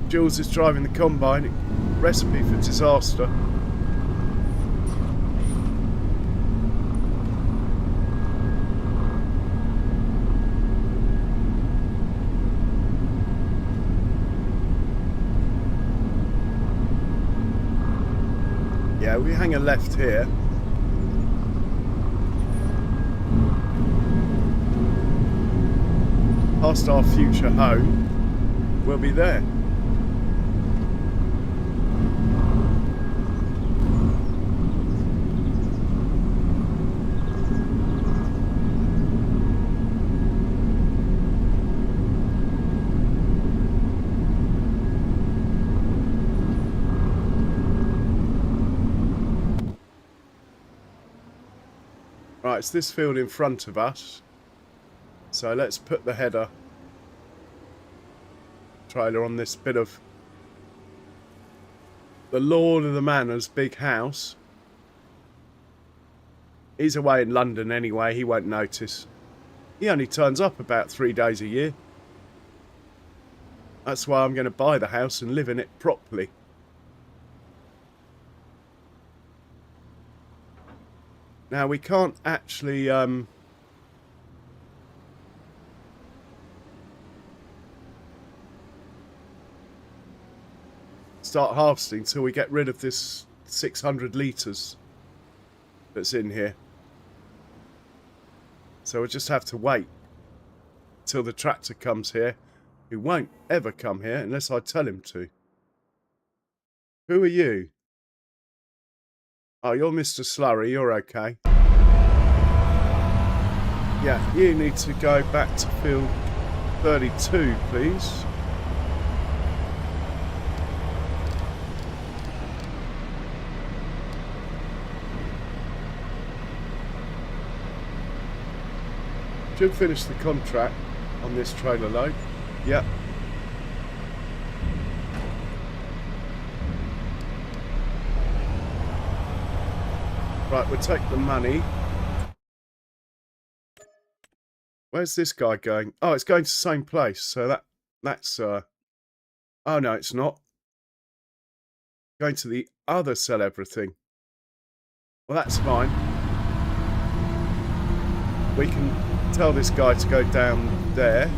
Jules is driving the combine. Recipe for disaster. Yeah, we hang a left here. Past our future home, we'll be there. Right, it's this field in front of us. So let's put the header trailer on this bit of the Lord of the Manor's big house. He's away in London anyway, he won't notice. He only turns up about 3 days a year. That's why I'm going to buy the house and live in it properly. Now we can't actually start harvesting until we get rid of this 600 litres that's in here. So we'll just have to wait till the tractor comes here, who won't ever come here unless I tell him to. Who are you? Oh, you're Mr. Slurry, you're okay. Yeah, you need to go back to field 32, please. Should finish the contract on this trailer load. Yep. Right, we'll take the money. Where's this guy going? Oh, it's going to the same place. So that's oh no, it's not. Going to the other sell everything. Well, that's fine. We can tell this guy to go down there.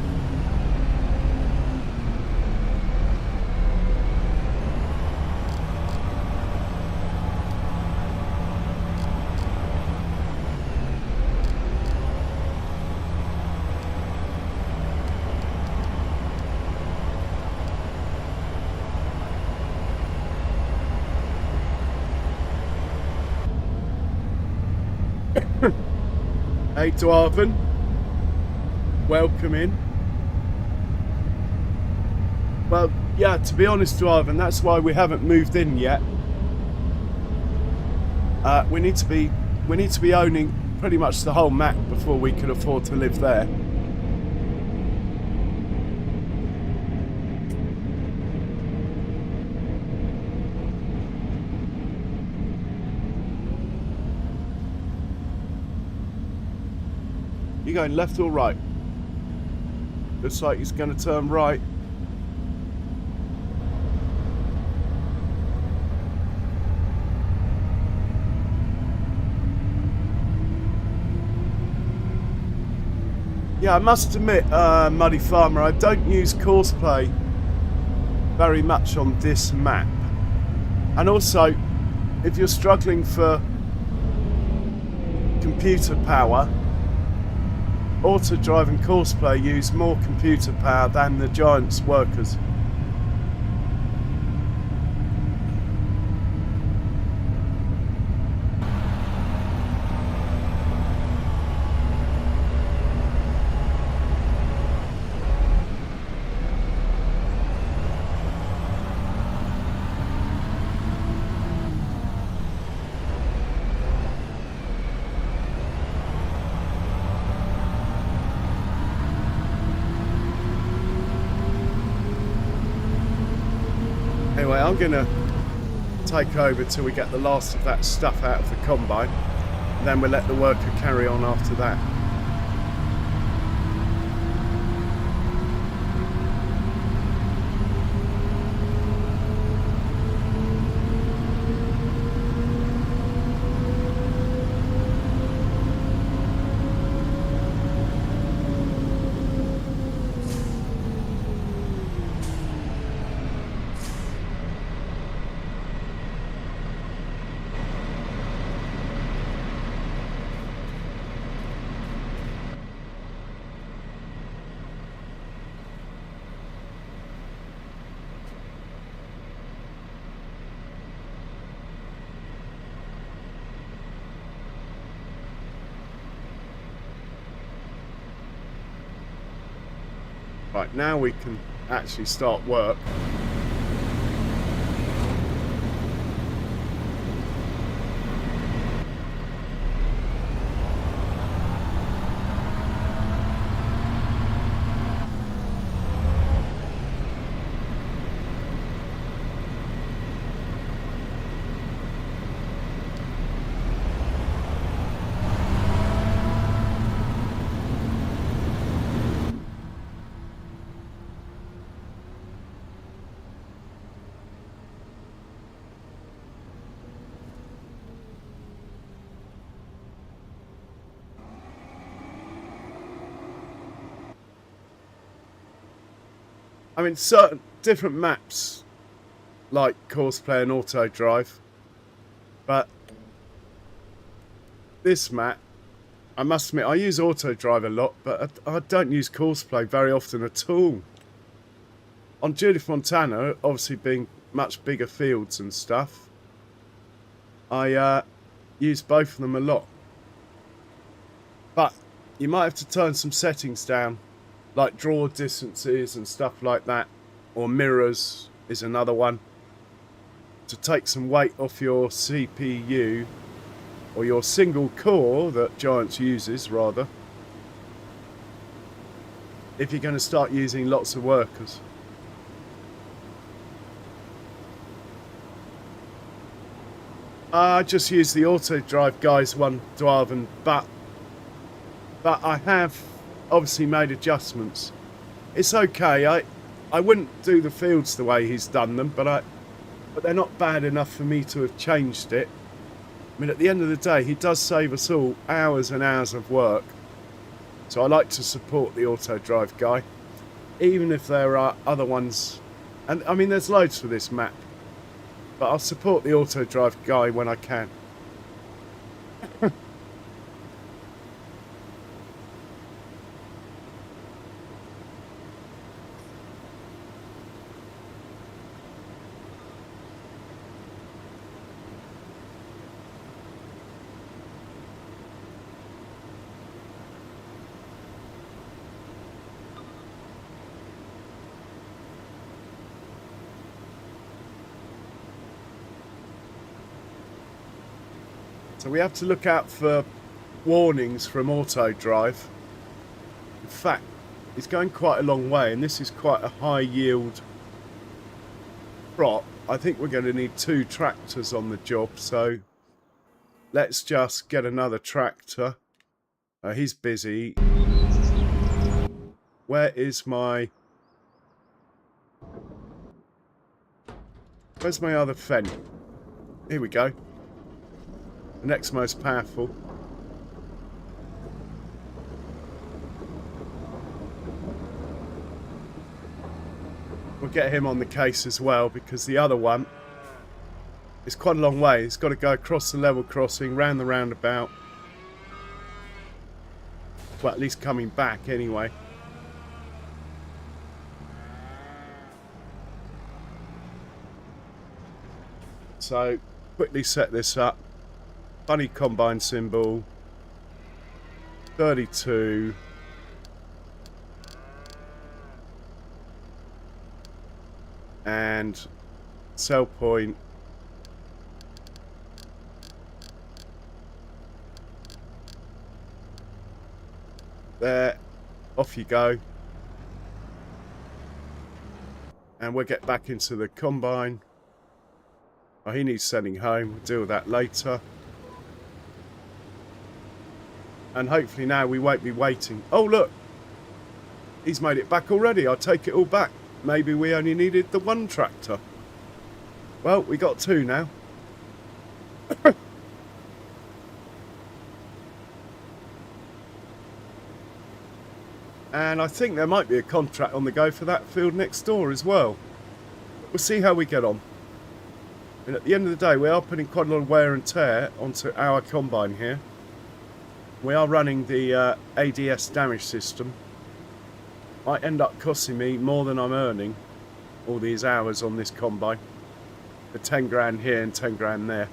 Hey, Dwarven. Welcome in. Well, yeah, to be honest, Dwarven, that's why we haven't moved in yet. We need to be owning pretty much the whole map before we can afford to live there. You going left or right? Looks like he's going to turn right. Yeah, I must admit, Muddy Farmer, I don't use Courseplay very much on this map. And also, if you're struggling for computer power, Auto Drive and Courseplay use more computer power than the Giants workers. Anyway, I'm going to take over till we get the last of that stuff out of the combine. Then we'll let the worker carry on after that. Right, now we can actually start work. I mean, certain different maps like Courseplay and Auto Drive, but this map, I must admit, I use Auto Drive a lot, but I don't use Courseplay very often at all. On Judith Montana, obviously being much bigger fields and stuff, I use both of them a lot. But you might have to turn some settings down, like draw distances and stuff like that, or mirrors is another one, to take some weight off your CPU, or your single core that Giants uses, rather, if you're going to start using lots of workers. I just use the Auto Drive guys one driving, but I have obviously made adjustments. It's okay. I wouldn't do the fields the way he's done them, but they're not bad enough for me to have changed it. I mean, at the end of the day, he does save us all hours and hours of work. So I like to support the Auto Drive guy, even if there are other ones. And I mean, there's loads for this map, but I'll support the Auto Drive guy when I can. So we have to look out for warnings from Auto Drive. In fact, it's going quite a long way, and this is quite a high yield crop. I think we're going to need 2 tractors on the job, so let's just get another tractor. He's busy. Where is my... Where's my other Fendt? Here we go. The next most powerful. We'll get him on the case as well, because the other one is quite a long way. It's got to go across the level crossing, round the roundabout. Well, at least coming back anyway. So, quickly set this up. Funny combine symbol. 32. And sell point. There. Off you go. And we'll get back into the combine. Oh, he needs sending home. We'll deal with that later. And hopefully now we won't be waiting. Oh, look. He's made it back already. I'll take it all back. Maybe we only needed the 1 tractor. Well, we got 2 now. And I think there might be a contract on the go for that field next door as well. We'll see how we get on. And at the end of the day, we are putting quite a lot of wear and tear onto our combine here. We are running the ADS damage system. Might end up costing me more than I'm earning all these hours on this combine. For 10 grand here and 10 grand there.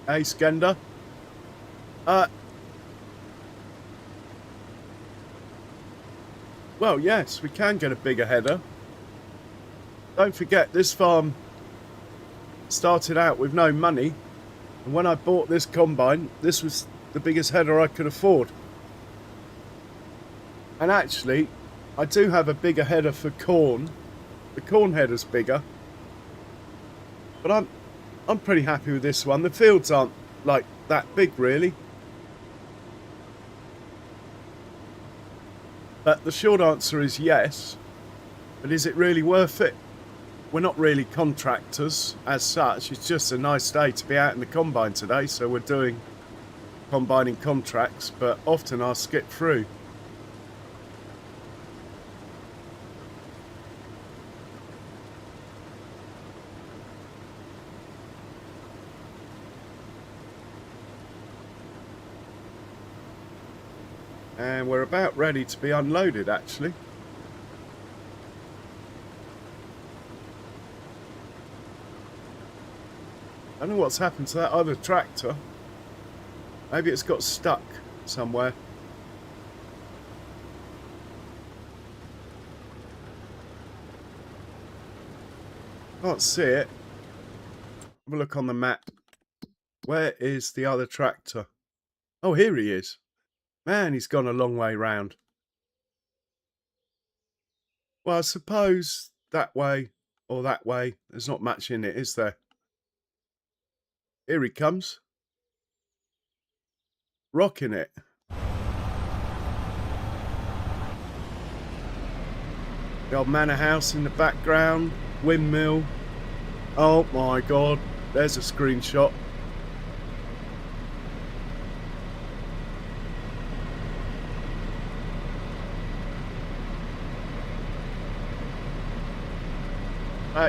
Hey, Skender. Well, yes, we can get a bigger header. Don't forget, this farm started out with no money. And when I bought this combine, this was the biggest header I could afford. And actually, I do have a bigger header for corn. The corn header's bigger. But I'm pretty happy with this one. The fields aren't like that big, really. But the short answer is yes. But is it really worth it? We're not really contractors as such. It's just a nice day to be out in the combine today. So we're doing combining contracts, but often I'll skip through. And we're about ready to be unloaded, actually. I don't know what's happened to that other tractor. Maybe it's got stuck somewhere. Can't see it. Have a look on the map. Where is the other tractor? Oh, here he is. Man, he's gone a long way round. Well, I suppose that way or that way. There's not much in it, is there? Here he comes. Rocking it. The old manor house in the background. Windmill. Oh my god. There's a screenshot.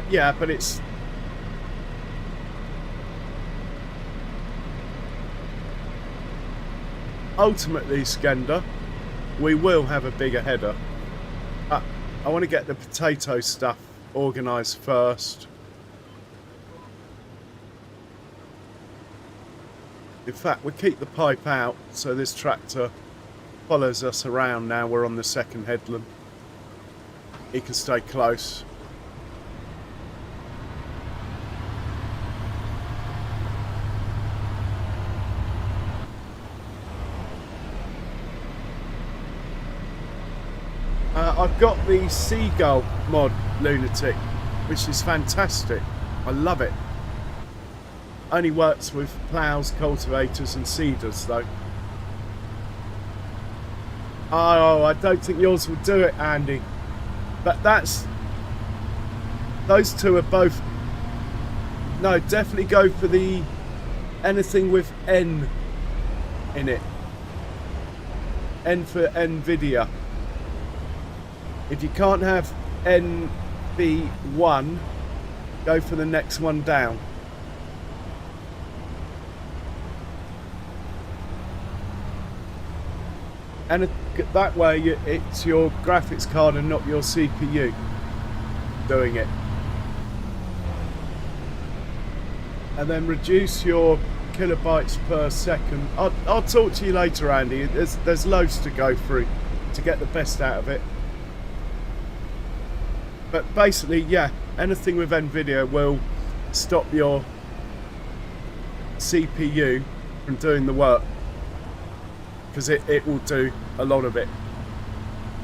Yeah, but it's... Ultimately, Skender, we will have a bigger header. I want to get the potato stuff organised first. In fact, we'll keep the pipe out so this tractor follows us around now we're on the second headland. He can stay close. I've got the Seagull mod, Lunatic, which is fantastic. I love it. Only works with ploughs, cultivators and seeders though. Oh, I don't think yours will do it, Andy. But that's... Those two are both... No, definitely go for the... anything with N in it. N for NVIDIA. If you can't have NV1, go for the next one down. And that way it's your graphics card and not your CPU doing it. And then reduce your kilobytes per second. I'll talk to you later, Andy. There's loads to go through to get the best out of it. But basically, yeah, anything with NVIDIA will stop your CPU from doing the work, because it will do a lot of it.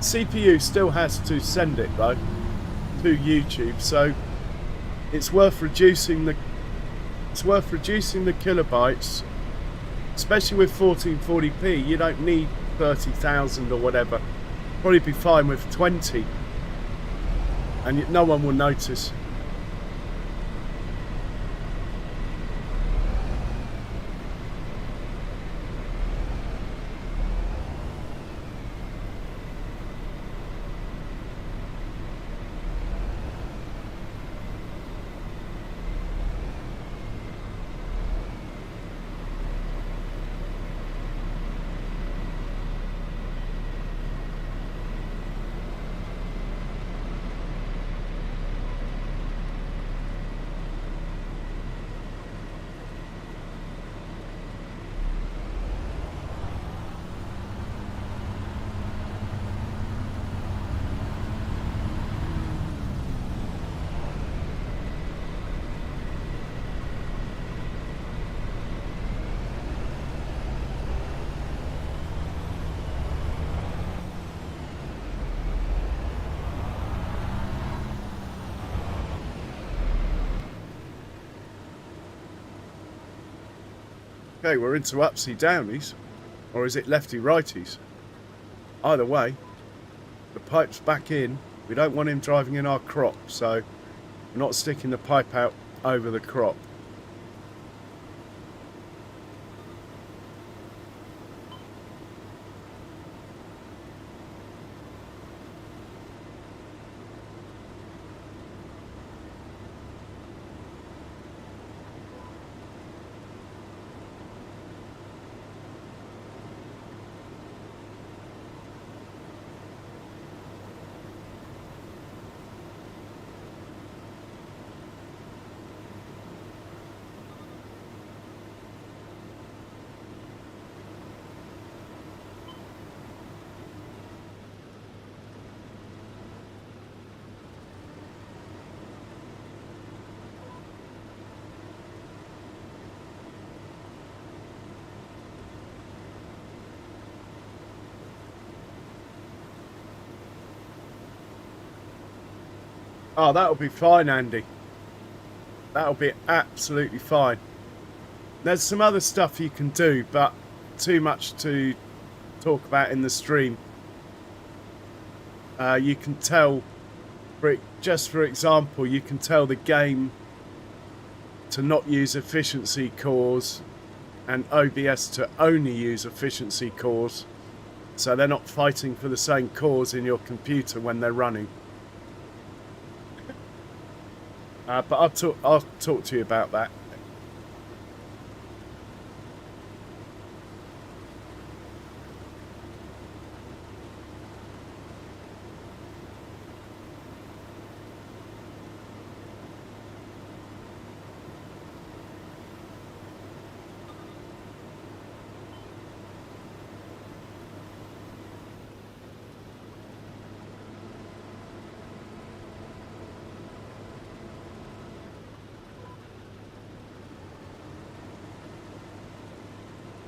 CPU still has to send it though to YouTube, so it's worth reducing the kilobytes, especially with 1440p. You don't need 30,000 or whatever. Probably be fine with 20. And no one will notice. Okay, we're into upsy downies. Or is it lefty righties? Either way, the pipe's back in. We don't want him driving in our crop, so we're not sticking the pipe out over the crop. Oh, that'll be fine, Andy. That'll be absolutely fine. There's some other stuff you can do, but too much to talk about in the stream. You can tell, just for example, you can tell the game to not use efficiency cores and OBS to only use efficiency cores, so they're not fighting for the same cores in your computer when they're running. But I'll talk to you about that.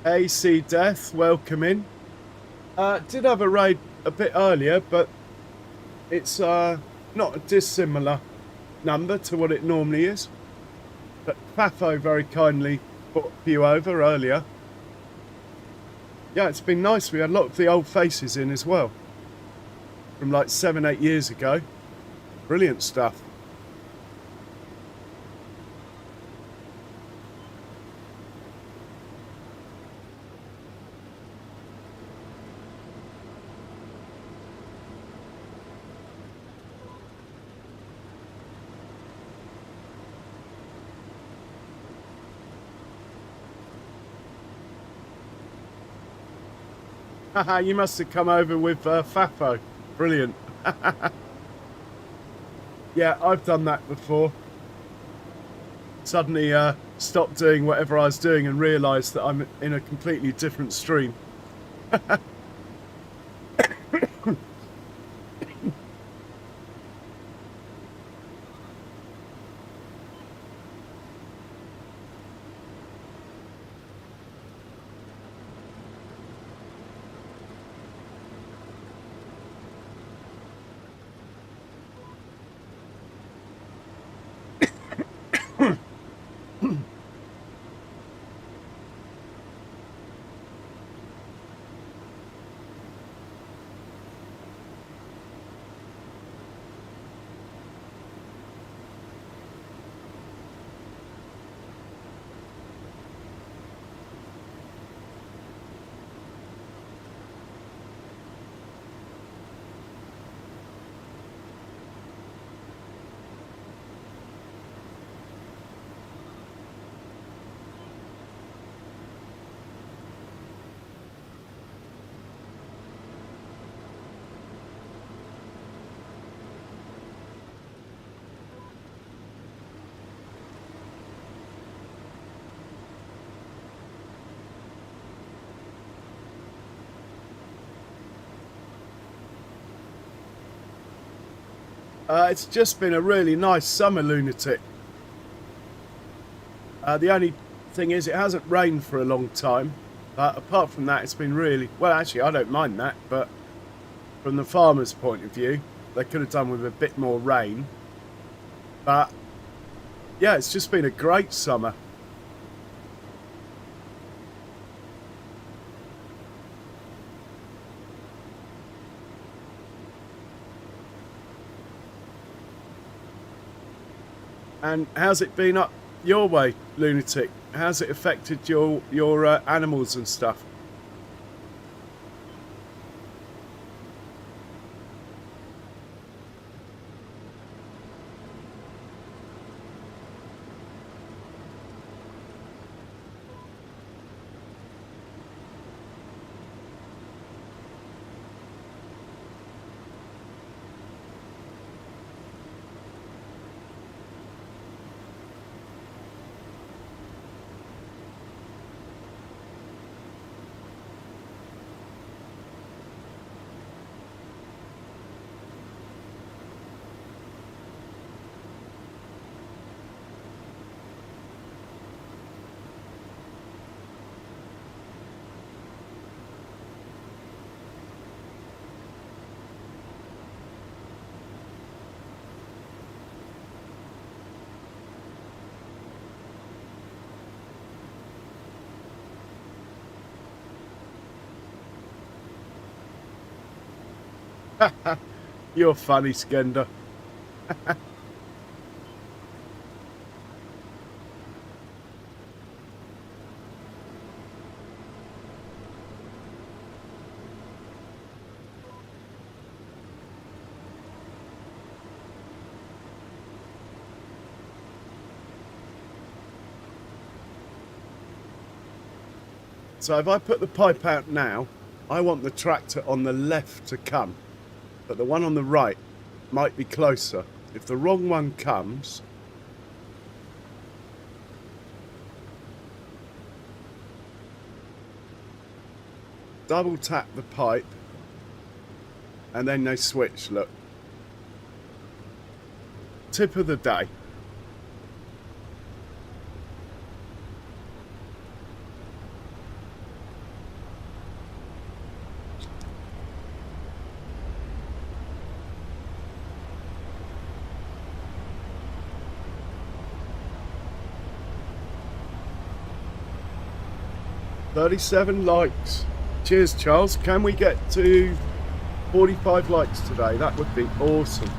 AC Death, welcome in. Did have a raid a bit earlier, but it's not a dissimilar number to what it normally is. But Fafo very kindly brought you over earlier. Yeah, it's been nice. We had a lot of the old faces in as well, from like 7-8 years ago. Brilliant stuff. Haha, you must have come over with Fafo. Brilliant. Yeah, I've done that before. Suddenly stopped doing whatever I was doing and realised that I'm in a completely different stream. It's just been a really nice summer, Lunatic. The only thing is it hasn't rained for a long time, but apart from that it's been really, well actually I don't mind that, but from the farmer's point of view they could have done with a bit more rain. But yeah, it's just been a great summer. And how's it been up your way, Lunatic? How's it affected your animals and stuff? You're funny, Skender. So if I put the pipe out now, I want the tractor on the left to come, but the one on the right might be closer. If the wrong one comes, double tap the pipe and then they switch. Look, tip of the day. $37 likes. Cheers, Charles. Can we get to 45 likes today? That would be awesome.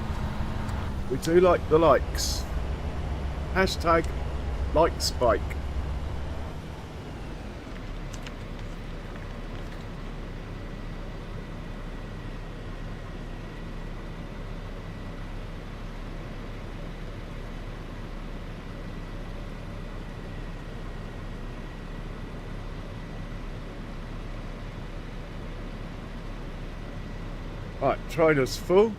We do like the likes. Hashtag like spike. Right, trailer's full.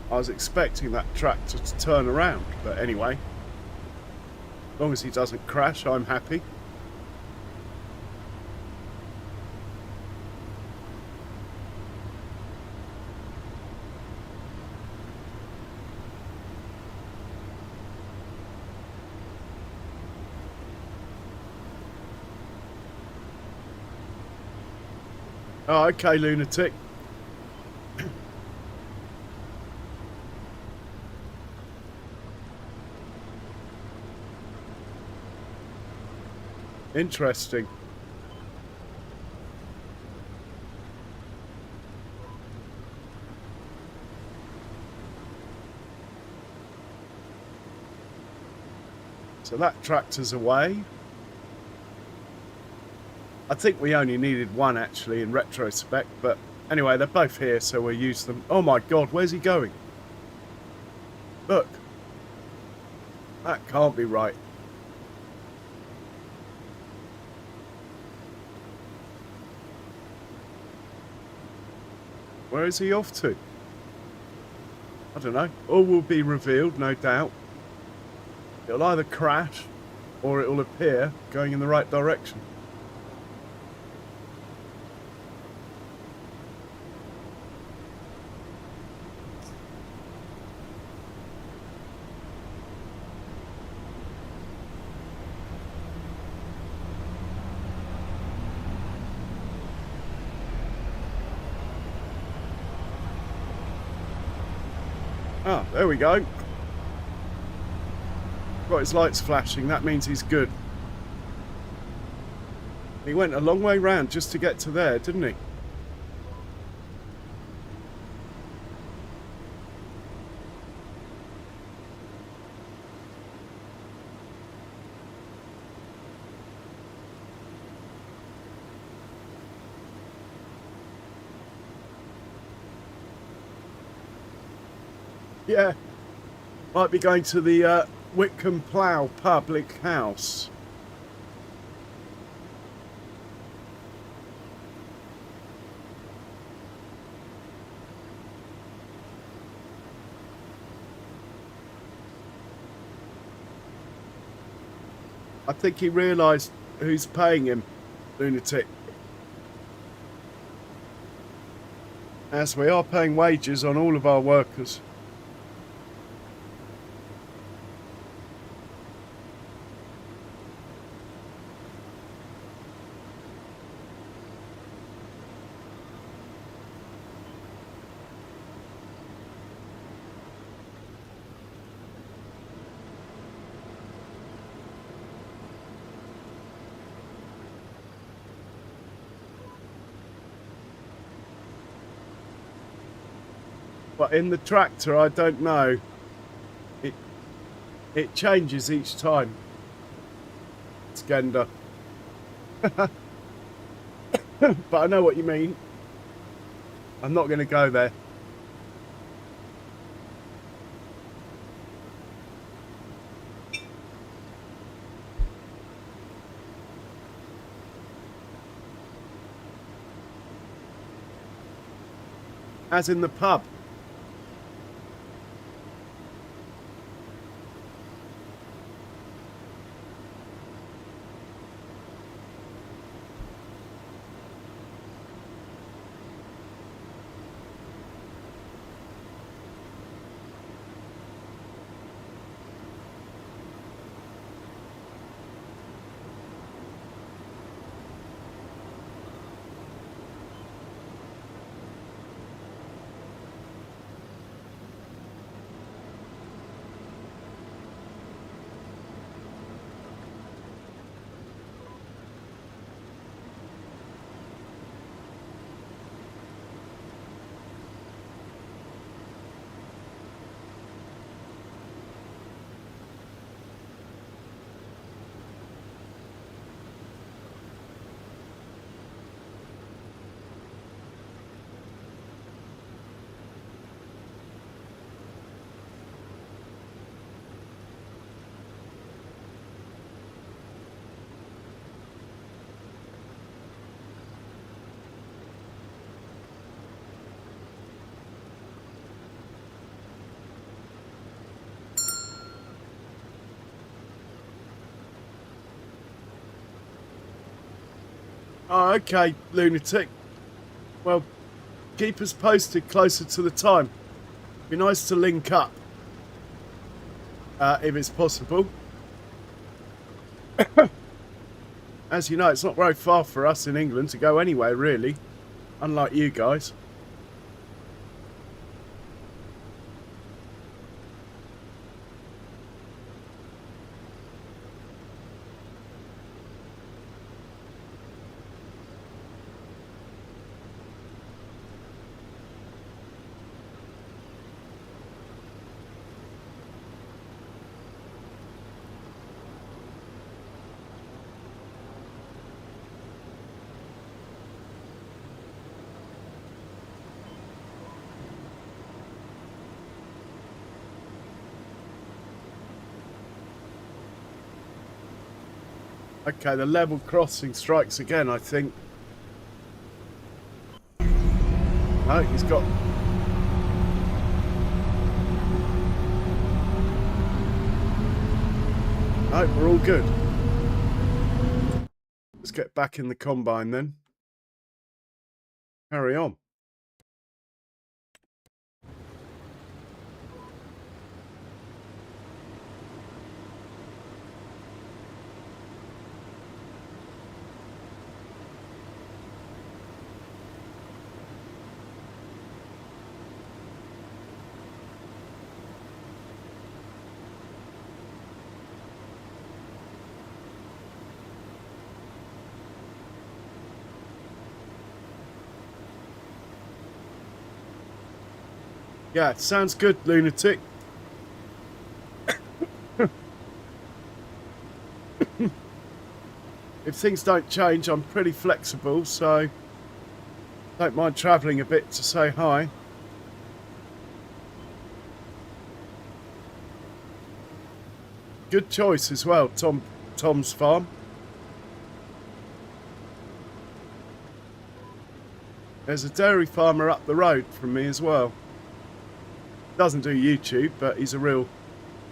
I was expecting that tractor to turn around, but anyway. As long as he doesn't crash, I'm happy. Oh, okay, Lunatic. Interesting. So that tractor's away. I think we only needed one actually in retrospect, but anyway, they're both here, so we'll use them. Oh my God, where's he going? Look. That can't be right. Where is he off to? I don't know. All will be revealed, no doubt. It'll either crash or it'll appear going in the right direction. Ah, there we go. Got his lights flashing. That means he's good. He went a long way round just to get to there, didn't he? Yeah. Might be going to the Witcombe Plough Public House. I think he realised who's paying him, lunatic. As we are paying wages on all of our workers. But in the tractor, I don't know. It changes each time. Skender. But I know what you mean. I'm not going to go there. As in the pub. Oh, okay, lunatic. Well, keep us posted closer to the time. Be nice to link up. If it's possible. As you know, it's not very far for us in England to go anywhere, really. Unlike you guys. Okay, the level crossing strikes again, I think. No, he's got... No, we're all good. Let's get back in the combine then. Carry on. Yeah, sounds good, lunatic. If things don't change, I'm pretty flexible, so don't mind travelling a bit to say hi. Good choice as well, Tom's farm. There's a dairy farmer up the road from me as well. Doesn't do YouTube, but he's a real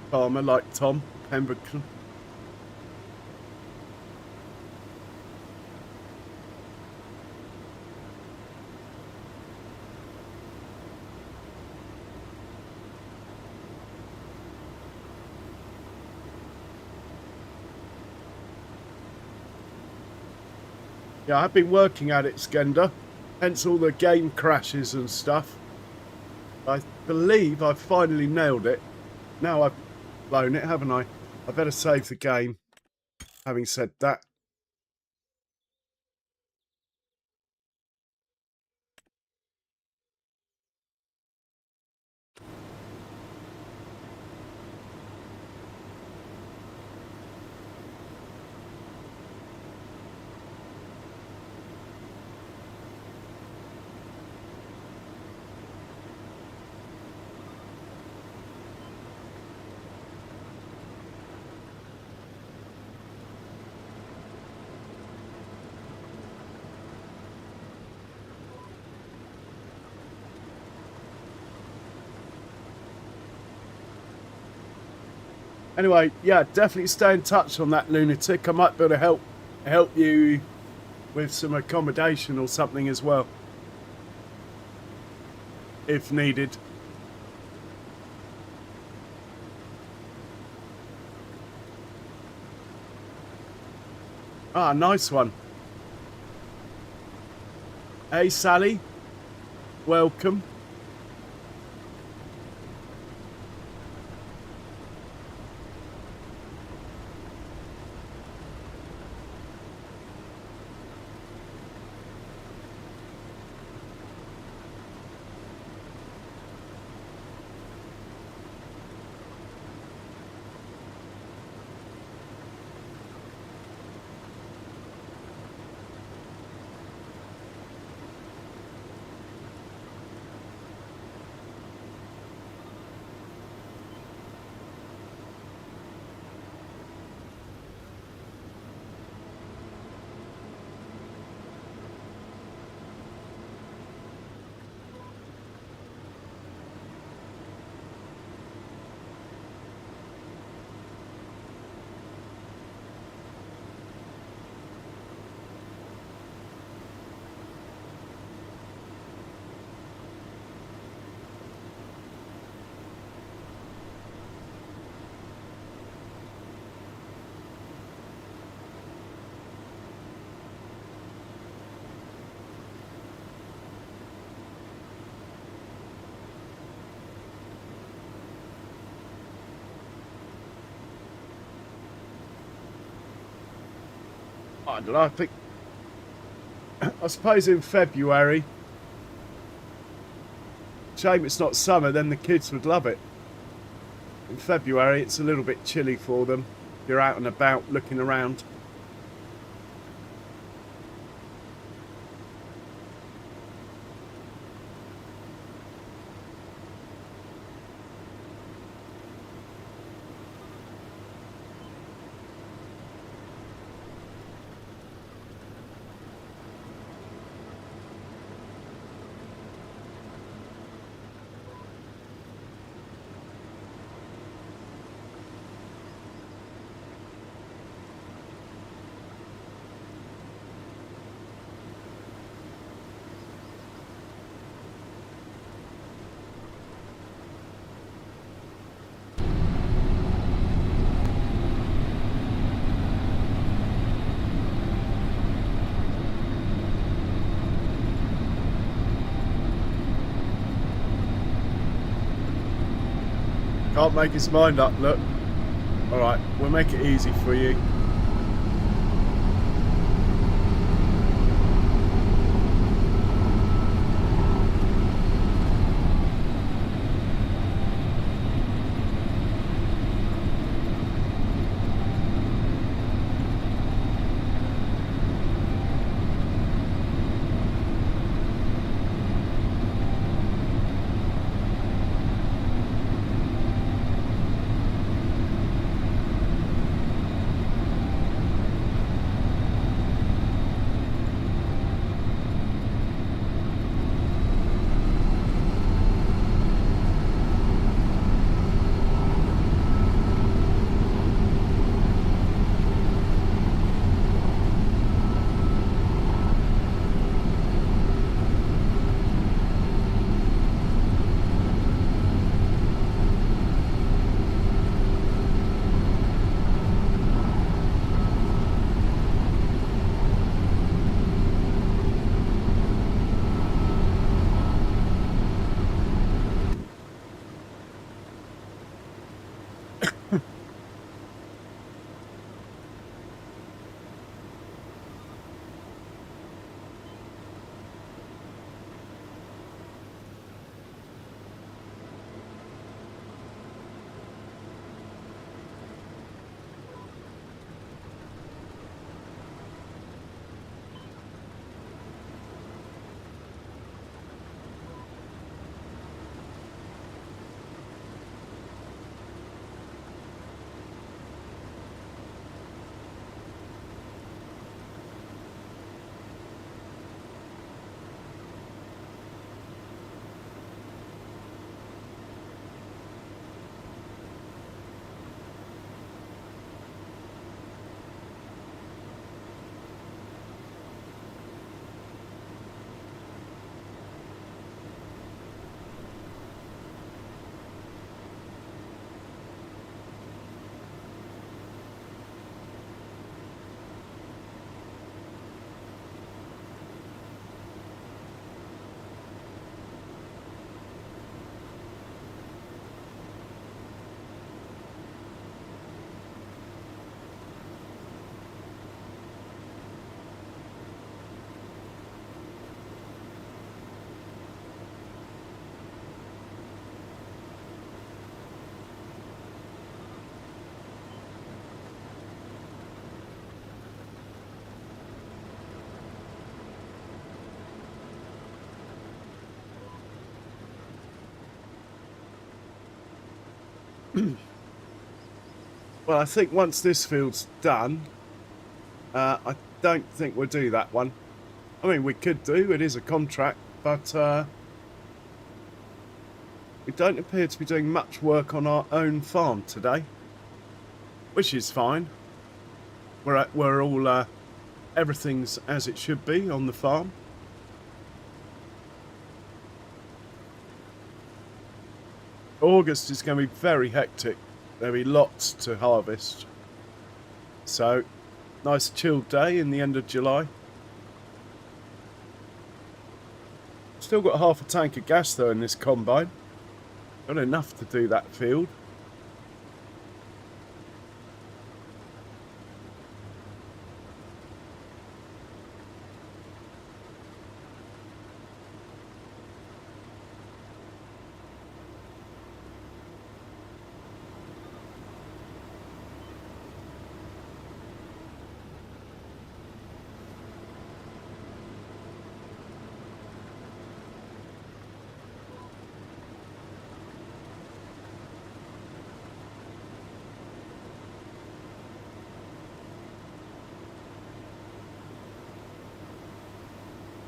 farmer like Tom Pemberton. Yeah, I've been working at it, Skender, hence all the game crashes and stuff. I believe I've finally nailed it. Now I've blown it, haven't I? I better save the game, having said that. Anyway, yeah, definitely stay in touch on that, lunatic. I might be able to help you with some accommodation or something as well, if needed. Ah, nice one. Hey, Sally. Welcome. I don't know, I suppose in February. Shame it's not summer, then the kids would love it. In February, it's a little bit chilly for them. You're out and about looking around. Can't make his mind up, look. Alright, we'll make it easy for you. Well, I think once this field's done, I don't think we'll do that one. I mean, we could do, it is a contract, but we don't appear to be doing much work on our own farm today, which is fine. We're all, everything's as it should be on the farm. August is going to be very hectic. There'll be lots to harvest. So, nice chilled day in the end of July. Still got half a tank of gas though in this combine. Got enough to do that field.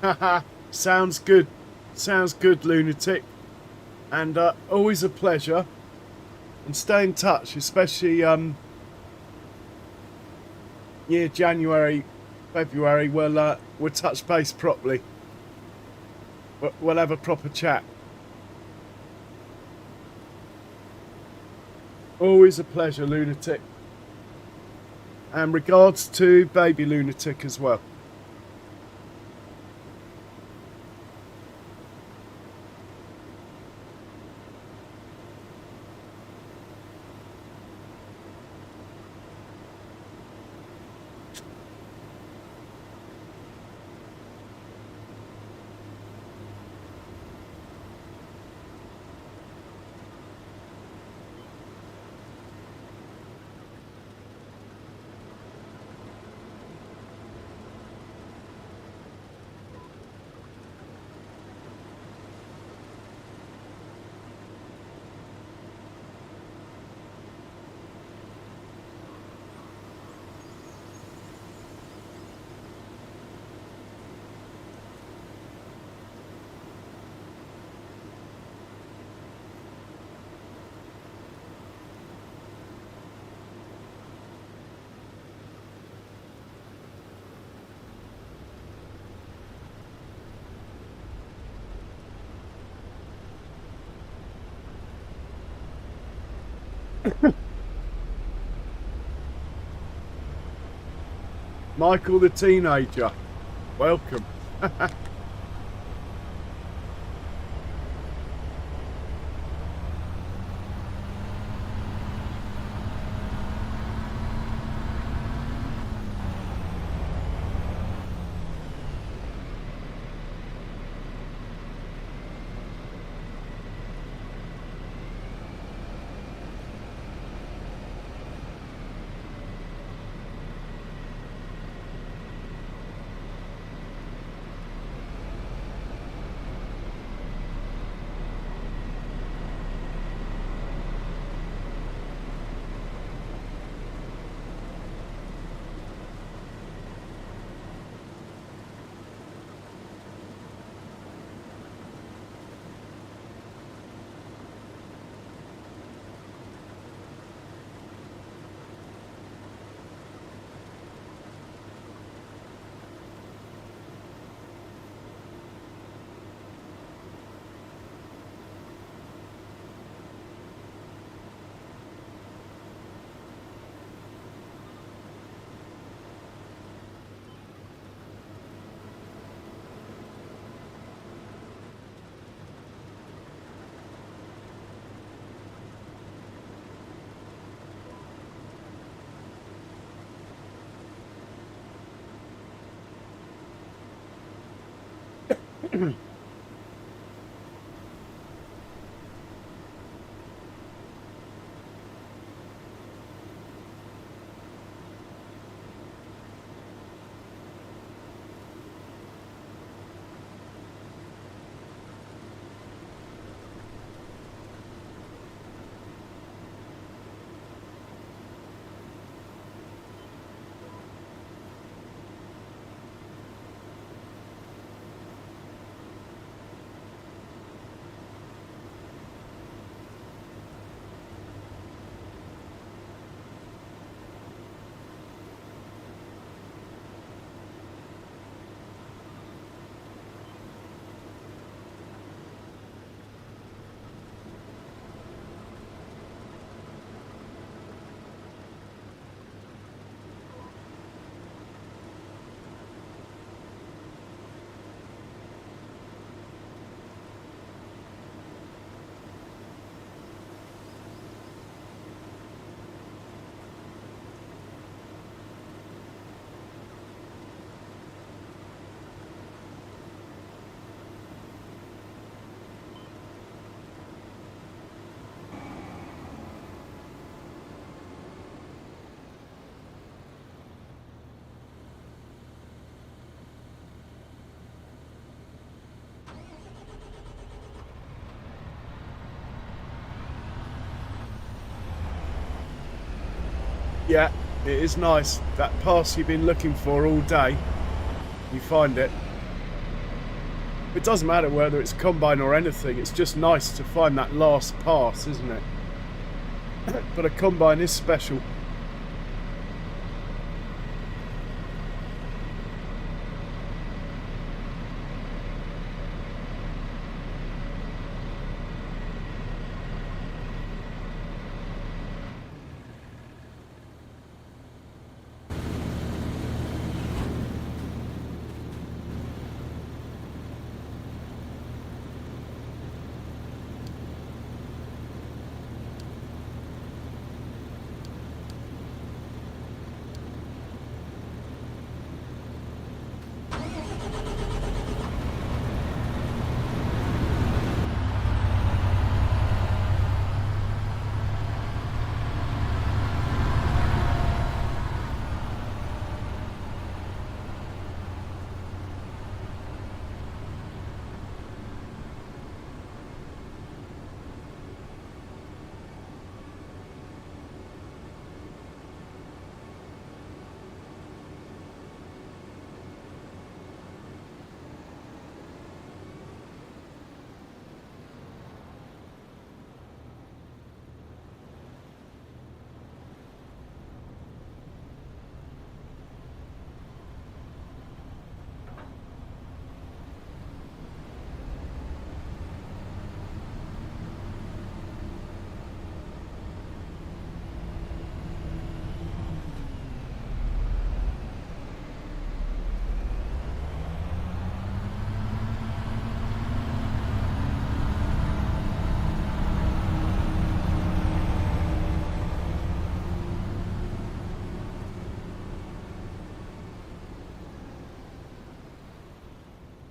Haha, sounds good. Sounds good, lunatic. And always a pleasure. And stay in touch, especially January, February. We'll touch base properly. We'll have a proper chat. Always a pleasure, lunatic. And regards to baby lunatic as well. Michael the teenager, welcome. Yeah, it is nice. That pass you've been looking for all day, you find it. It doesn't matter whether it's combine or anything, it's just nice to find that last pass, isn't it? But a combine is special.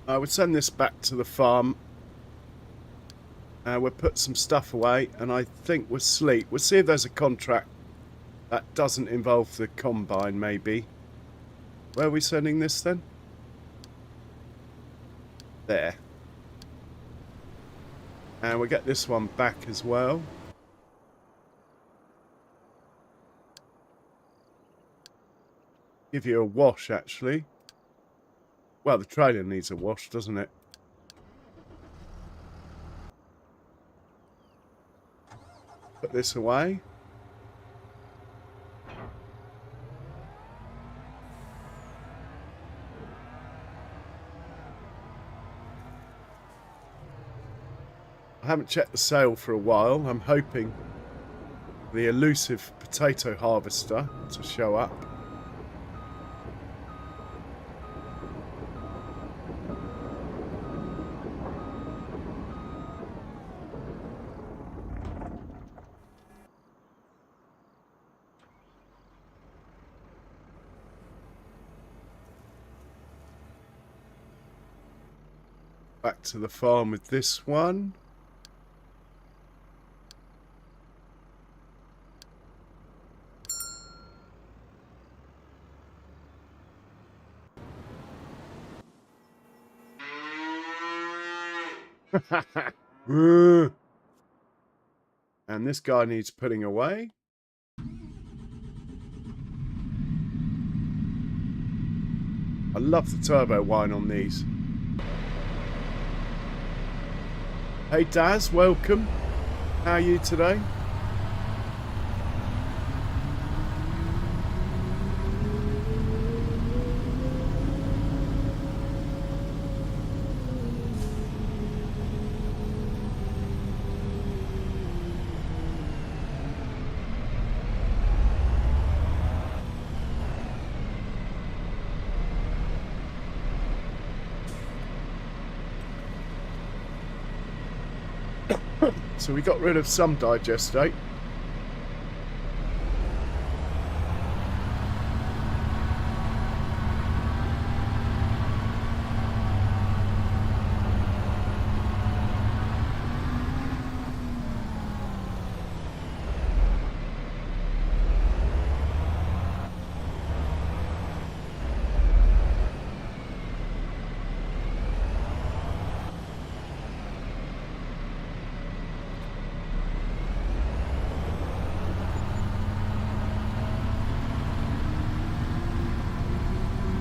I would send this back to the farm. We'll put some stuff away, and I think we'll sleep. We'll see if there's a contract that doesn't involve the combine, maybe. Where are we sending this then? There. And we'll get this one back as well. Give you a wash, actually. Well, the trailer needs a wash, doesn't it? Put this away. I haven't checked the sale for a while. I'm hoping the elusive potato harvester to show up. Back to the farm with this one. And this guy needs putting away. I love the turbo whine on these. Hey Daz, welcome. How are you today? So we got rid of some digestate.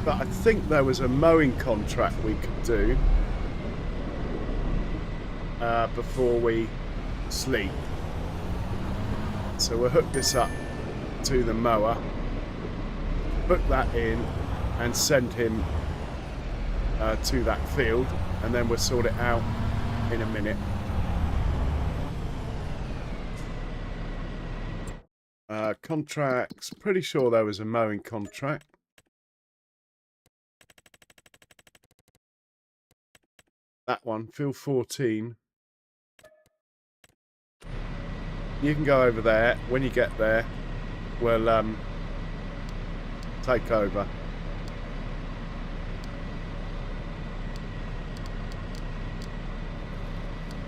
But I think there was a mowing contract we could do before we sleep. So we'll hook this up to the mower, book that in, and send him to that field, and then we'll sort it out in a minute. Contracts, pretty sure there was a mowing contract. That one, field 14. You can go over there. When you get there, we'll take over.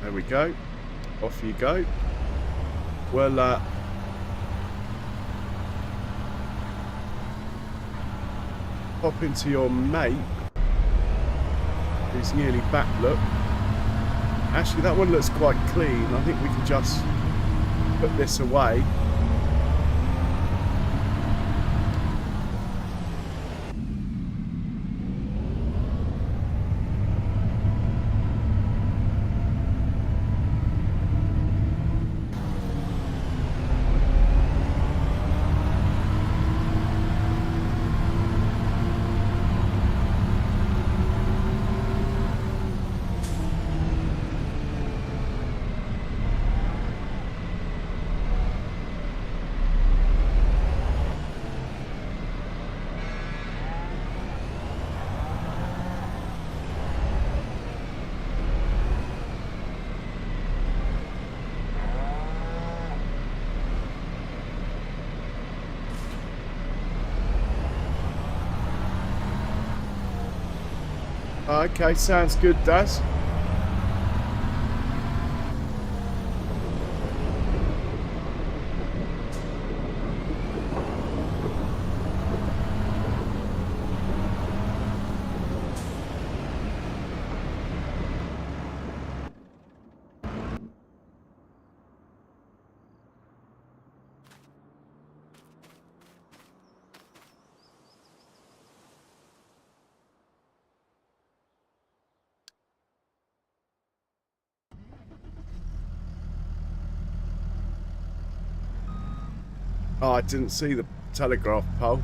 There we go. Off you go. We'll pop into your mate, who's nearly back. Look, actually that one looks quite clean. I think we can just put this away. Okay, sounds good, Daz. Oh, I didn't see the telegraph pole.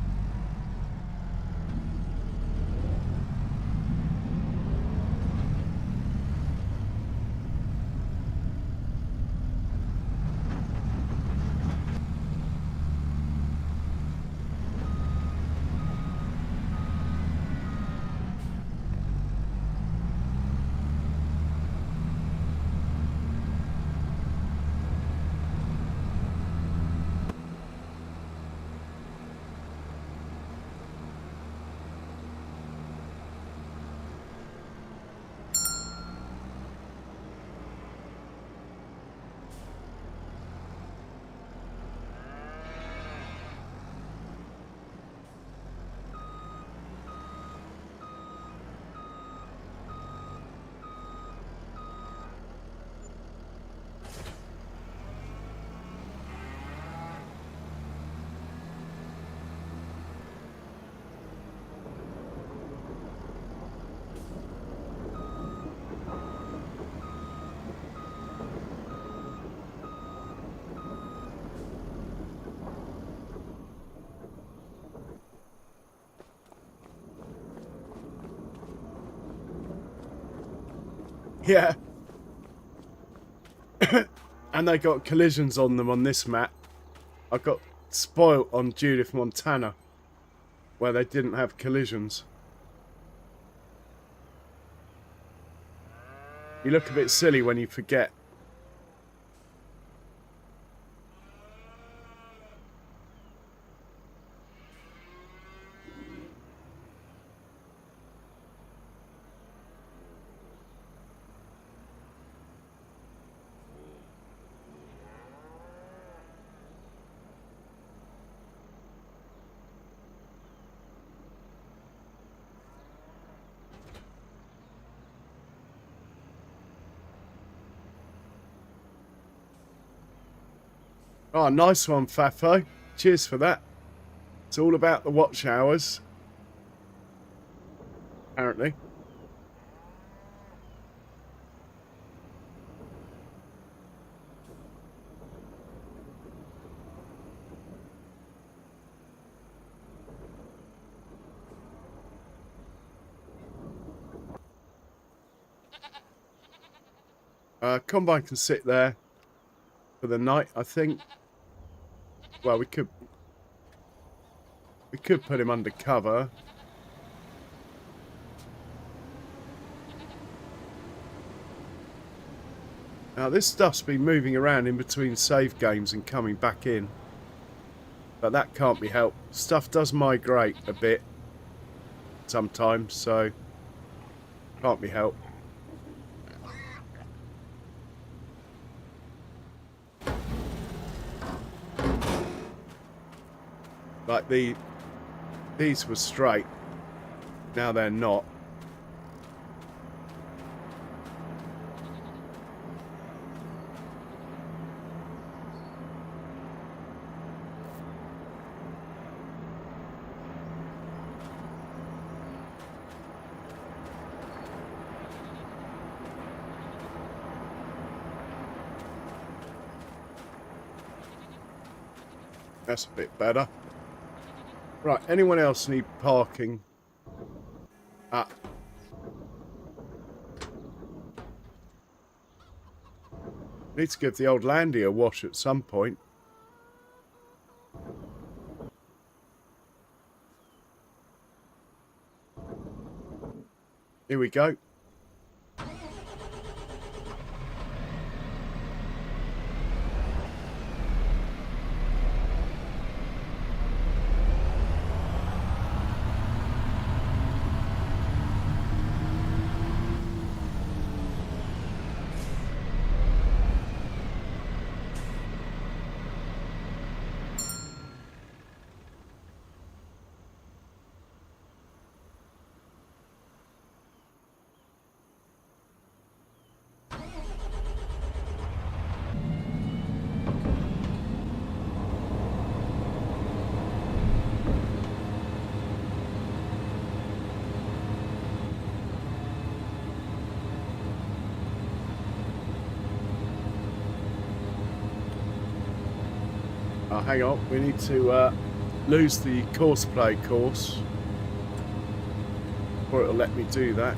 Yeah. And they got collisions on them on this map. I got spoilt on Judith, Montana, where they didn't have collisions. You look a bit silly when you forget. Oh, nice one, Fafo. Cheers for that. It's all about the watch hours. apparently. Combine can sit there for the night, I think. Well, we could put him under cover. Now this stuff's been moving around in between save games and coming back in, but that can't be helped. Stuff does migrate a bit sometimes, so can't be helped. Like these were straight, now they're not. That's a bit better. Right, anyone else need parking? Need to give the old Landy a wash at some point. Here we go. Hang on, we need to lose the course play course before it'll let me do that.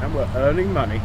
And we're earning money.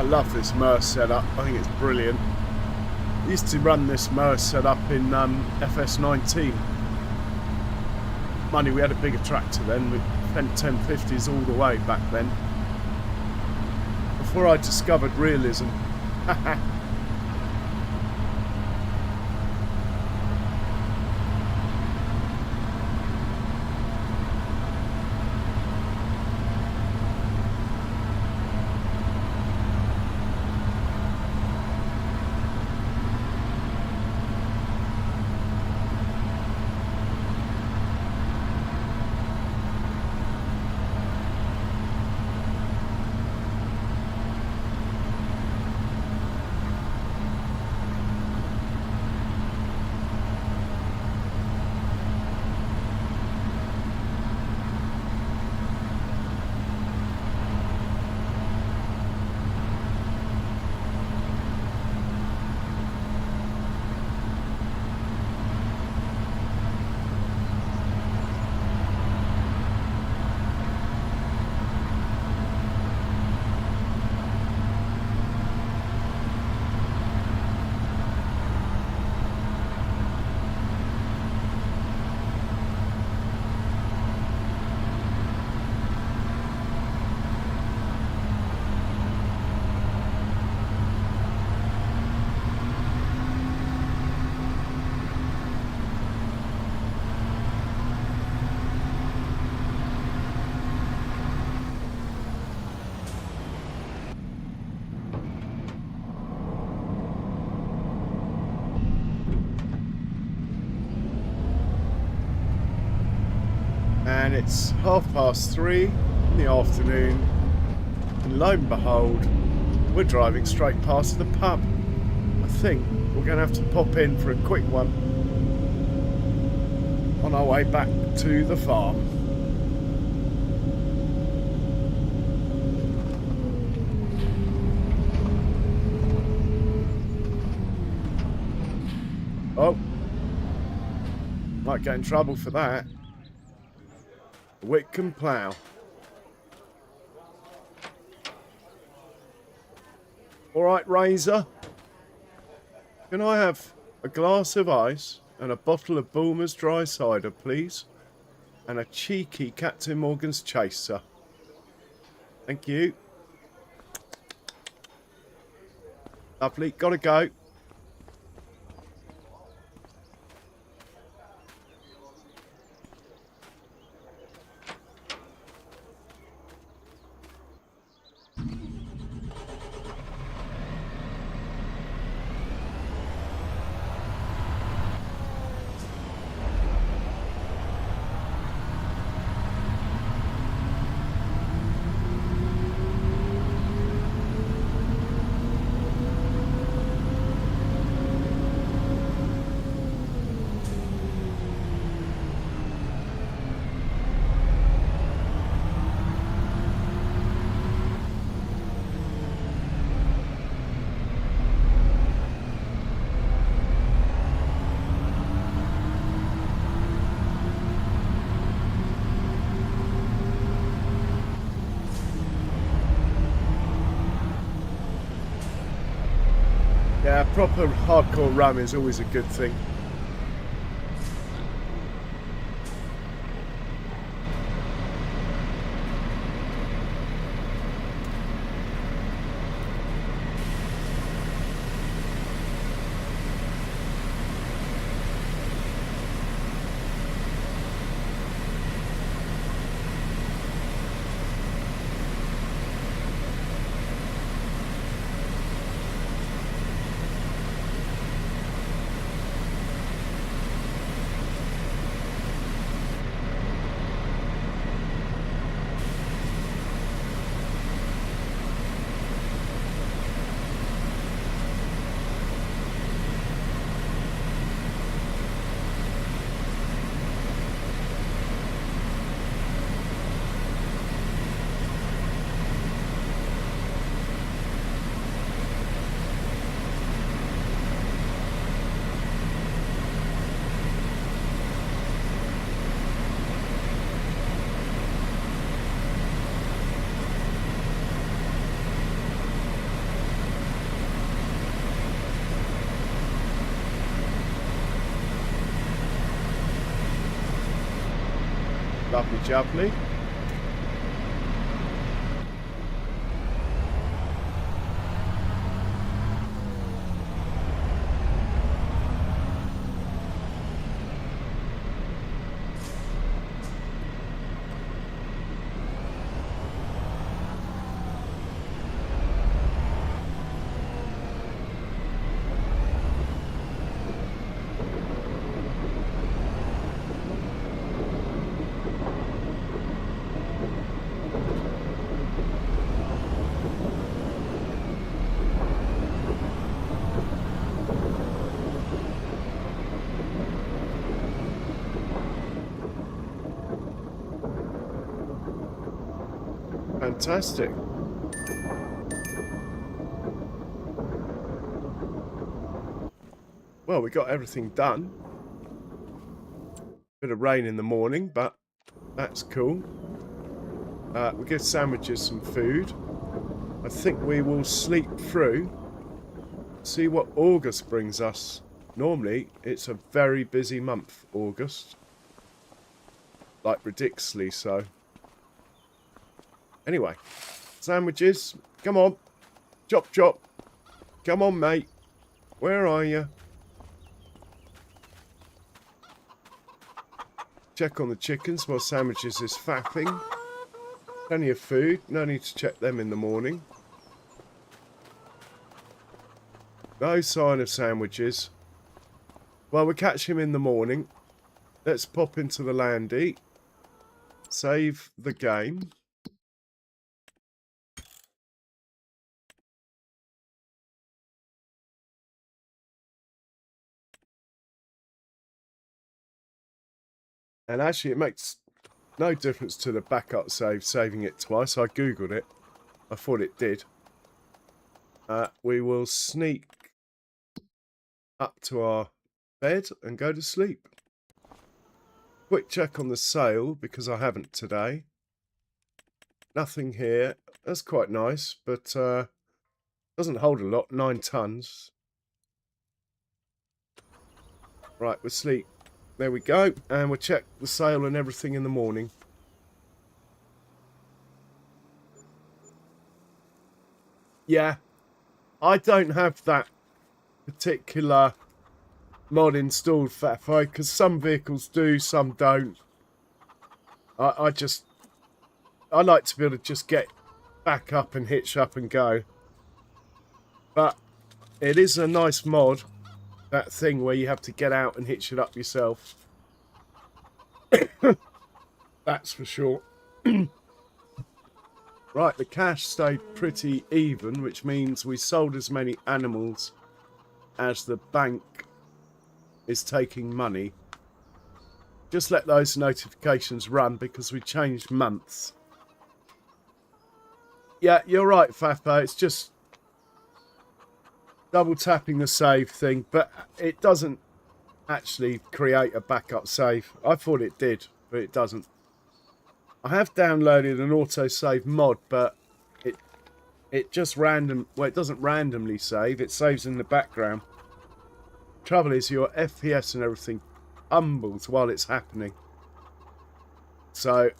love this Merc setup. I think it's brilliant. I used to run this Merc setup in FS19. Money, we had a bigger tractor then. We spent 1050s all the way back then. Before I discovered realism. And it's 3:30 in the afternoon, and lo and behold, we're driving straight past the pub. I think we're going to have to pop in for a quick one on our way back to the farm. Oh, might get in trouble for that. Witcombe plough. All right, Razor. Can I have a glass of ice and a bottle of Bulmer's dry cider, please? And a cheeky Captain Morgan's chaser. Thank you. Lovely. Gotta go. Yeah, proper hardcore rum is always a good thing. Lovely jubbly. Fantastic. Well, we got everything done. Bit of rain in the morning, but that's cool. We give sandwiches some food. I think we will sleep through, see what August brings us. Normally, it's a very busy month, August. Like ridiculously so. Anyway, sandwiches. Come on. Chop, chop. Come on, mate. Where are you? Check on the chickens while sandwiches is fapping. Plenty of food. No need to check them in the morning. No sign of sandwiches. Well, we'll catch him in the morning. Let's pop into the landy. Save the game. And actually, it makes no difference to the backup save, saving it twice. I googled it. I thought it did. We will sneak up to our bed and go to sleep. Quick check on the sail, because I haven't today. Nothing here. That's quite nice, but doesn't hold a lot. 9 tons. Right, we'll sleep. There we go. And we'll check the sail and everything in the morning. Yeah. I don't have that particular mod installed, Fatfo, because some vehicles do, some don't. I like to be able to just get back up and hitch up and go. But it is a nice mod, that thing where you have to get out and hitch it up yourself. That's for sure. Right, the cash stayed pretty even, which means we sold as many animals as the bank is taking money. Just let those notifications run because we changed months. Yeah, you're right, Fafa. It's just double tapping the save thing, but it doesn't actually create a backup save. I thought it did, but it doesn't. I have downloaded an autosave mod, but it just it doesn't randomly save. It saves in the background. Trouble is, your FPS and everything humbles while it's happening. So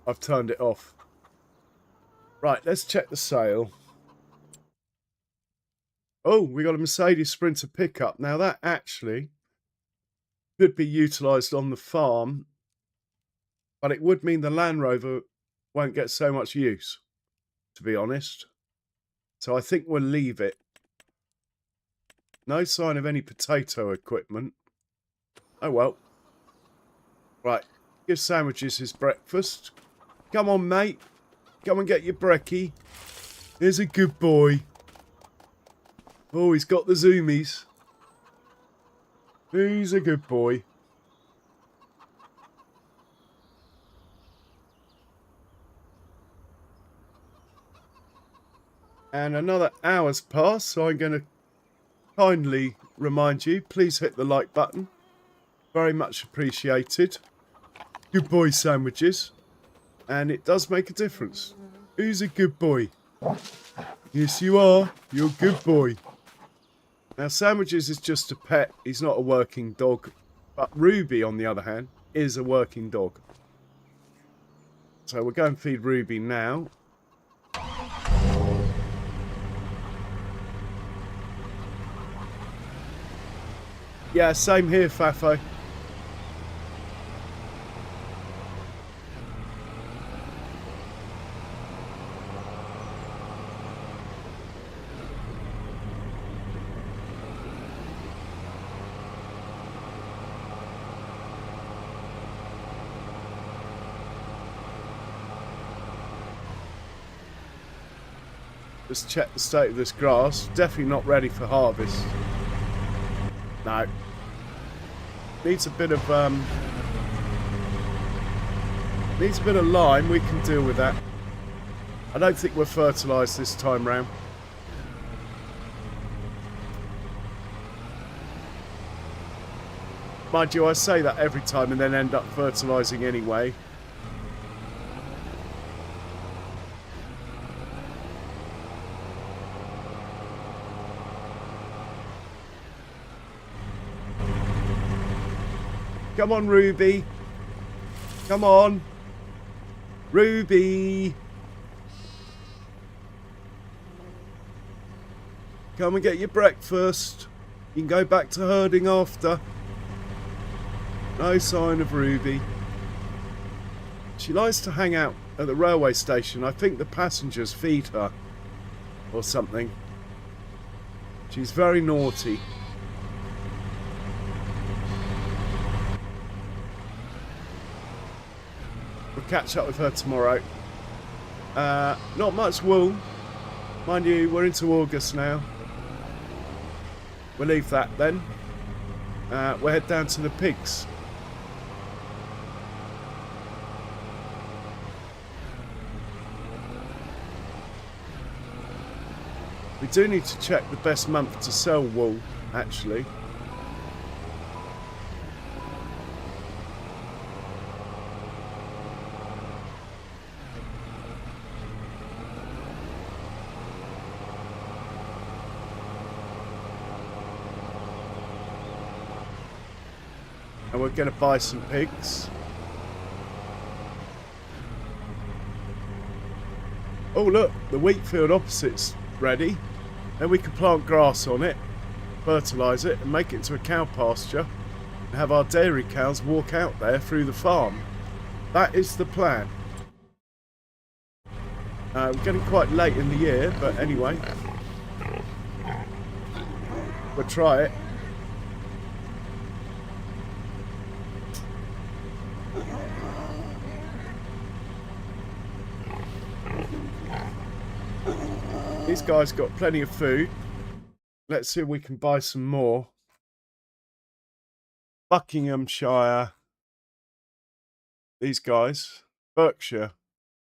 I've turned it off. Right, let's check the sail. Oh, we got a Mercedes Sprinter pickup. Now that actually could be utilised on the farm, but it would mean the Land Rover won't get so much use, to be honest. So I think we'll leave it. No sign of any potato equipment. Oh well. Right, give sandwiches his breakfast. Come on, mate. Come and get your brekkie. Here's a good boy. Oh, he's got the zoomies. He's a good boy. And another hour's passed, so I'm going to kindly remind you, please hit the like button. Very much appreciated. Good boy sandwiches. And it does make a difference. Who's a good boy? Yes, you are. You're a good boy. Now, Sandwiches is just a pet. He's not a working dog. But Ruby, on the other hand, is a working dog. So we'll go and feed Ruby now. Yeah, same here, Fafo. Just check the state of this grass. Definitely not ready for harvest. No. Needs a bit of lime. We can deal with that. I don't think we're fertilised this time round. Mind you, I say that every time and then end up fertilising anyway. Come on, Ruby. Come on. Ruby. Come and get your breakfast. You can go back to herding after. No sign of Ruby. She likes to hang out at the railway station. I think the passengers feed her or something. She's very naughty. We'll catch up with her tomorrow. Not much wool. Mind you, we're into August now. We'll leave that then. We'll head down to the pigs. We do need to check the best month to sell wool, actually. And we're going to buy some pigs. Oh look, the wheat field opposite's ready. Then we can plant grass on it, fertilise it and make it into a cow pasture. And have our dairy cows walk out there through the farm. That is the plan. We're getting quite late in the year, but anyway. We'll try it. These guys got plenty of food. Let's see if we can buy some more. Buckinghamshire. These guys. Berkshire.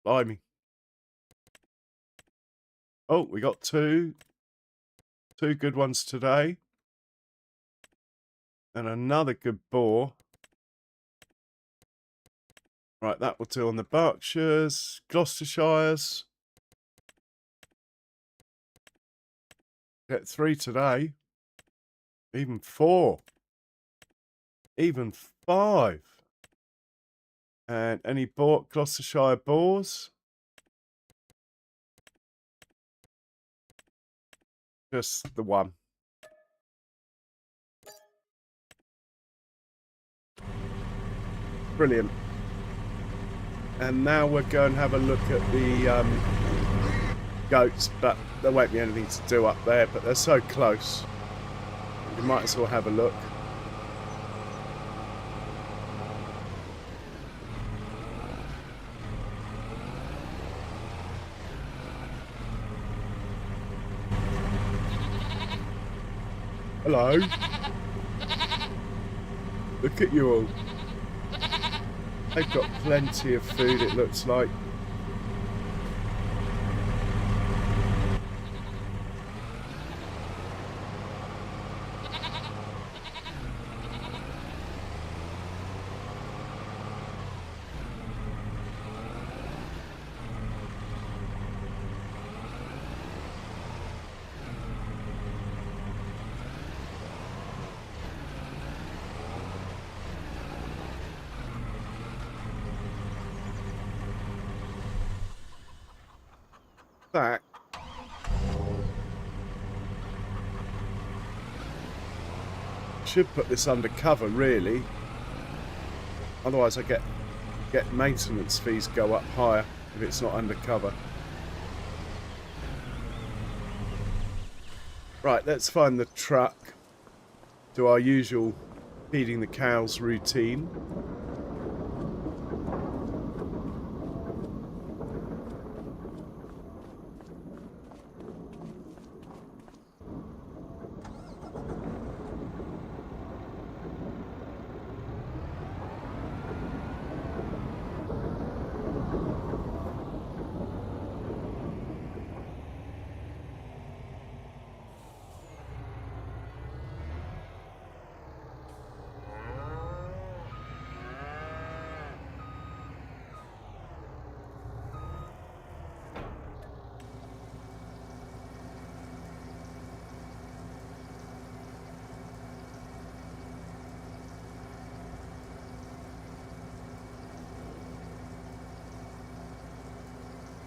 Blimey. Oh, we got two good ones today. And another good boar. Right, that will do on the Berkshires. Gloucestershires. Get 3 today. Even 4. Even 5. And any Gloucestershire boars? Just the one. Brilliant. And now we're going to have a look at the goats, but there won't be anything to do up there, but they're so close. You might as well have a look. Hello. Look at you all. They've got plenty of food, it looks like. that. Should put this under cover, really. Otherwise I get maintenance fees go up higher if it's not undercover. Right, let's find the truck. Do our usual feeding the cows routine.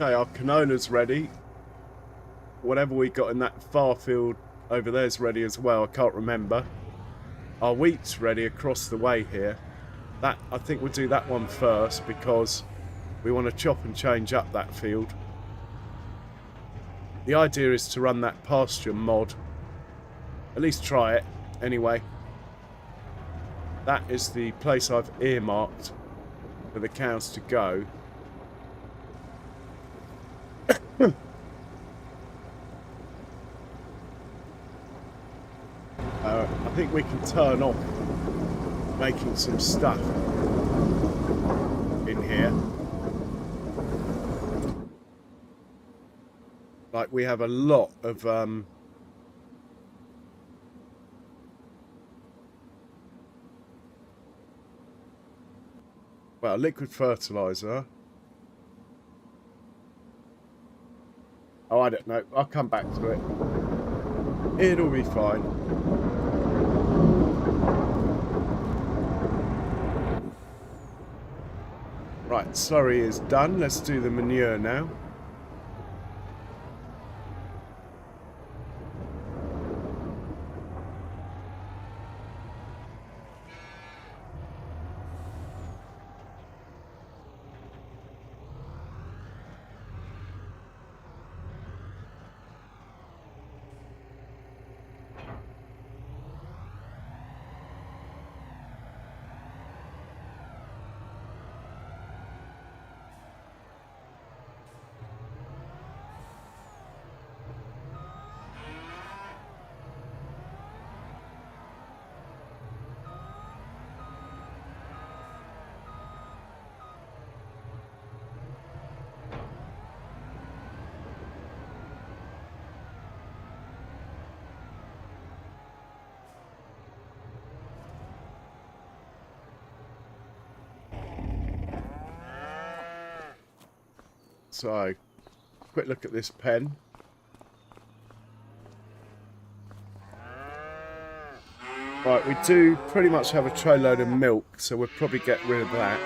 Okay, our canola's ready. Whatever we got in that far field over there's ready as well. I can't remember. Our wheat's ready across the way here. That, I think we'll do that one first because we want to chop and change up that field. The idea is to run that pasture mod. At least try it anyway. That is the place I've earmarked for the cows to go. I think we can turn off making some stuff in here. Like we have a lot of well, liquid fertilizer. Oh, I don't know. I'll come back to it. It'll be fine. Right, slurry is done. Let's do the manure now. So, quick look at this pen. Right, we do pretty much have a tray load of milk, so we'll probably get rid of that.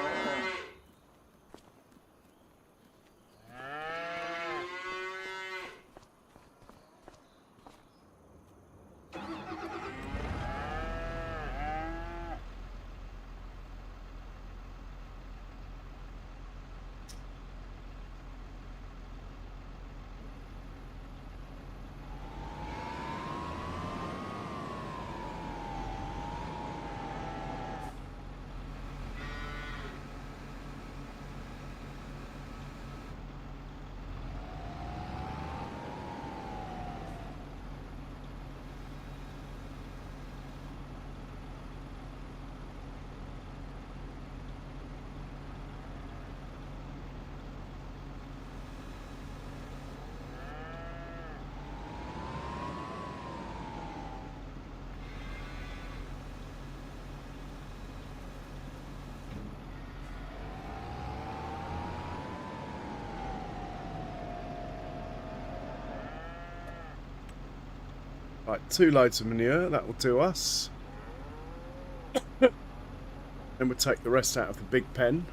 Right, 2 loads of manure, that will do us. Then we'll take the rest out of the big pen.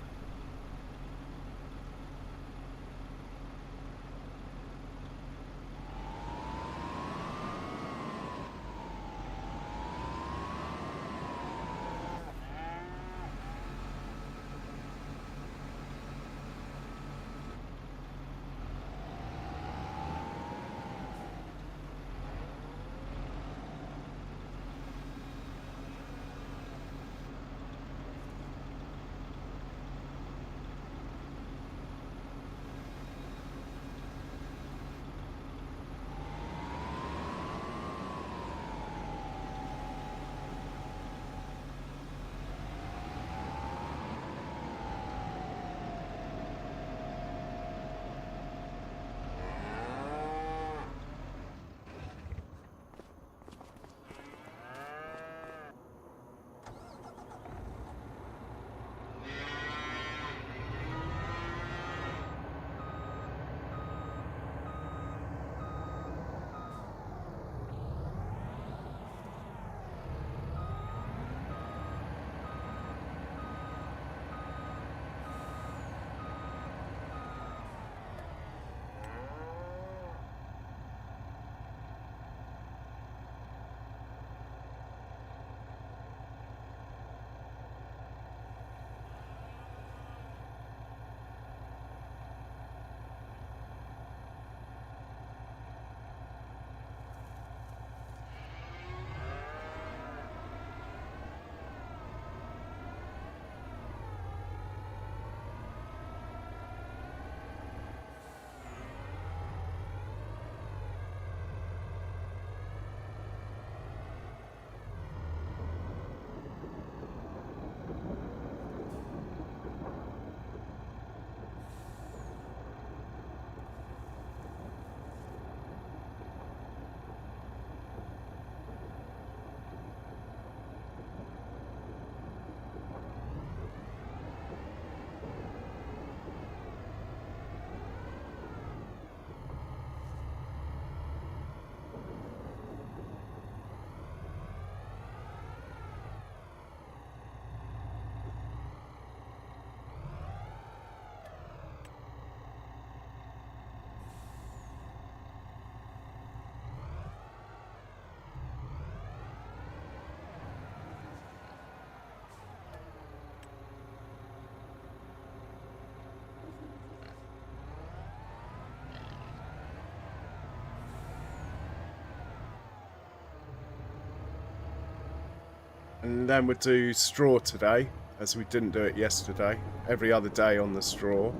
And then we'll do straw today, as we didn't do it yesterday. Every other day on the straw.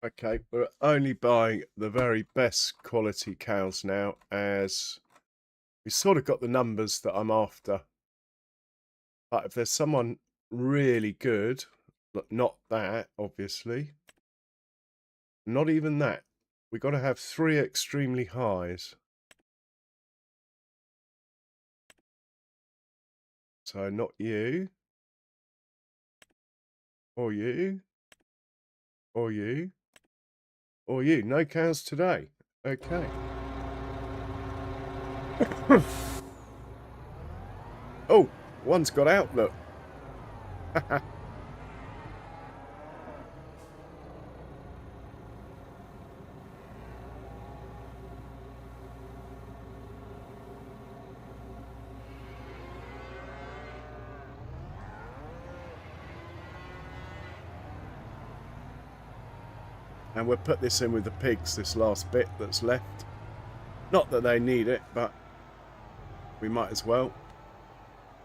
Okay, we're only buying the very best quality cows now, as we sort of got the numbers that I'm after. But if there's someone really good, not that, obviously, not even that, we got to have 3 extremely highs. So not you, or you, or you, or you. No cows today. Okay. Oh, one's got out, look. And we'll put this in with the pigs, this last bit that's left. Not that they need it, but we might as well.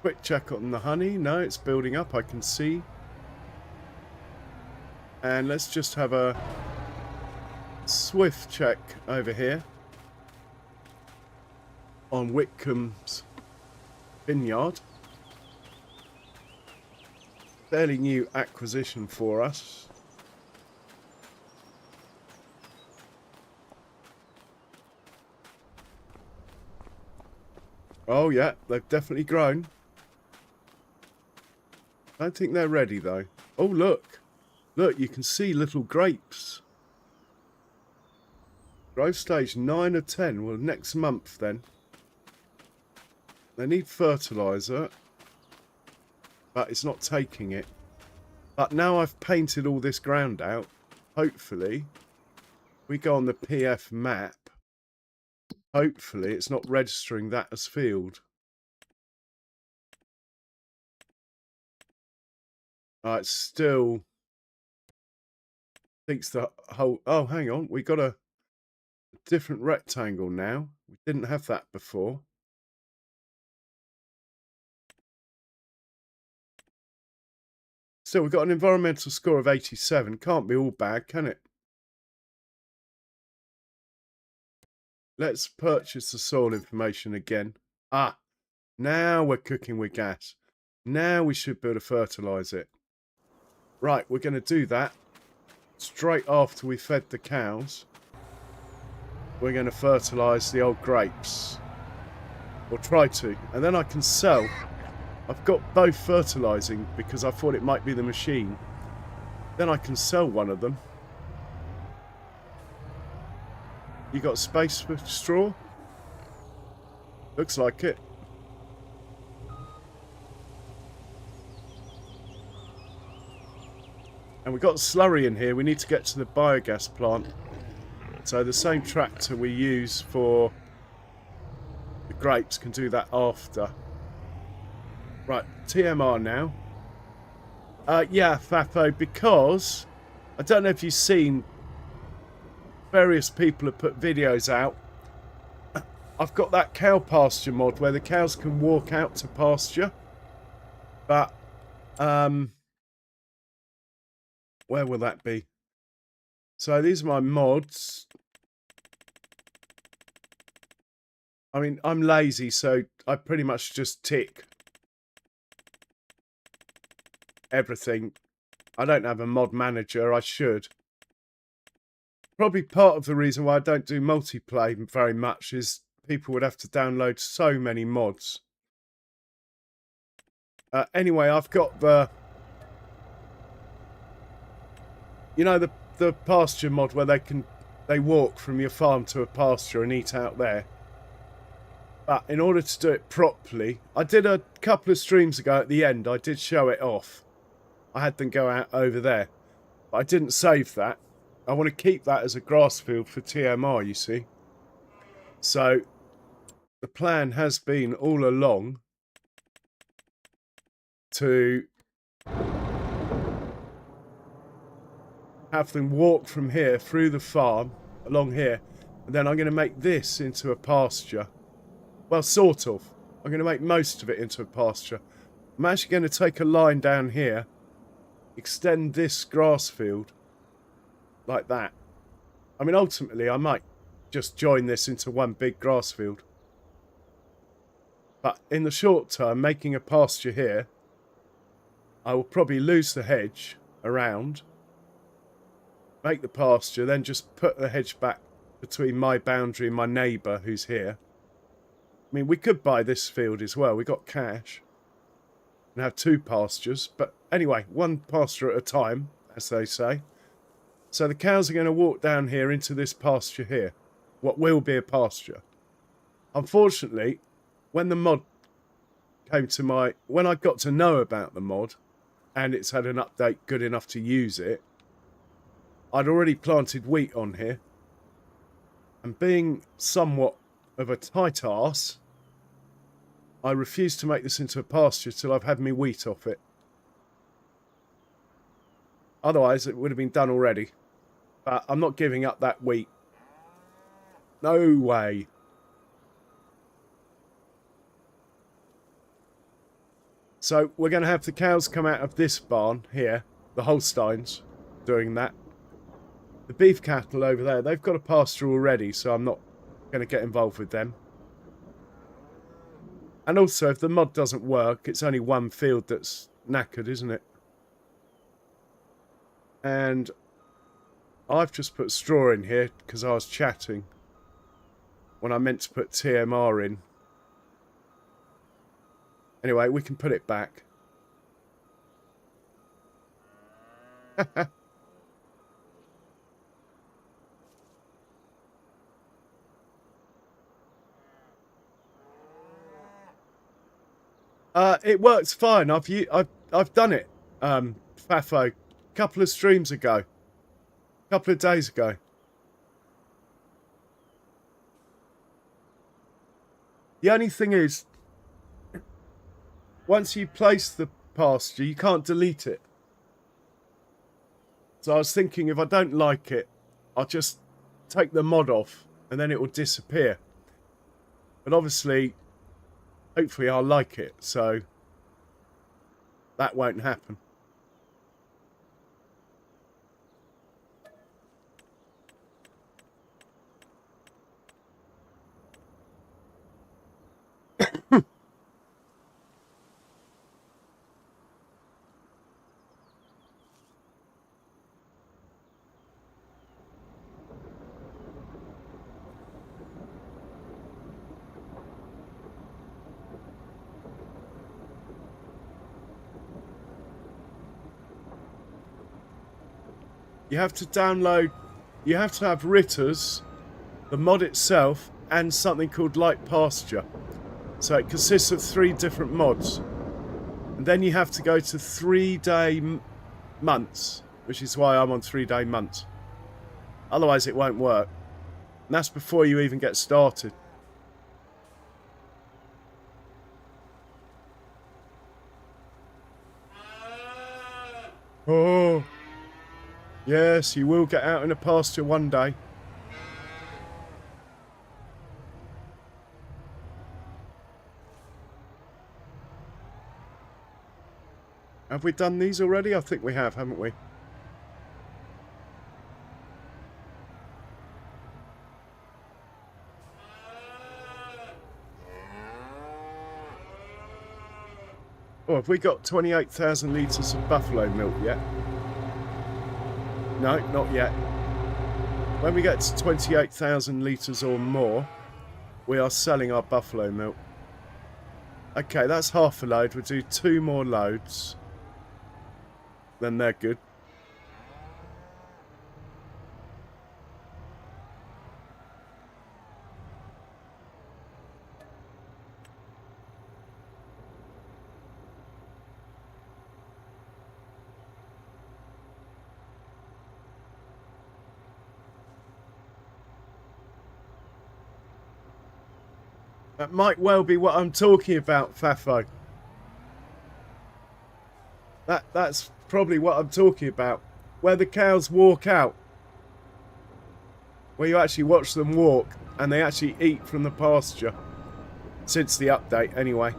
Quick check on the honey. No, it's building up, I can see. And let's just have a swift check over here on Witcombe's vineyard. Fairly new acquisition for us. Oh yeah, they've definitely grown. I don't think they're ready though. Oh look, look, you can see little grapes. Growth stage 9 or 10. Well, next month then. They need fertilizer, but it's not taking it. But now I've painted all this ground out, hopefully we go on the PF map. Hopefully it's not registering that as field. It still thinks the whole... Oh, hang on. We got a different rectangle now. We didn't have that before. Still, we've got an environmental score of 87. Can't be all bad, can it? Let's purchase the soil information again. Ah, now we're cooking with gas. Now we should be able to fertilise it. Right, we're going to do that. Straight after we fed the cows, we're going to fertilise the old grapes. Or try to. And then I can sell. I've got both fertilising because I thought it might be the machine. Then I can sell one of them. You got space for straw? Looks like it. And we've got slurry in here. We need to get to the biogas plant. So the same tractor we use for the grapes can do that after. Right, TMR now. Yeah, Fafo, because I don't know if you've seen, various people have put videos out. I've got that cow pasture mod where the cows can walk out to pasture. But, where will that be? So these are my mods. I mean, I'm lazy, so I pretty much just tick everything. I don't have a mod manager. I should. Probably part of the reason why I don't do multiplayer very much is people would have to download so many mods. Anyway, I've got the, you know, the pasture mod where they walk from your farm to a pasture and eat out there. But in order to do it properly, I did a couple of streams ago at the end, I did show it off. I had them go out over there. But I didn't save that. I want to keep that as a grass field for TMR, you see. So the plan has been all along to have them walk from here through the farm along here, and then I'm going to make this into a pasture. Well, sort of. I'm going to make most of it into a pasture. I'm actually going to take a line down here, extend this grass field like that. I mean, ultimately, I might just join this into one big grass field. But in the short term, making a pasture here, I will probably lose the hedge around, make the pasture, then just put the hedge back between my boundary and my neighbour who's here. I mean, we could buy this field as well. We got cash and have two pastures. But anyway, one pasture at a time, as they say. So the cows are going to walk down here into this pasture here. What will be a pasture. Unfortunately, when the mod came to when I got to know about the mod and it's had an update good enough to use it, I'd already planted wheat on here. And being somewhat of a tight arse, I refused to make this into a pasture till I've had me wheat off it. Otherwise, it would have been done already. But I'm not giving up that wheat. No way. So we're going to have the cows come out of this barn here, the Holsteins, doing that. The beef cattle over there, they've got a pasture already, so I'm not going to get involved with them. And also, if the mod doesn't work, it's only one field that's knackered, isn't it? And I've just put straw in here because I was chatting when I meant to put TMR in. Anyway, we can put it back. It works fine. I've done it, Fafo, a couple of streams ago, a couple of days ago. The only thing is, once you place the pasture, you can't delete it. So I was thinking, if I don't like it, I'll just take the mod off and then it will disappear. But obviously, hopefully I'll like it, so that won't happen. You have to download, you have to have Ritters, the mod itself, and something called Light Pasture. So it consists of 3 different mods. And then you have to go to 3-day months which is why I'm on 3-day months. Otherwise, it won't work. And that's before you even get started. Oh, yes, you will get out in a pasture one day. Have we done these already? I think we have, haven't we? Oh, have we got 28,000 litres of buffalo milk yet? No, not yet. When we get to 28,000 litres or more, we are selling our buffalo milk. Okay, that's half a load. We'll do 2 more loads. Then they're good. That might well be what I'm talking about, Fafo. That's probably what I'm talking about. Where the cows walk out. Where you actually watch them walk and they actually eat from the pasture. Since the update, anyway.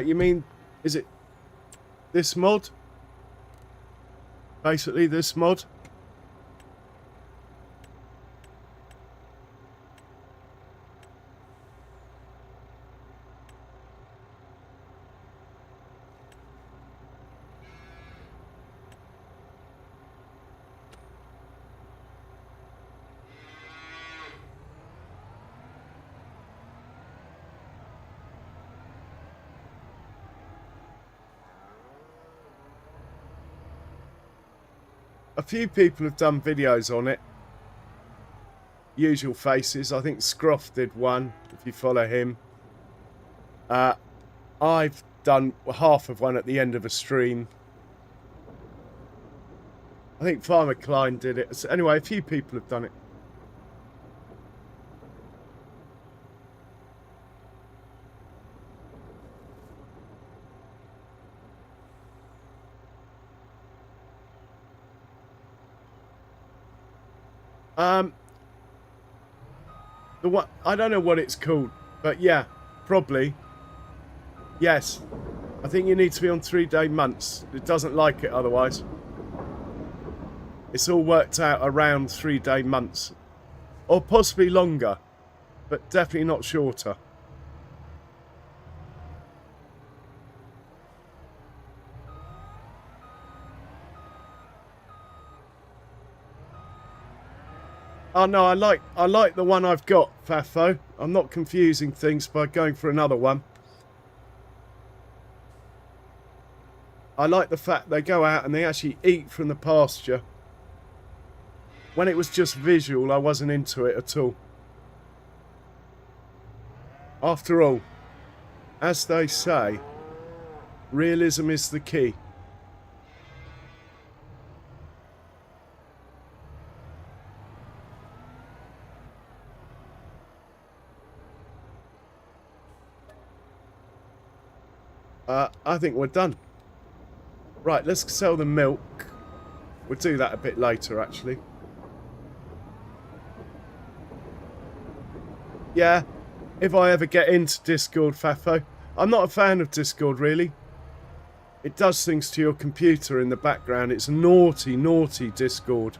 You mean, is it this mod? Basically this mod? A few people have done videos on it. Usual faces. I think Scruff did one, if you follow him. I've done half of one at the end of a stream. I think Farmer Klein did it. So anyway, a few people have done it. The one, I don't know what it's called, but yeah, probably. Yes, I think you need to be on 3-day months. It doesn't like it otherwise. It's all worked out around 3-day months, or possibly longer, but definitely not shorter. Oh no, I like the one I've got, Fafo. I'm not confusing things by going for another one. I like the fact they go out and they actually eat from the pasture. When it was just visual, I wasn't into it at all. After all, as they say, realism is the key. I think we're done. Right, let's sell the milk. We'll do that a bit later, actually. Yeah, if I ever get into Discord, Fafo. I'm not a fan of Discord, really. It does things to your computer in the background. It's naughty, naughty Discord.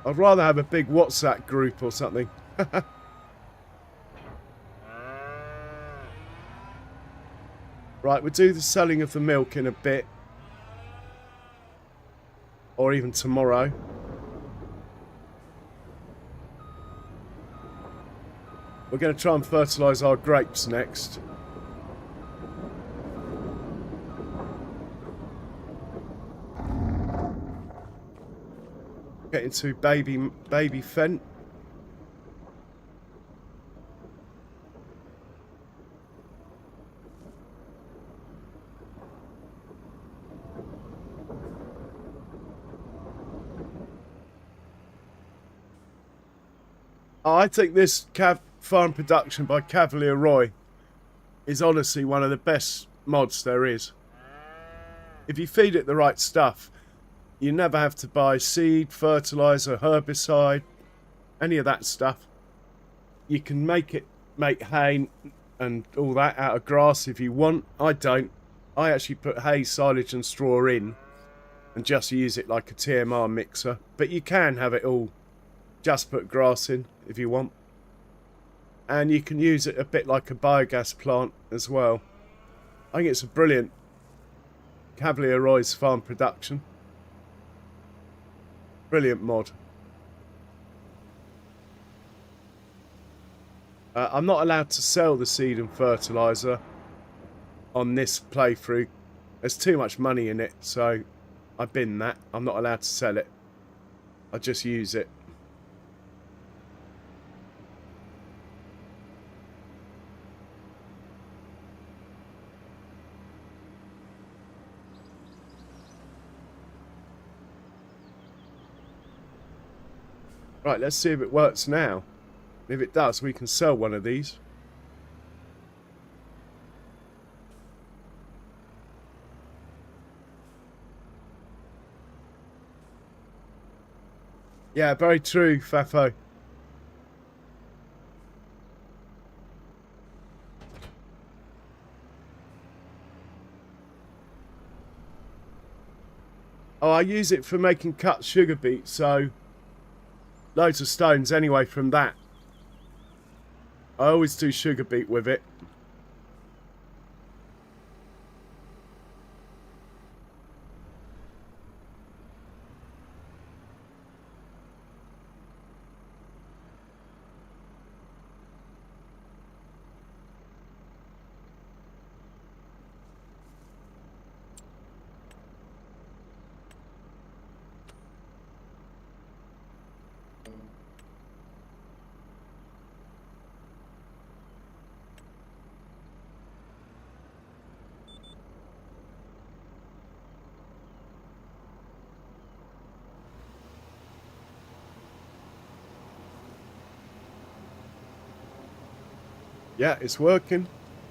I'd rather have a big WhatsApp group or something. Right, we'll do the selling of the milk in a bit. Or even tomorrow. We're going to try and fertilise our grapes next. Get into baby Fent. I think this farm production by Cavalier Roy is honestly one of the best mods there is. If you feed it the right stuff, you never have to buy seed, fertilizer, herbicide, any of that stuff. You can make hay and all that out of grass if you want. I don't. I actually put hay, silage and straw in and just use it like a TMR mixer. But you can have it all, just put grass in if you want. And you can use it a bit like a biogas plant as well. I think it's a brilliant Cavalier Roy's farm production. Brilliant mod. I'm not allowed to sell the seed and fertilizer on this playthrough. There's too much money in it, so I bin that. I'm not allowed to sell it. I just use it. Right, let's see if it works now. If it does, we can sell one of these. Yeah, very true, Fafo. Oh, I use it for making cut sugar beets, so loads of stones anyway from that. I always do sugar beet with it. Yeah, it's working.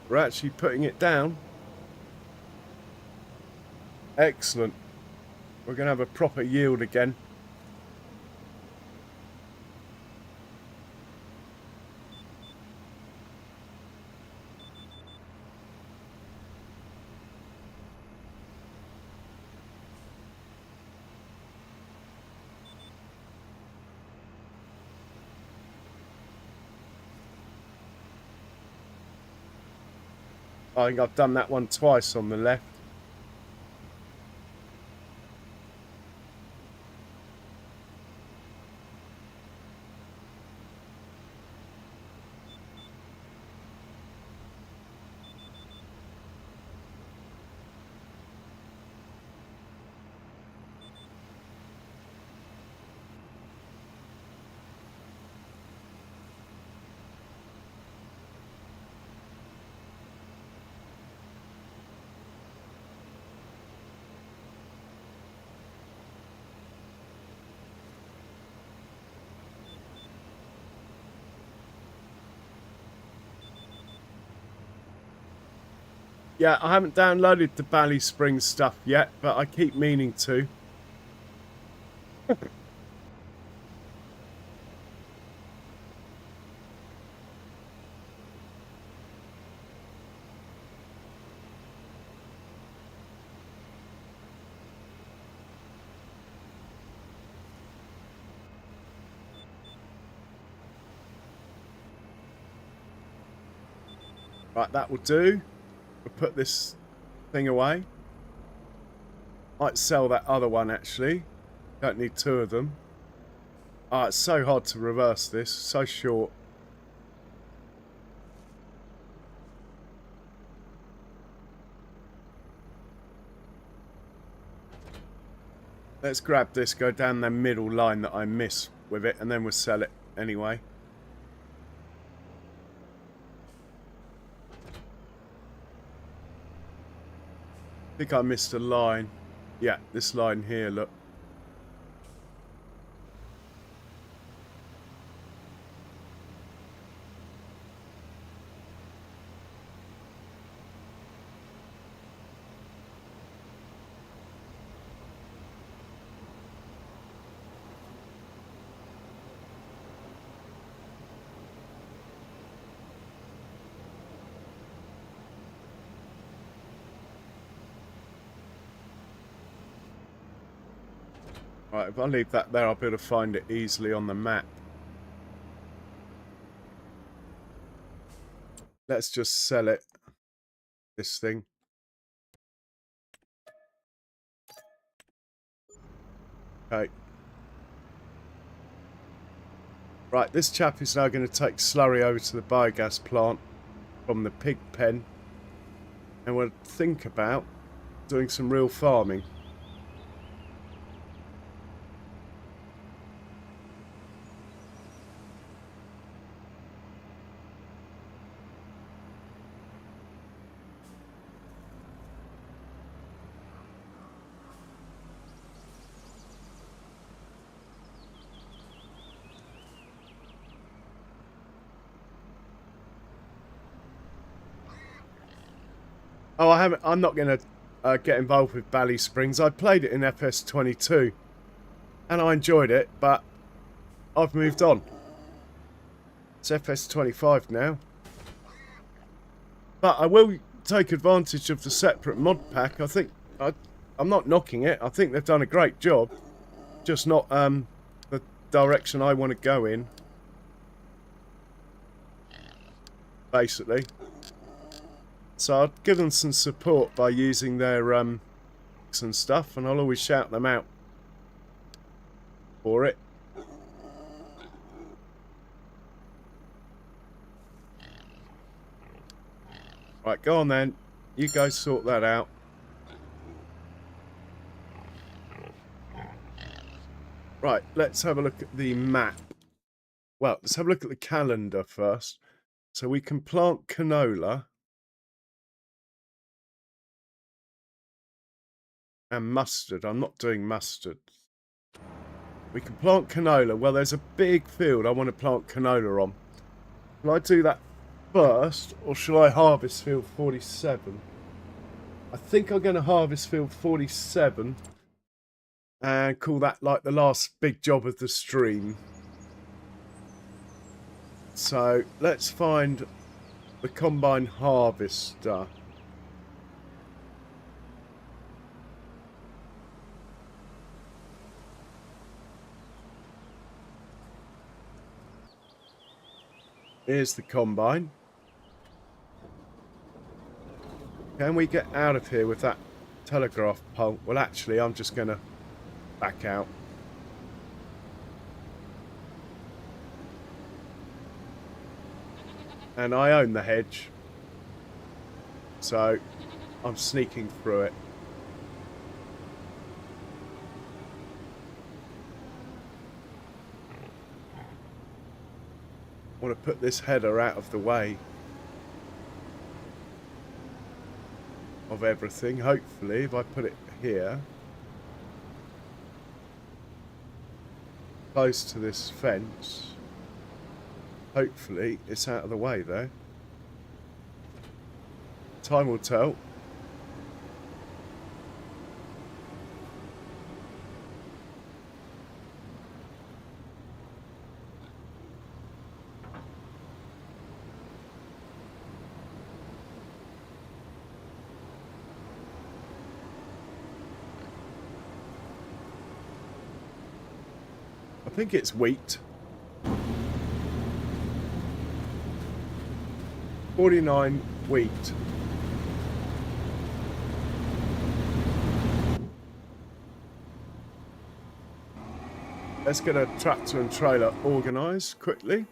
We're actually putting it down. Excellent. We're going to have a proper yield again. I think I've done that one twice on the left. Yeah, I haven't downloaded the Bally Springs stuff yet, but I keep meaning to. Right, that will do. We'll put this thing away. Might sell that other one actually. Don't need two of them. Oh, it's so hard to reverse this. So short. Let's grab this, go down the middle line that I miss with it, and then we'll sell it anyway. I think I missed a line. Yeah, this line here, look. Right, if I leave that there, I'll be able to find it easily on the map. Let's just sell it. This thing. Okay. Right, this chap is now going to take slurry over to the biogas plant from the pig pen. And we'll think about doing some real farming. Oh, I'm not going to get involved with Bally Springs. I played it in FS22 and I enjoyed it, but I've moved on. It's FS25 now. But I will take advantage of the separate mod pack. I think I'm not knocking it. I think they've done a great job. Just not the direction I want to go in. Basically. So I'd give them some support by using their and stuff, and I'll always shout them out for it. Right, go on then. You guys sort that out. Right, let's have a look at the map. Well, let's have a look at the calendar first. So we can plant canola. And mustard. I'm not doing mustard. We can plant canola. Well, there's a big field I want to plant canola on. Can I do that first, or shall I harvest field 47? I think I'm going to harvest field 47 and call that like the last big job of the stream. So let's find the combine harvester. Here's the combine. Can we get out of here with that telegraph pole? Well, actually, I'm just going to back out. And I own the hedge. So I'm sneaking through it. I want to put this header out of the way of everything. Hopefully, if I put it here, close to this fence, hopefully it's out of the way there. Time will tell. I think it's wheat. 49 wheat. Let's get a tractor and trailer organised quickly.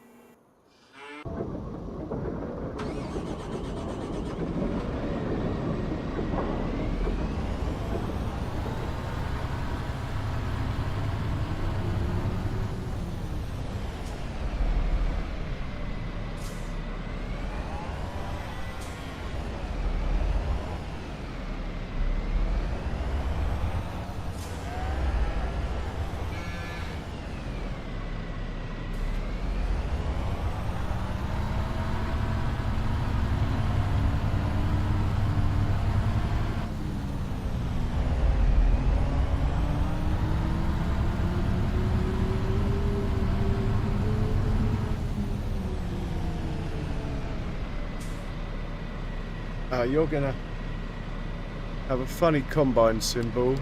You're going to have a funny combine symbol.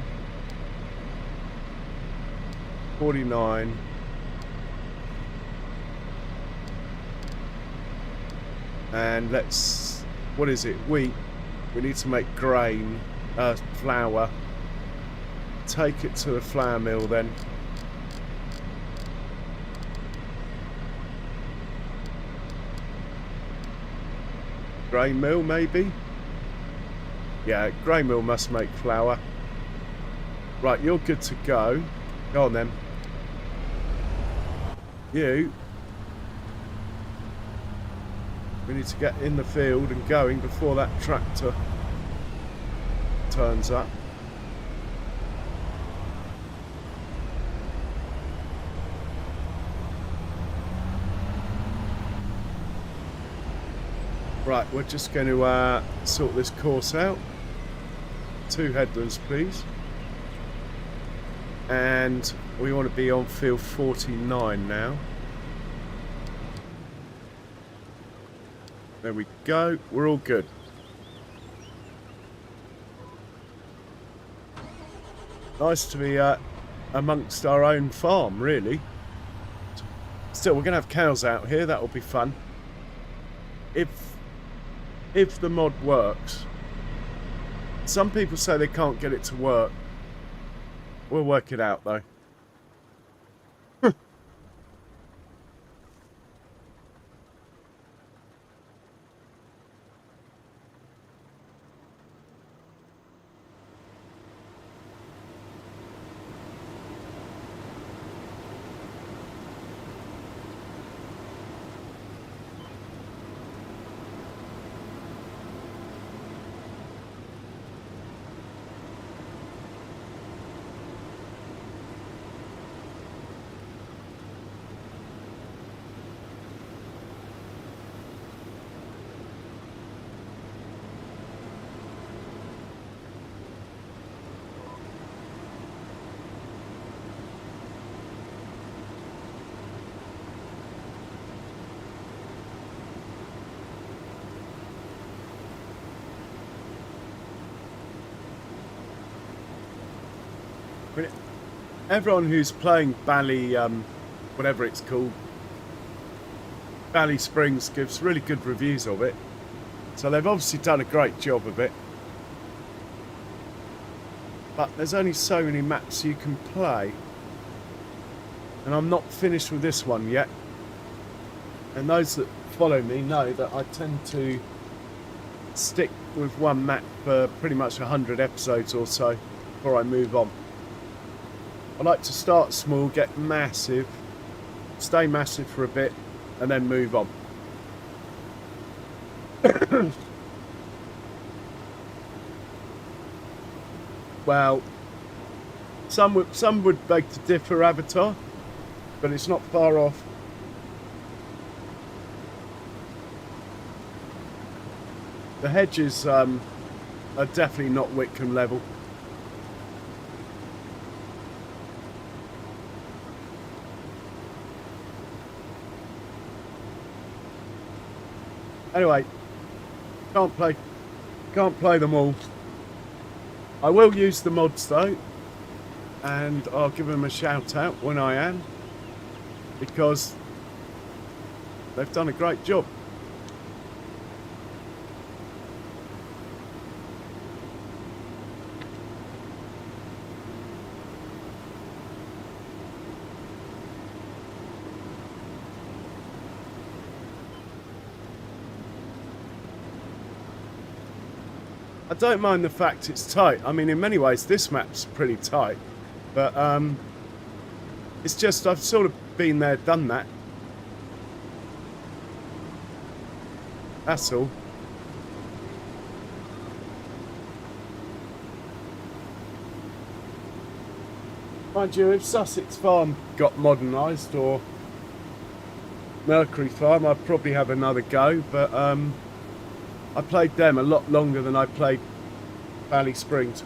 49. And let's, what is it? Wheat. We need to make grain, flour. Take it to the flour mill then. Grain mill, maybe? Yeah, grain mill must make flour. Right, you're good to go. Go on then. You. We need to get in the field and going before that tractor turns up. Right, we're just going to sort this course out. 2 headlands, please. And we want to be on field 49 now. There we go. We're all good. Nice to be amongst our own farm, really. Still, we're going to have cows out here. That'll be fun. If the mod works. Some people say they can't get it to work. We'll work it out, though. Everyone who's playing Bally, whatever it's called, Bally Springs, gives really good reviews of it. So they've obviously done a great job of it. But there's only so many maps you can play. And I'm not finished with this one yet. And those that follow me know that I tend to stick with one map for pretty much 100 episodes or so before I move on. I like to start small, get massive, stay massive for a bit, and then move on. Well, some would beg to differ, Avatar, but it's not far off. The hedges are definitely not Witcombe level. Anyway, can't play them all. I will use the mods though, and I'll give them a shout out when I am, because they've done a great job. I don't mind the fact it's tight. I mean, in many ways, this map's pretty tight. But it's just I've sort of been there, done that. That's all. Mind you, if Sussex Farm got modernised, or Mercury Farm, I'd probably have another go. But I played them a lot longer than I played Bally Springs.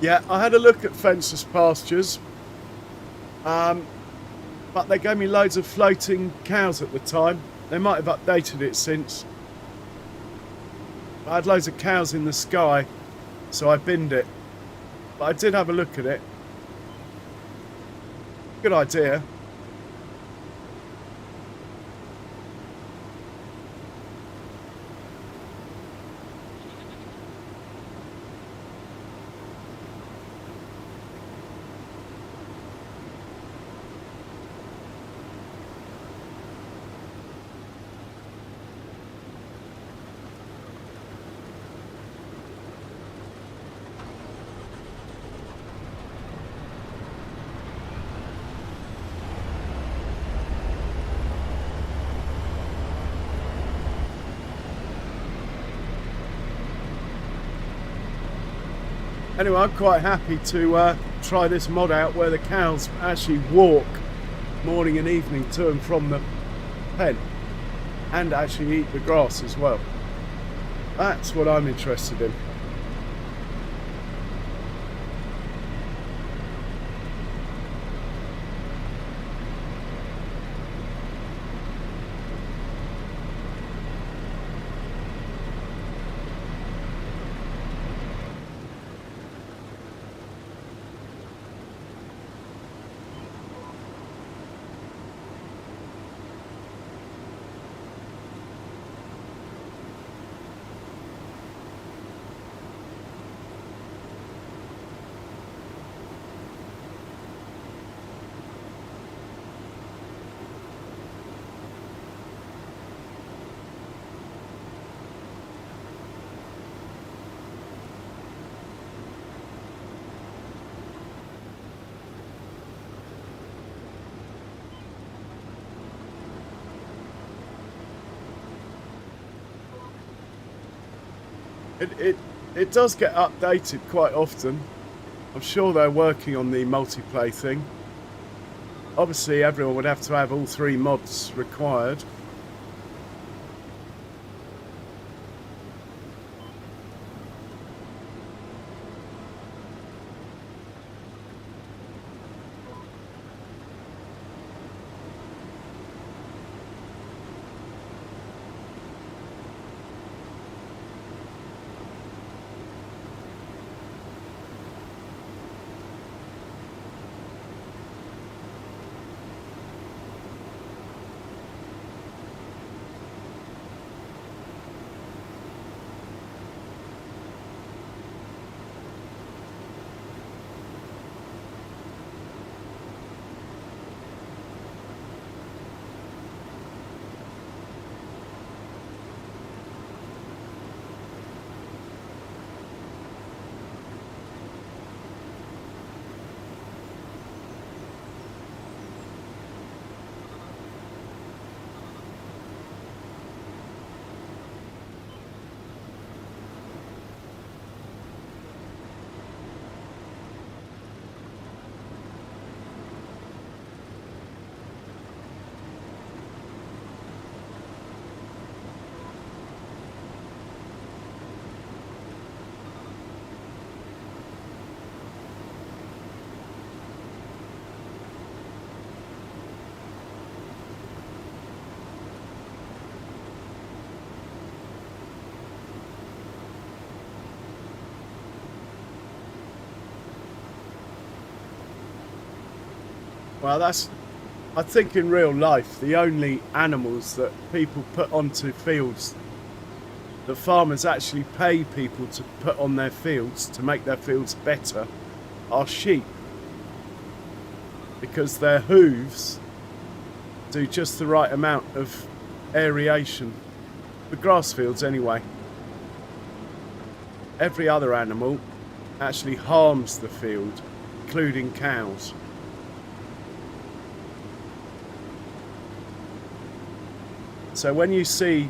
Yeah, I had a look at fenceless pastures, but they gave me loads of floating cows at the time. They might have updated it since. I had loads of cows in the sky, so I binned it. But I did have a look at it. Good idea. Anyway, I'm quite happy to try this mod out where the cows actually walk morning and evening to and from the pen and actually eat the grass as well. That's what I'm interested in. It does get updated quite often. I'm sure they're working on the multiplayer thing. Obviously, everyone would have to have all 3 mods required. Well, I think in real life, the only animals that people put onto fields, that farmers actually pay people to put on their fields to make their fields better, are sheep. Because their hooves do just the right amount of aeration. The grass fields anyway. Every other animal actually harms the field, including cows. So when you see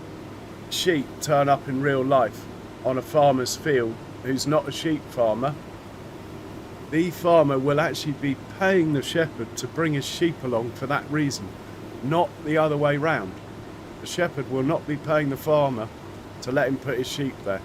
sheep turn up in real life on a farmer's field who's not a sheep farmer, the farmer will actually be paying the shepherd to bring his sheep along for that reason, not the other way round. The shepherd will not be paying the farmer to let him put his sheep there.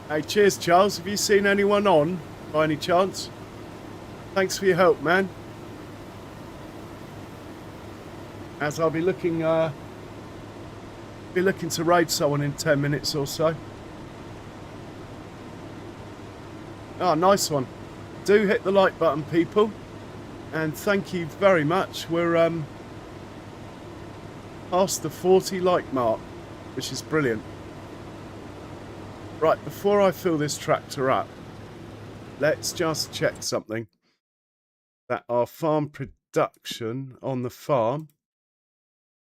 Hey, cheers, Charles. Have you seen anyone on by any chance? Thanks for your help, man. As I'll be looking to raid someone in 10 minutes or so. Oh, nice one. Do hit the like button, people. And thank you very much. We're past the 40 like mark, which is brilliant. Right, before I fill this tractor up, let's just check something. That our farm production on the farm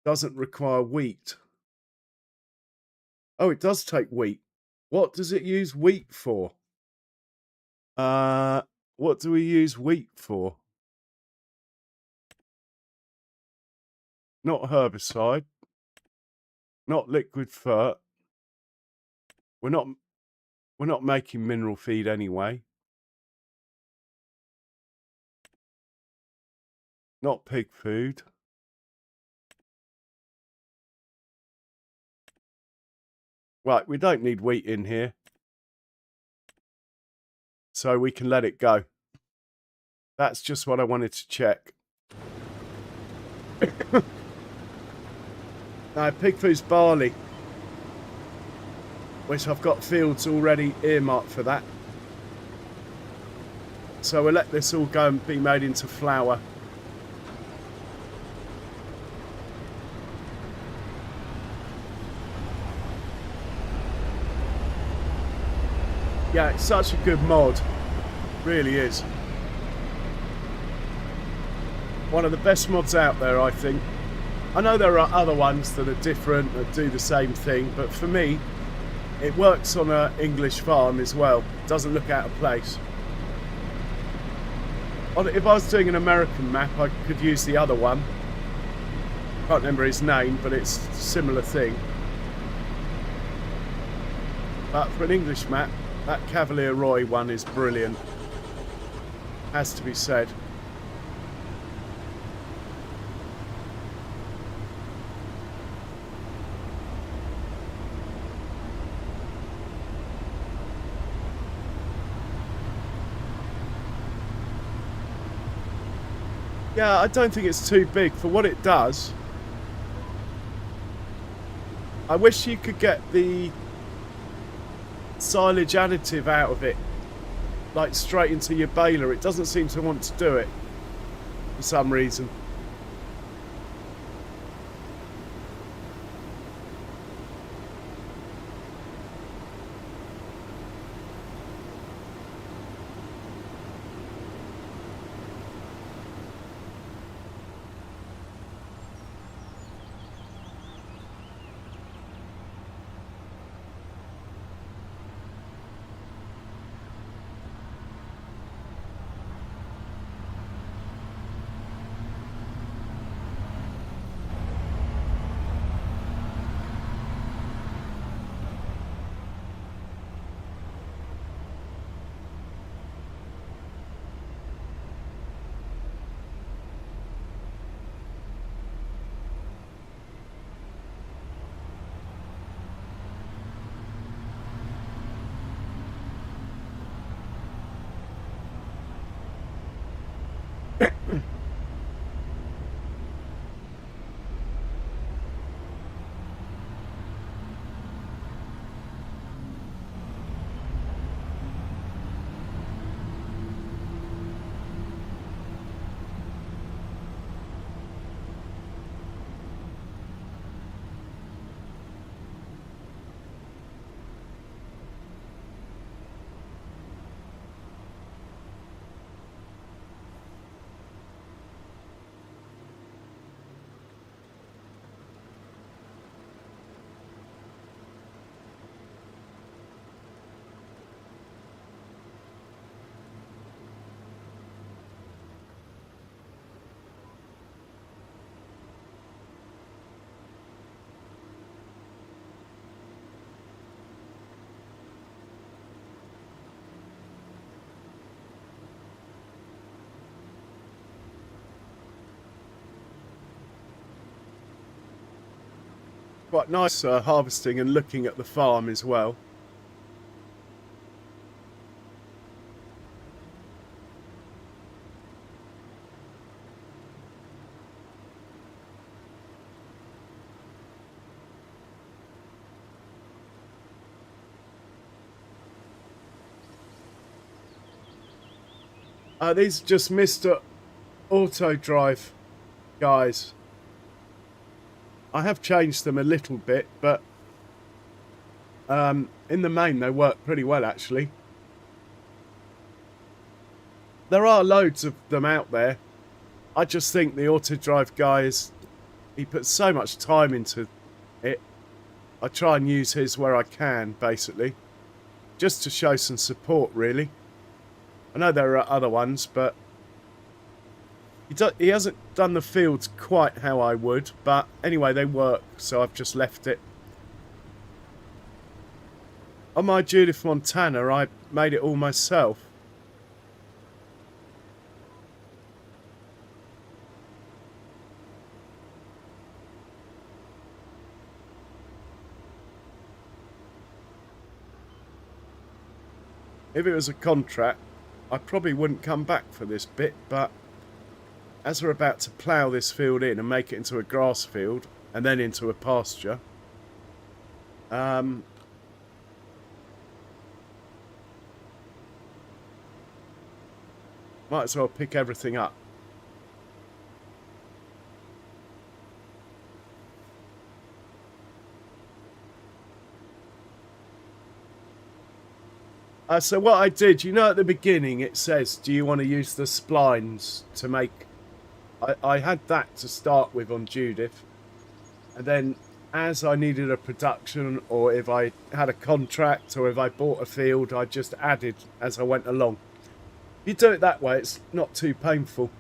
doesn't require wheat. Oh, it does take wheat. What does it use wheat for? What do we use wheat for? Not herbicide. Not liquid fert. We're not making mineral feed anyway. Not pig food. Right, we don't need wheat in here. So we can let it go. That's just what I wanted to check. No, pig food's barley, which I've got fields already earmarked for that. So we'll let this all go and be made into flour. Yeah, it's such a good mod. Really is. One of the best mods out there, I think. I know there are other ones that are different, that do the same thing, but for me, it works on an English farm as well. It doesn't look out of place. If I was doing an American map, I could use the other one. Can't remember his name, but it's a similar thing. But for an English map, that Cavalier Roy one is brilliant. Has to be said. Yeah, I don't think it's too big for what it does. I wish you could get the silage additive out of it, like straight into your baler. It doesn't seem to want to do it for some reason. Quite nice harvesting and looking at the farm as well. These are just Mr. Auto Drive guys. I have changed them a little bit, but in the main they work pretty well actually. There are loads of them out there. I just think the Auto Drive guys, he puts so much time into it. I try and use his where I can, basically, just to show some support, really. I know there are other ones, but he hasn't done the fields quite how I would. But anyway, they work, so I've just left it. On my Judith Montana, I made it all myself. If it was a contract, I probably wouldn't come back for this bit, but as we're about to plough this field in and make it into a grass field and then into a pasture, might as well pick everything up. So what I did, you know, at the beginning it says, do you want to use the splines to make... I had that to start with on Judith. And then as I needed a production, or if I had a contract, or if I bought a field, I just added as I went along. If you do it that way, it's not too painful.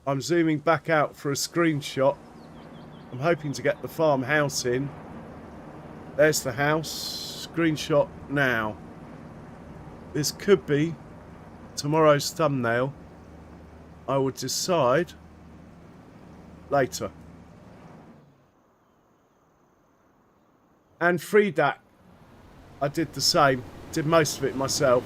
I'm zooming back out for a screenshot. I'm hoping to get the farmhouse in. There's the house. Screenshot now. This could be tomorrow's thumbnail. I will decide later. And Freedak, I did the same. Did most of it myself.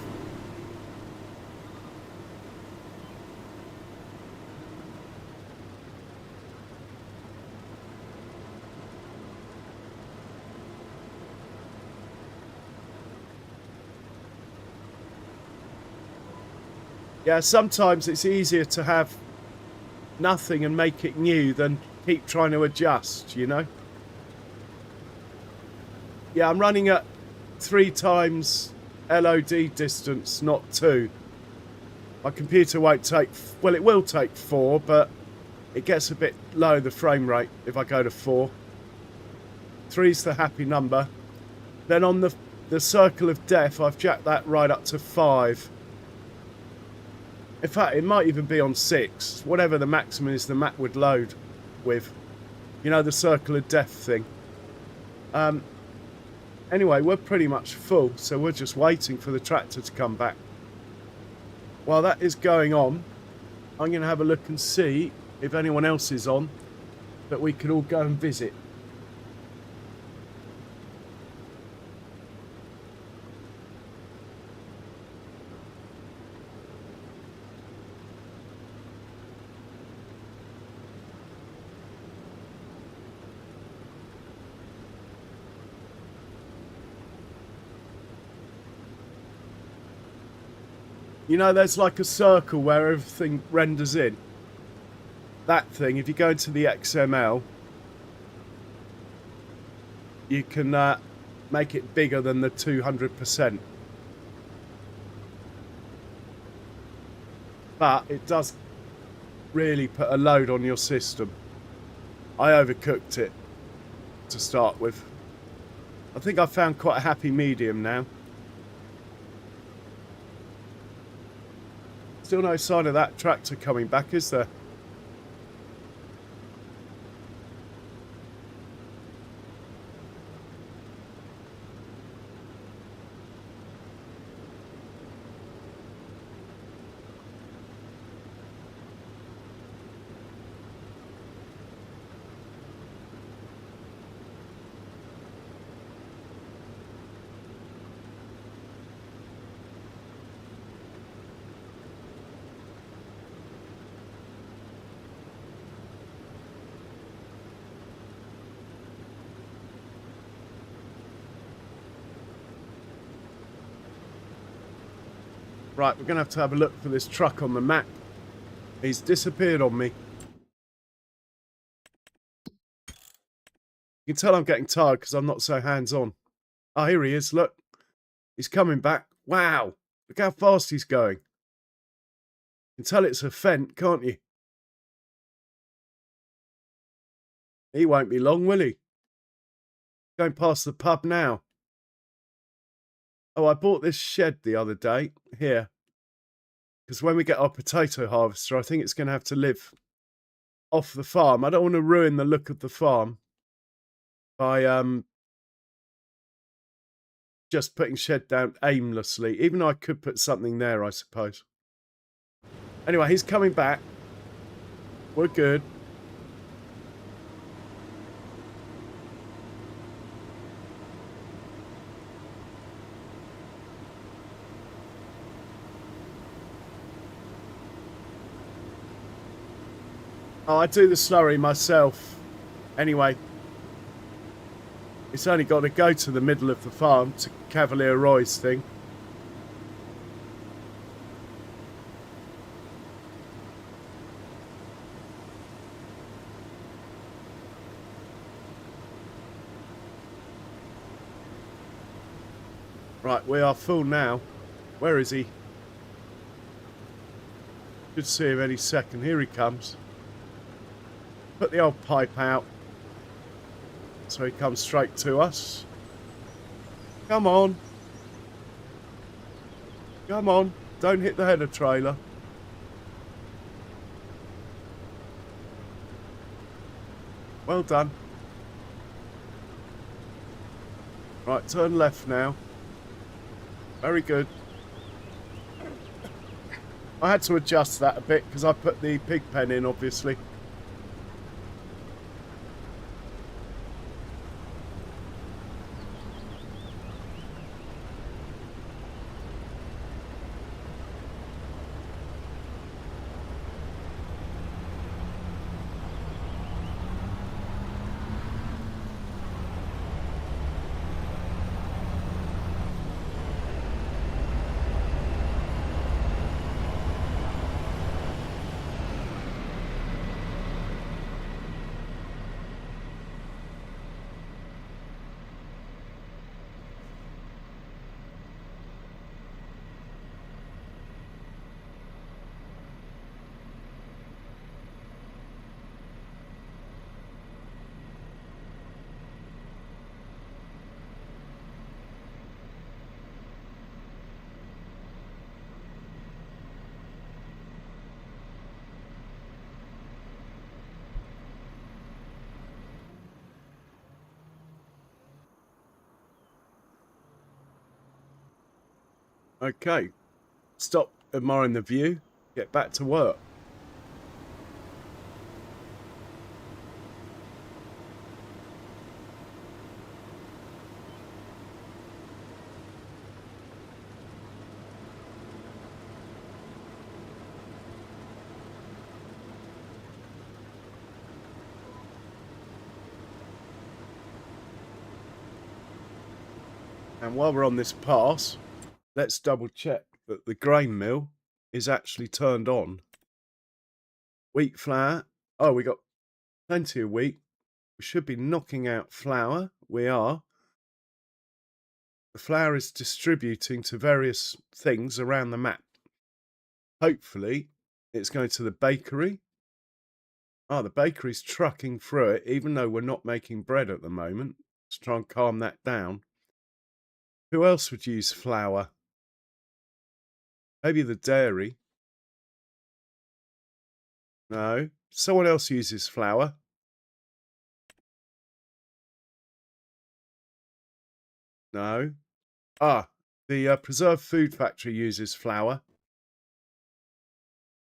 Yeah, sometimes it's easier to have nothing and make it new than keep trying to adjust, you know? Yeah, I'm running at 3 times LOD distance, not 2. My computer won't take... Well, it will take 4, but it gets a bit low, the frame rate, if I go to 4. 3's the happy number. Then on the circle of death, I've jacked that right up to 5. In fact, it might even be on 6. Whatever the maximum is, the Mac would load with. You know, the circle of death thing. Anyway, we're pretty much full, so we're just waiting for the tractor to come back. While that is going on, I'm going to have a look and see if anyone else is on that we could all go and visit. You know, there's like a circle where everything renders in. That thing, if you go into the XML, you can make it bigger than the 200%. But it does really put a load on your system. I overcooked it to start with. I think I found quite a happy medium now. Still no sign of that tractor coming back, is there? Right, we're going to have a look for this truck on the map. He's disappeared on me. You can tell I'm getting tired because I'm not so hands-on. Oh, here he is. Look. He's coming back. Wow. Look how fast he's going. You can tell it's a Fent, can't you? He won't be long, will he? Going past the pub now. Oh, I bought this shed the other day. Here. Because when we get our potato harvester, I think it's going to have to live off the farm. I don't want to ruin the look of the farm by just putting shed down aimlessly. Even though I could put something there, I suppose. Anyway, he's coming back. We're good. Oh, I do the slurry myself. Anyway, it's only got to go to the middle of the farm to Cavalier Roy's thing. Right, we are full now. Where is he? Should see him any second. Here he comes. Put the old pipe out. So he comes straight to us. Come on. Come on. Don't hit the header trailer. Well done. Right, turn left now. Very good. I had to adjust that a bit because I put the pig pen in, obviously. Okay. Stop admiring the view. Get back to work. And while we're on this pass, let's double check that the grain mill is actually turned on. Wheat flour. Oh, we got plenty of wheat. We should be knocking out flour. We are. The flour is distributing to various things around the map. Hopefully, it's going to the bakery. Oh, the bakery's trucking through it, even though we're not making bread at the moment. Let's try and calm that down. Who else would use flour? Maybe the dairy. No. Someone else uses flour. No. Ah, the preserved food factory uses flour,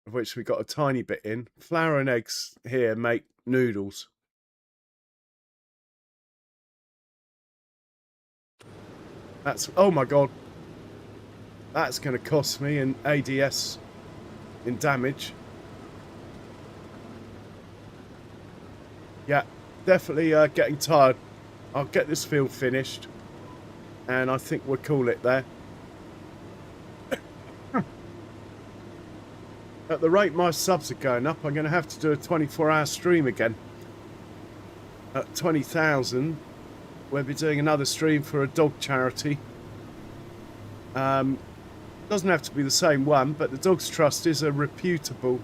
of which we got a tiny bit in. Flour and eggs here make noodles. That's, oh my god. That's going to cost me an ADS in damage. Yeah, definitely getting tired. I'll get this field finished, and I think we'll call it there. At the rate my subs are going up, I'm going to have to do a 24-hour stream again. At 20,000, we'll be doing another stream for a dog charity. Doesn't have to be the same one, but the Dogs Trust is a reputable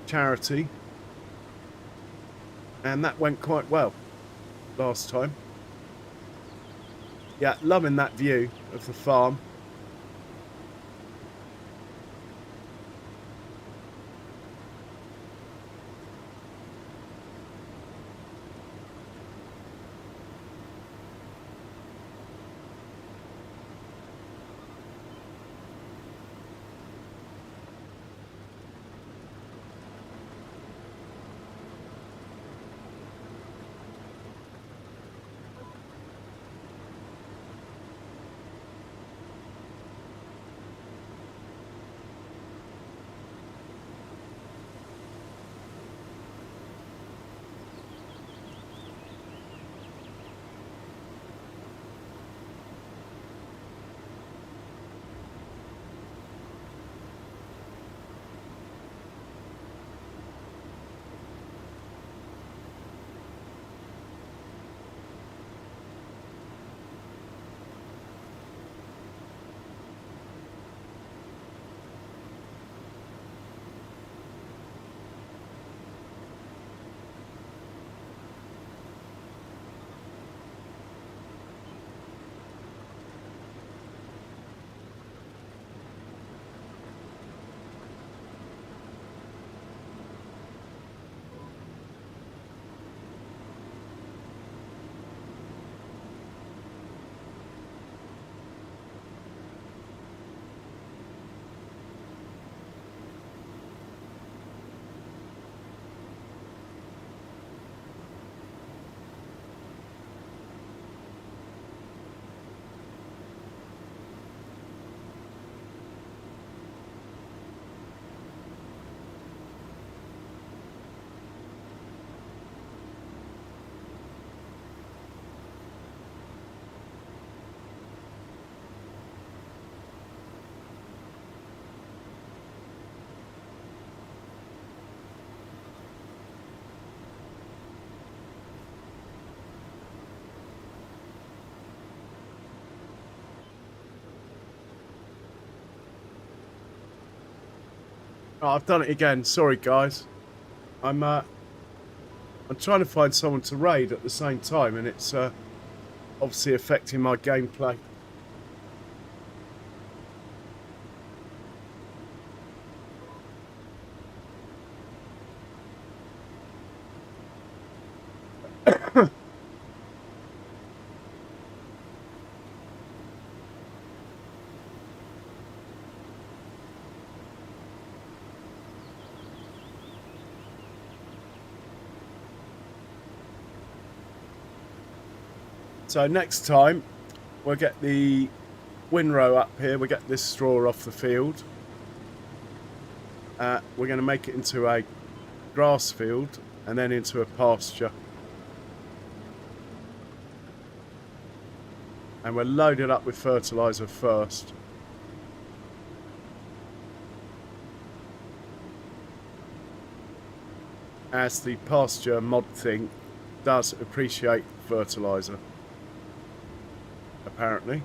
charity. And that went quite well last time. Yeah, loving that view of the farm. Oh, I've done it again. Sorry, guys. I'm trying to find someone to raid at the same time, and it's obviously affecting my gameplay. So next time, we'll get the windrow up here. We'll get this straw off the field. We're going to make it into a grass field and then into a pasture. And we'll load it up with fertiliser first. As the pasture mod thing does appreciate fertiliser, apparently.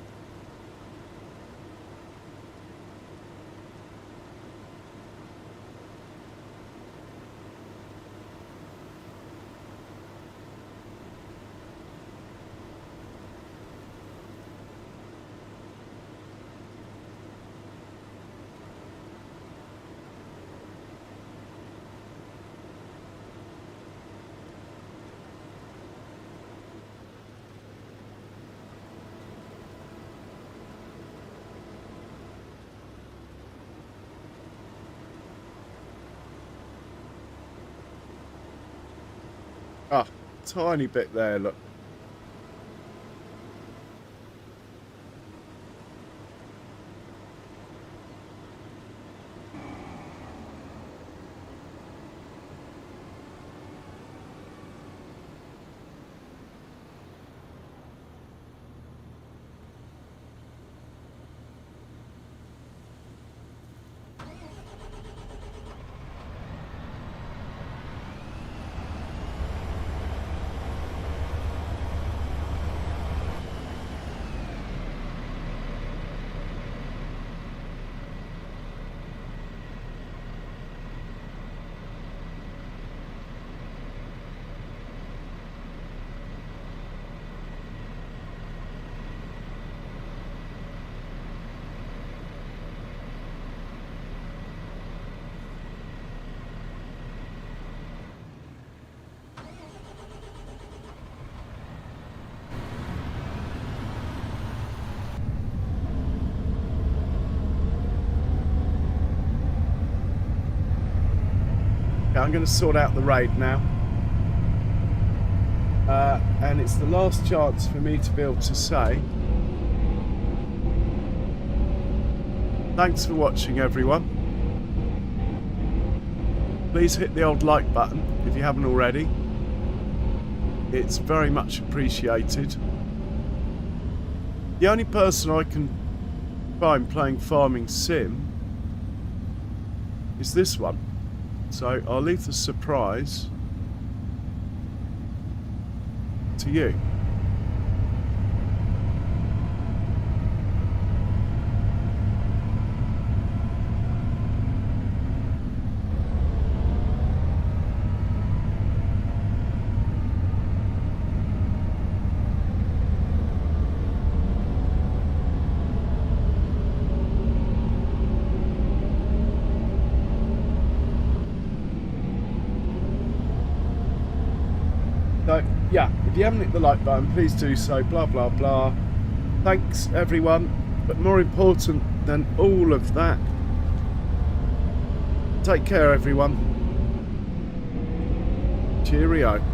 Ah, tiny bit there, look. I'm going to sort out the raid now. And it's the last chance for me to be able to say thanks for watching, everyone. Please hit the old like button if you haven't already. It's very much appreciated. The only person I can find playing Farming Sim is this one. So I'll leave the surprise to you. So, yeah, if you haven't hit the like button, please do so, blah, blah, blah. Thanks, everyone. But more important than all of that, take care, everyone. Cheerio.